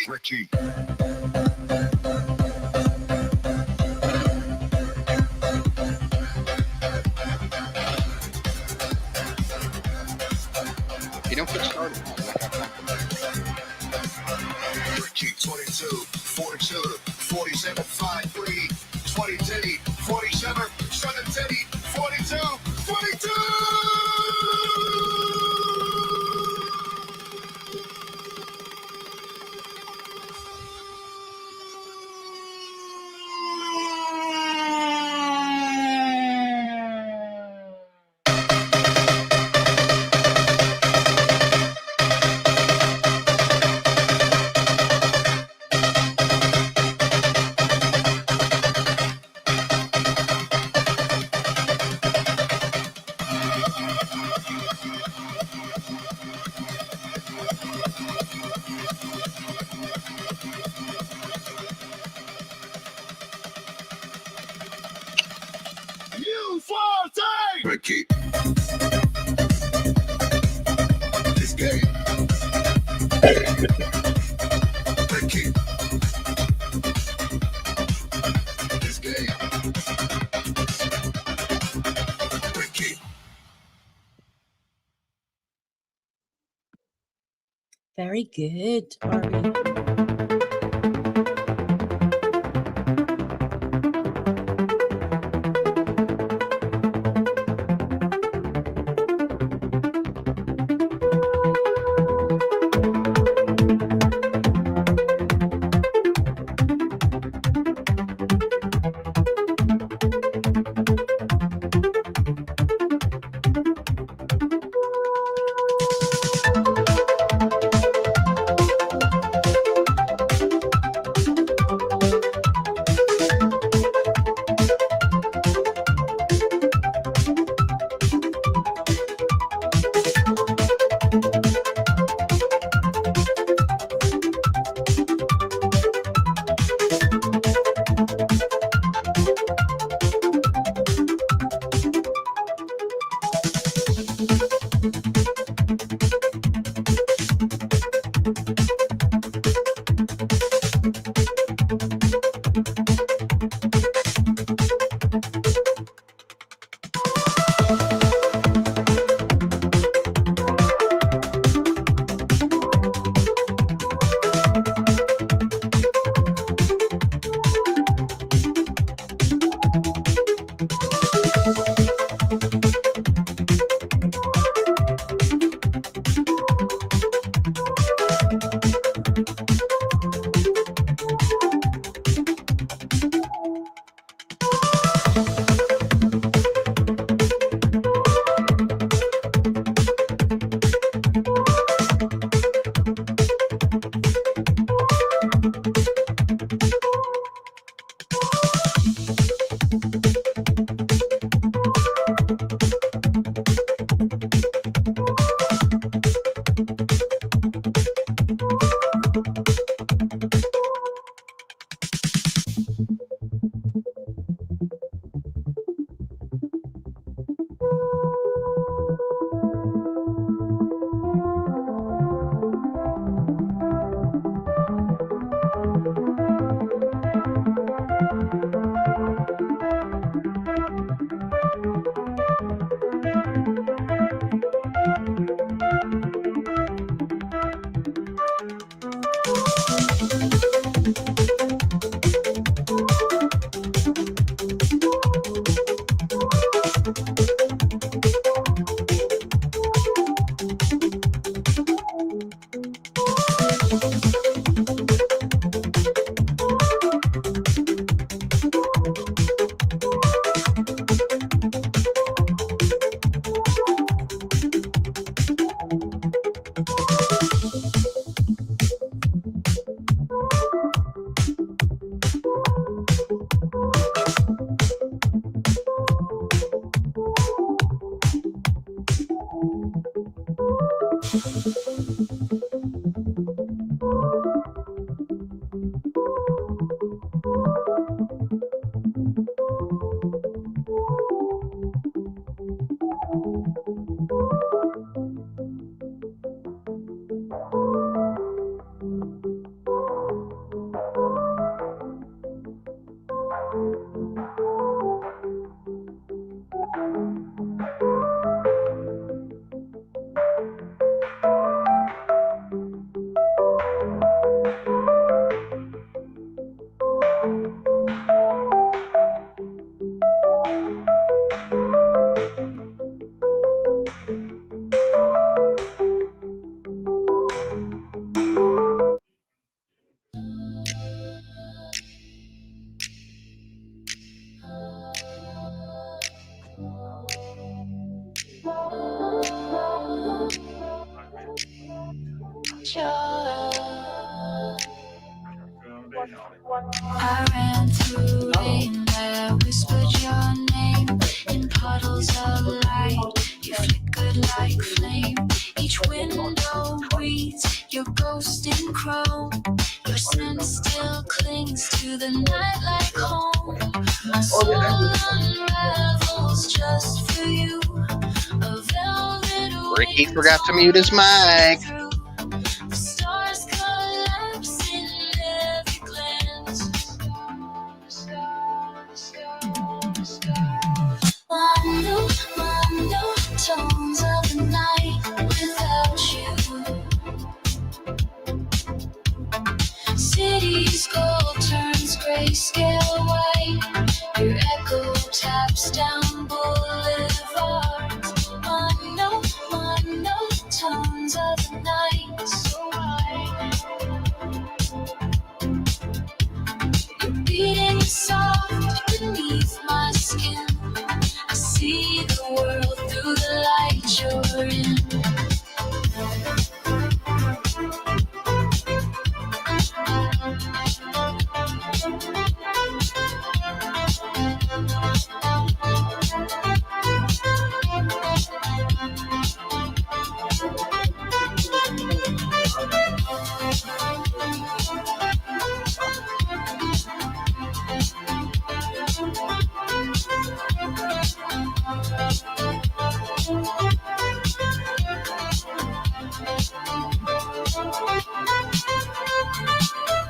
Ricky.
You don't get started.
Ricky 22, 42, 47, 53, 20, 47, 17, 42, 42. Ricky. This game. Ricky. This game. Ricky.
Very good, Harvey.
ghost in chrome. Your scent still clings to the night like home. My soul unravels just for you. A velvet
Ricky forgot to mute his mic.
the stars collapse in every glance. Mono tones of the night without you. City's gold turns grayscale white. Your echo taps down boulevards. Mono tones of the night so white. You're beating soft beneath my skin. I see the world through the light you're in.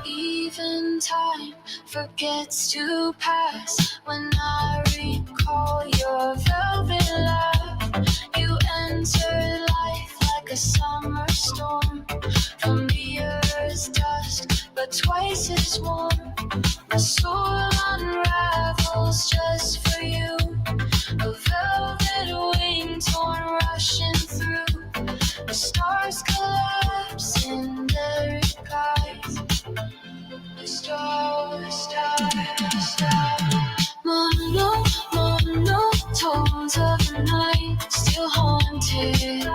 Even time forgets to pass when I recall your velvet laugh. You enter life like a summer storm, familiar as dusk, but twice as warm. My soul unravels just for you, a velvet wing torn rushing through. The stars collapse in their skies. The stars. Mono tones of the night still haunted.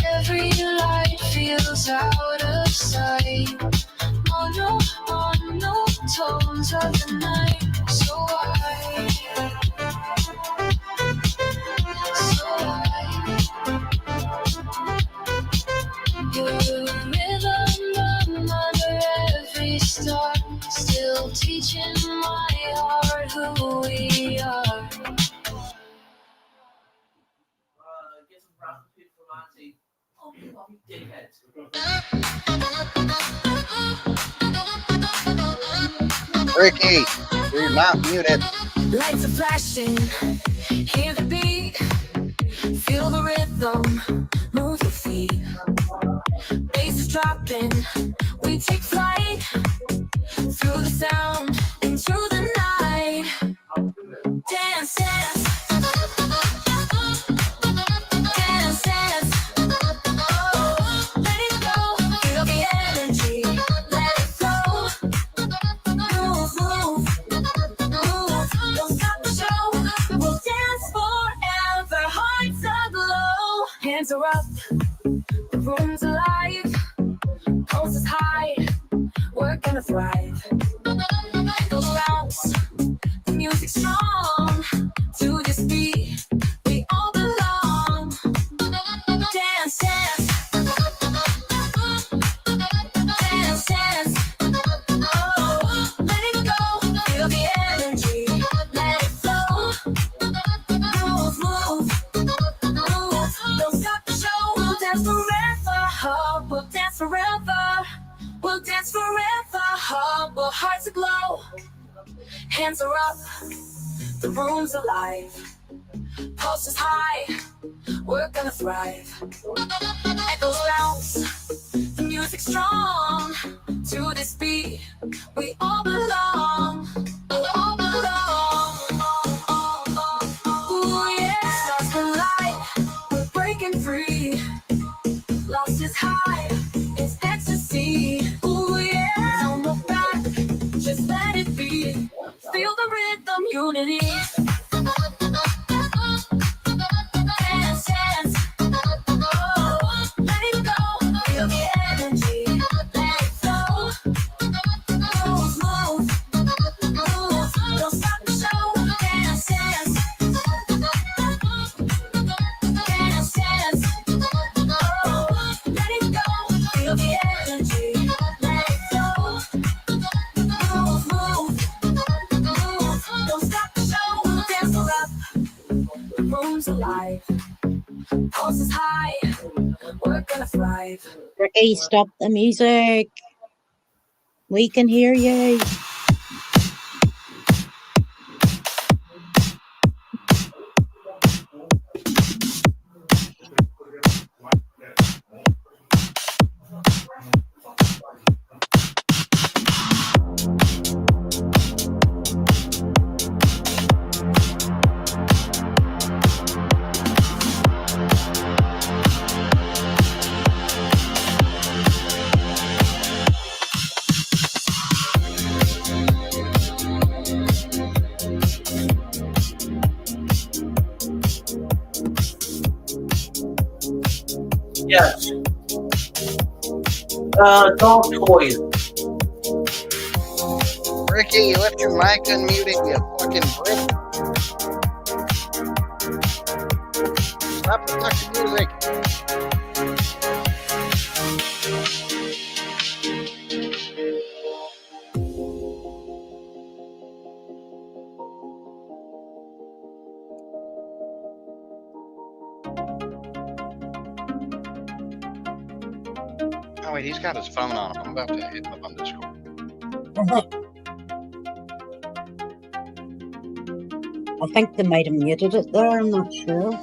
Every light feels out of sight. Mono tones of the night so white. So white. Your rhythm under every star, still teaching my heart who we are.
Ricky, you're not muted.
Lights are flashing, hear the beat, feel the rhythm, move your feet. Bass is dropping, we take flight through the sound into the night. Dance, dance. Dance, dance. Oh, let it go, feel the energy, let it flow. Move, move, move, don't stop the show. We'll dance forever, hearts aglow. Hands are up, the room's alive. Pulse is high, we're gonna thrive. Echoes bounce, the music's strong. To this beat, we all belong. Dance, dance. Dance, dance. Oh, let it go, feel the energy, let it flow. Move, move, move, don't stop the show. We'll dance forever, oh, we'll dance forever. We'll dance forever, oh, we'll hearts aglow. Hands are up, the room's alive. Pulse is high, we're gonna thrive. Echoes bounce, the music's strong. To this beat, we all belong. We all belong. Ooh yeah, stars collide, we're breaking free. Lost is high, it's ecstasy. Ooh yeah, don't look back, just let it be. Feel the rhythm, unity. Dance, dance. Oh, let it go, feel the energy, let it flow. Move, move, move, don't stop the show. Dance, dance. Dance, dance. comes alive. Pulse is high, we're gonna thrive.
Ricky, stop the music. We can hear you.
Yes. Dog toys.
Ricky, you left your mic unmuted, you fucking brick. Stop the fucking music. Oh wait, he's got his phone on him. I'm about to hit him up on Discord.
I think they might have muted it there, I'm not sure.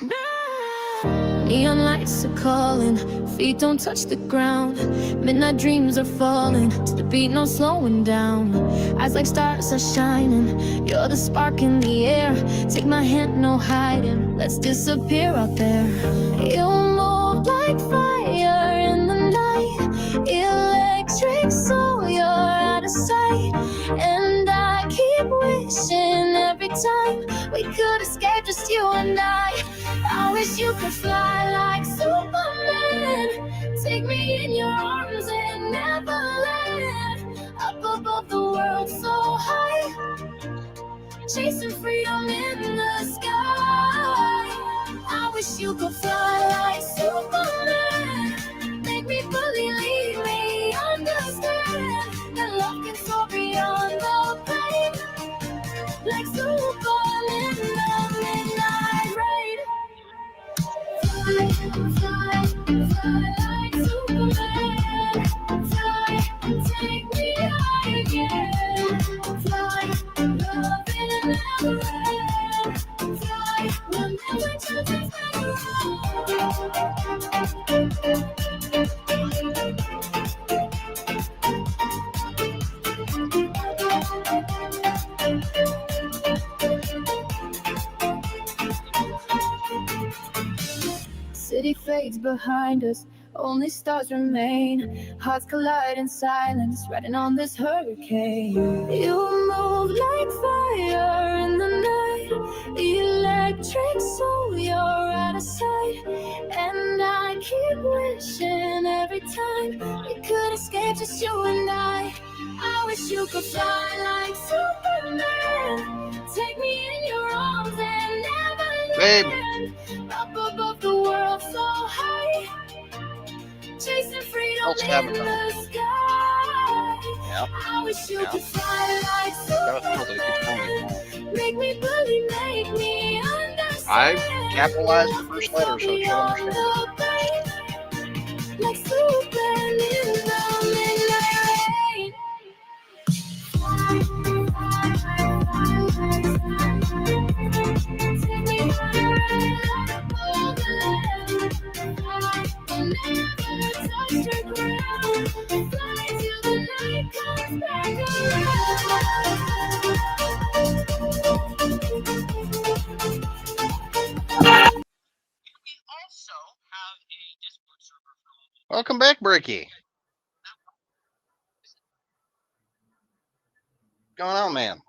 Neon lights are calling, feet don't touch the ground. Midnight dreams are falling, to the beat no slowing down. Eyes like stars are shining, you're the spark in the air. Take my hand, no hiding, let's disappear out there. You move like fire in the night, electric so you're out of sight. And I keep wishing every time we could escape, just you and I wish you could fly like Superman. Take me in your arms and never land. Up above the world so high, chasing freedom in the sky. I wish you could fly like Superman. Make me fully leave me understand that love can soar beyond the pain, like Superman in the midnight rain. Fly, fly, fly like Superman. Fly, take me high again. Fly, love in never end. Fly, we'll never turn this back City fades behind us, only stars remain. Hearts collide in silence, riding on this hurricane. You move like fire in the night, electric so you're out of sight. And I keep wishing every time we could escape, just you and I wish you could fly like Superman. Take me in your arms and never land. Up above the world so high, chasing freedom in the sky. I wish you could fly like Superman. Make me believe, make me understand.
I capitalized the first letter so she'll understand.
Like Superman in the midnight rain. Take me higher above the land. I'll never touch the ground. Fly till the night comes back around.
Welcome back, Bricky. What's going on, man?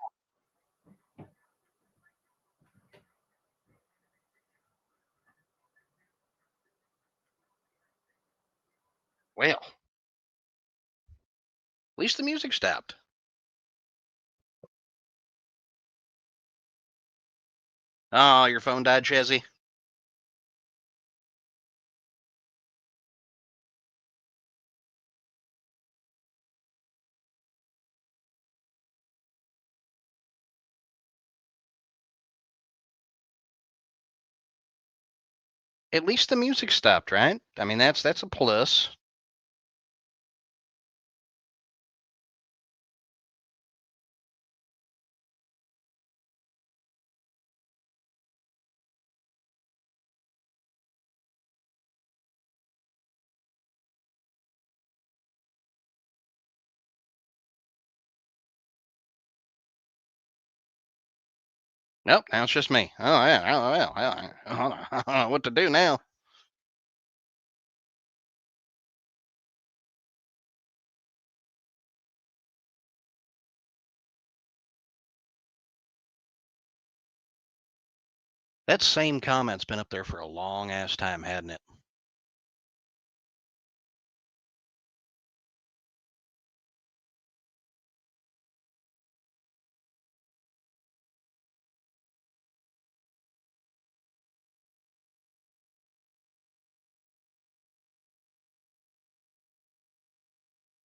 Well, at least the music stopped. Oh, your phone died, Chezzy? At least the music stopped, right? I mean, that's a plus. Nope, now it's just me. Oh, yeah. I don't know what to do now. That same comment's been up there for a long ass time, hadn't it?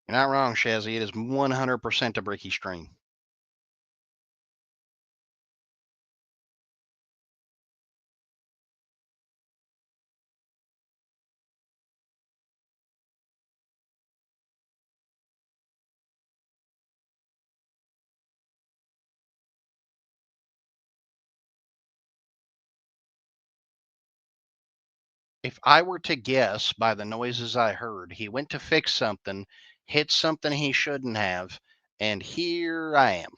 You're not wrong, Shazzy. It is 100% a Bricky stream. If I were to guess by the noises I heard, he went to fix something, hit something he shouldn't have, and here I am.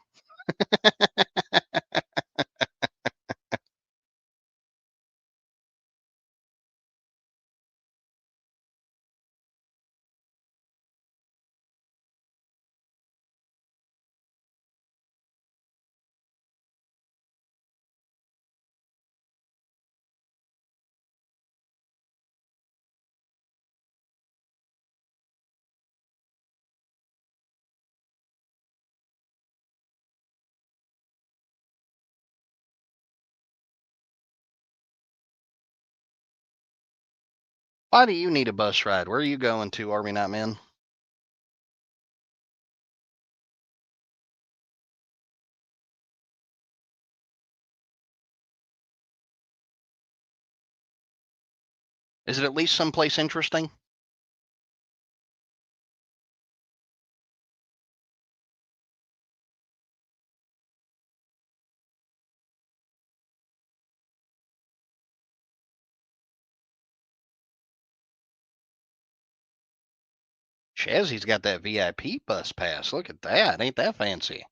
Why do you need a bus ride? Where are you going to, Army Nightman? Is it at least someplace interesting? Chazzy's got that VIP bus pass. Look at that. Ain't that fancy?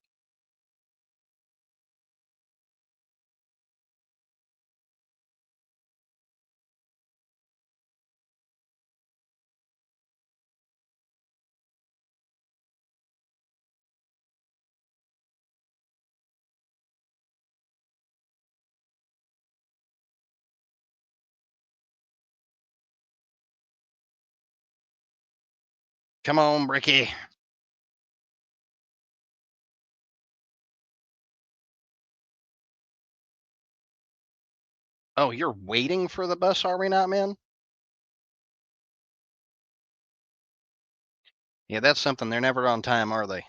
Come on, Bricky. Oh, you're waiting for the bus, Army Nightman? Yeah, that's something. They're never on time, are they?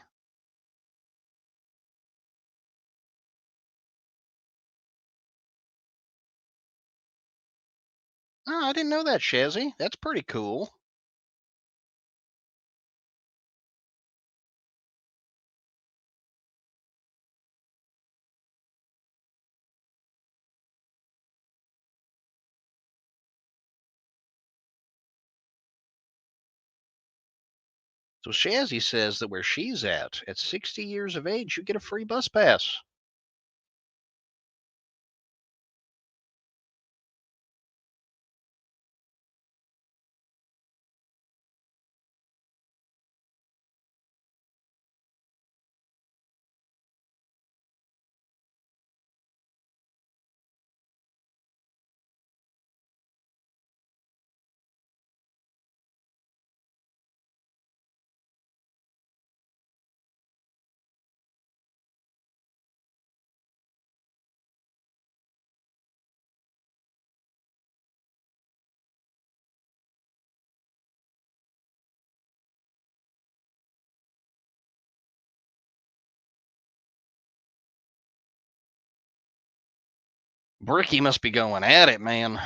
Oh, I didn't know that, Chazzy. That's pretty cool. So Shazzy says that where she's at 60 years of age, you get a free bus pass. Bricky must be going at it, man.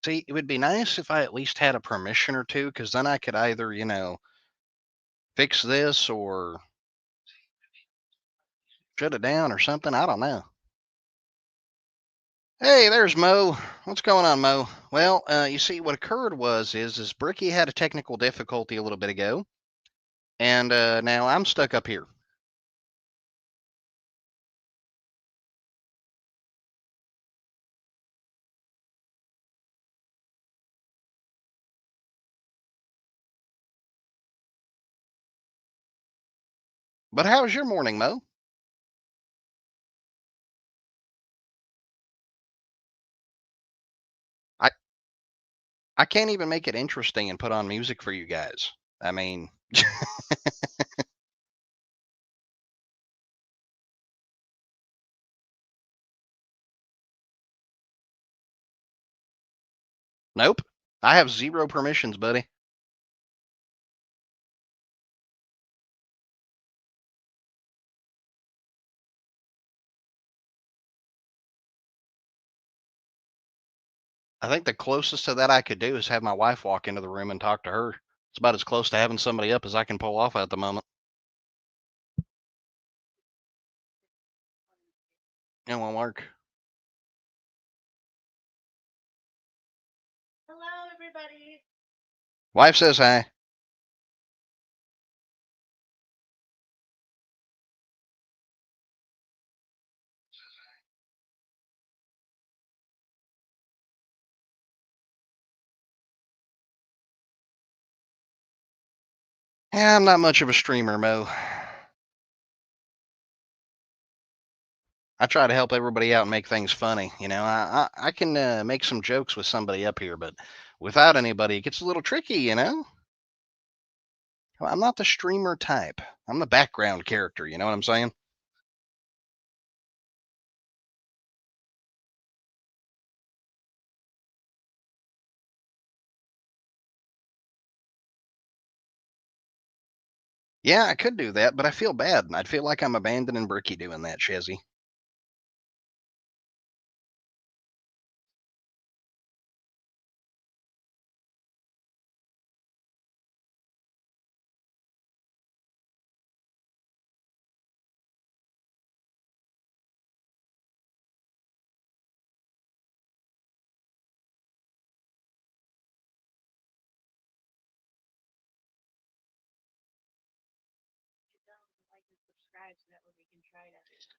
See, it would be nice if I at least had a permission or two, because then I could either, fix this or shut it down or something. I don't know. Hey, there's Mo. What's going on, Mo? Well, you see, what occurred is Bricky had a technical difficulty a little bit ago, and now I'm stuck up here. But how was your morning, Mo? I I can't even make it interesting and put on music for you guys. I mean, nope. I have zero permissions, buddy. I think the closest to that I could do is have my wife walk into the room and talk to her. It's about as close to having somebody up as I can pull off at the moment. It won't work.
Hello, everybody.
Wife says hi. Yeah, I'm not much of a streamer, Mo. I try to help everybody out and make things funny. You know, I can make some jokes with somebody up here, but without anybody, it gets a little tricky. You know, well, I'm not the streamer type. I'm the background character. You know what I'm saying? Yeah, I could do that, but I feel bad. I'd feel like I'm abandoning Bricky doing that, Chezzy.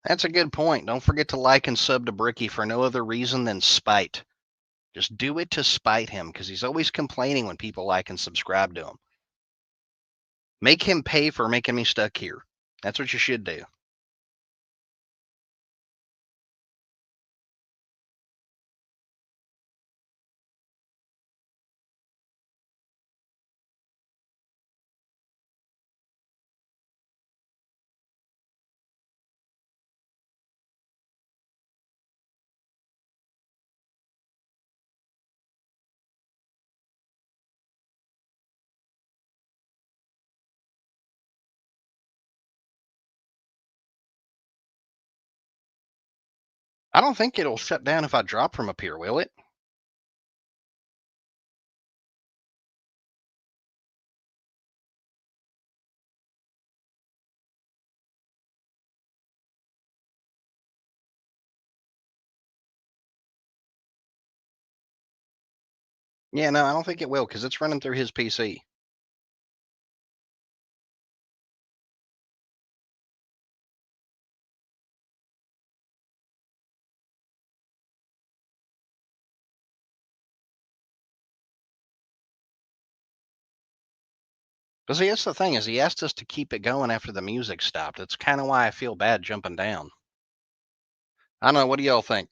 That's a good point. Don't forget to like and sub to Bricky for no other reason than spite. Just do it to spite him because he's always complaining when people like and subscribe to him. Make him pay for making me stuck here. That's what you should do. I don't think it'll shut down if I drop from up here, will it? Yeah, no, I don't think it will because it's running through his PC. But see, that's the thing is he asked us to keep it going after the music stopped. That's kind of why I feel bad jumping down. I don't know. What do y'all think?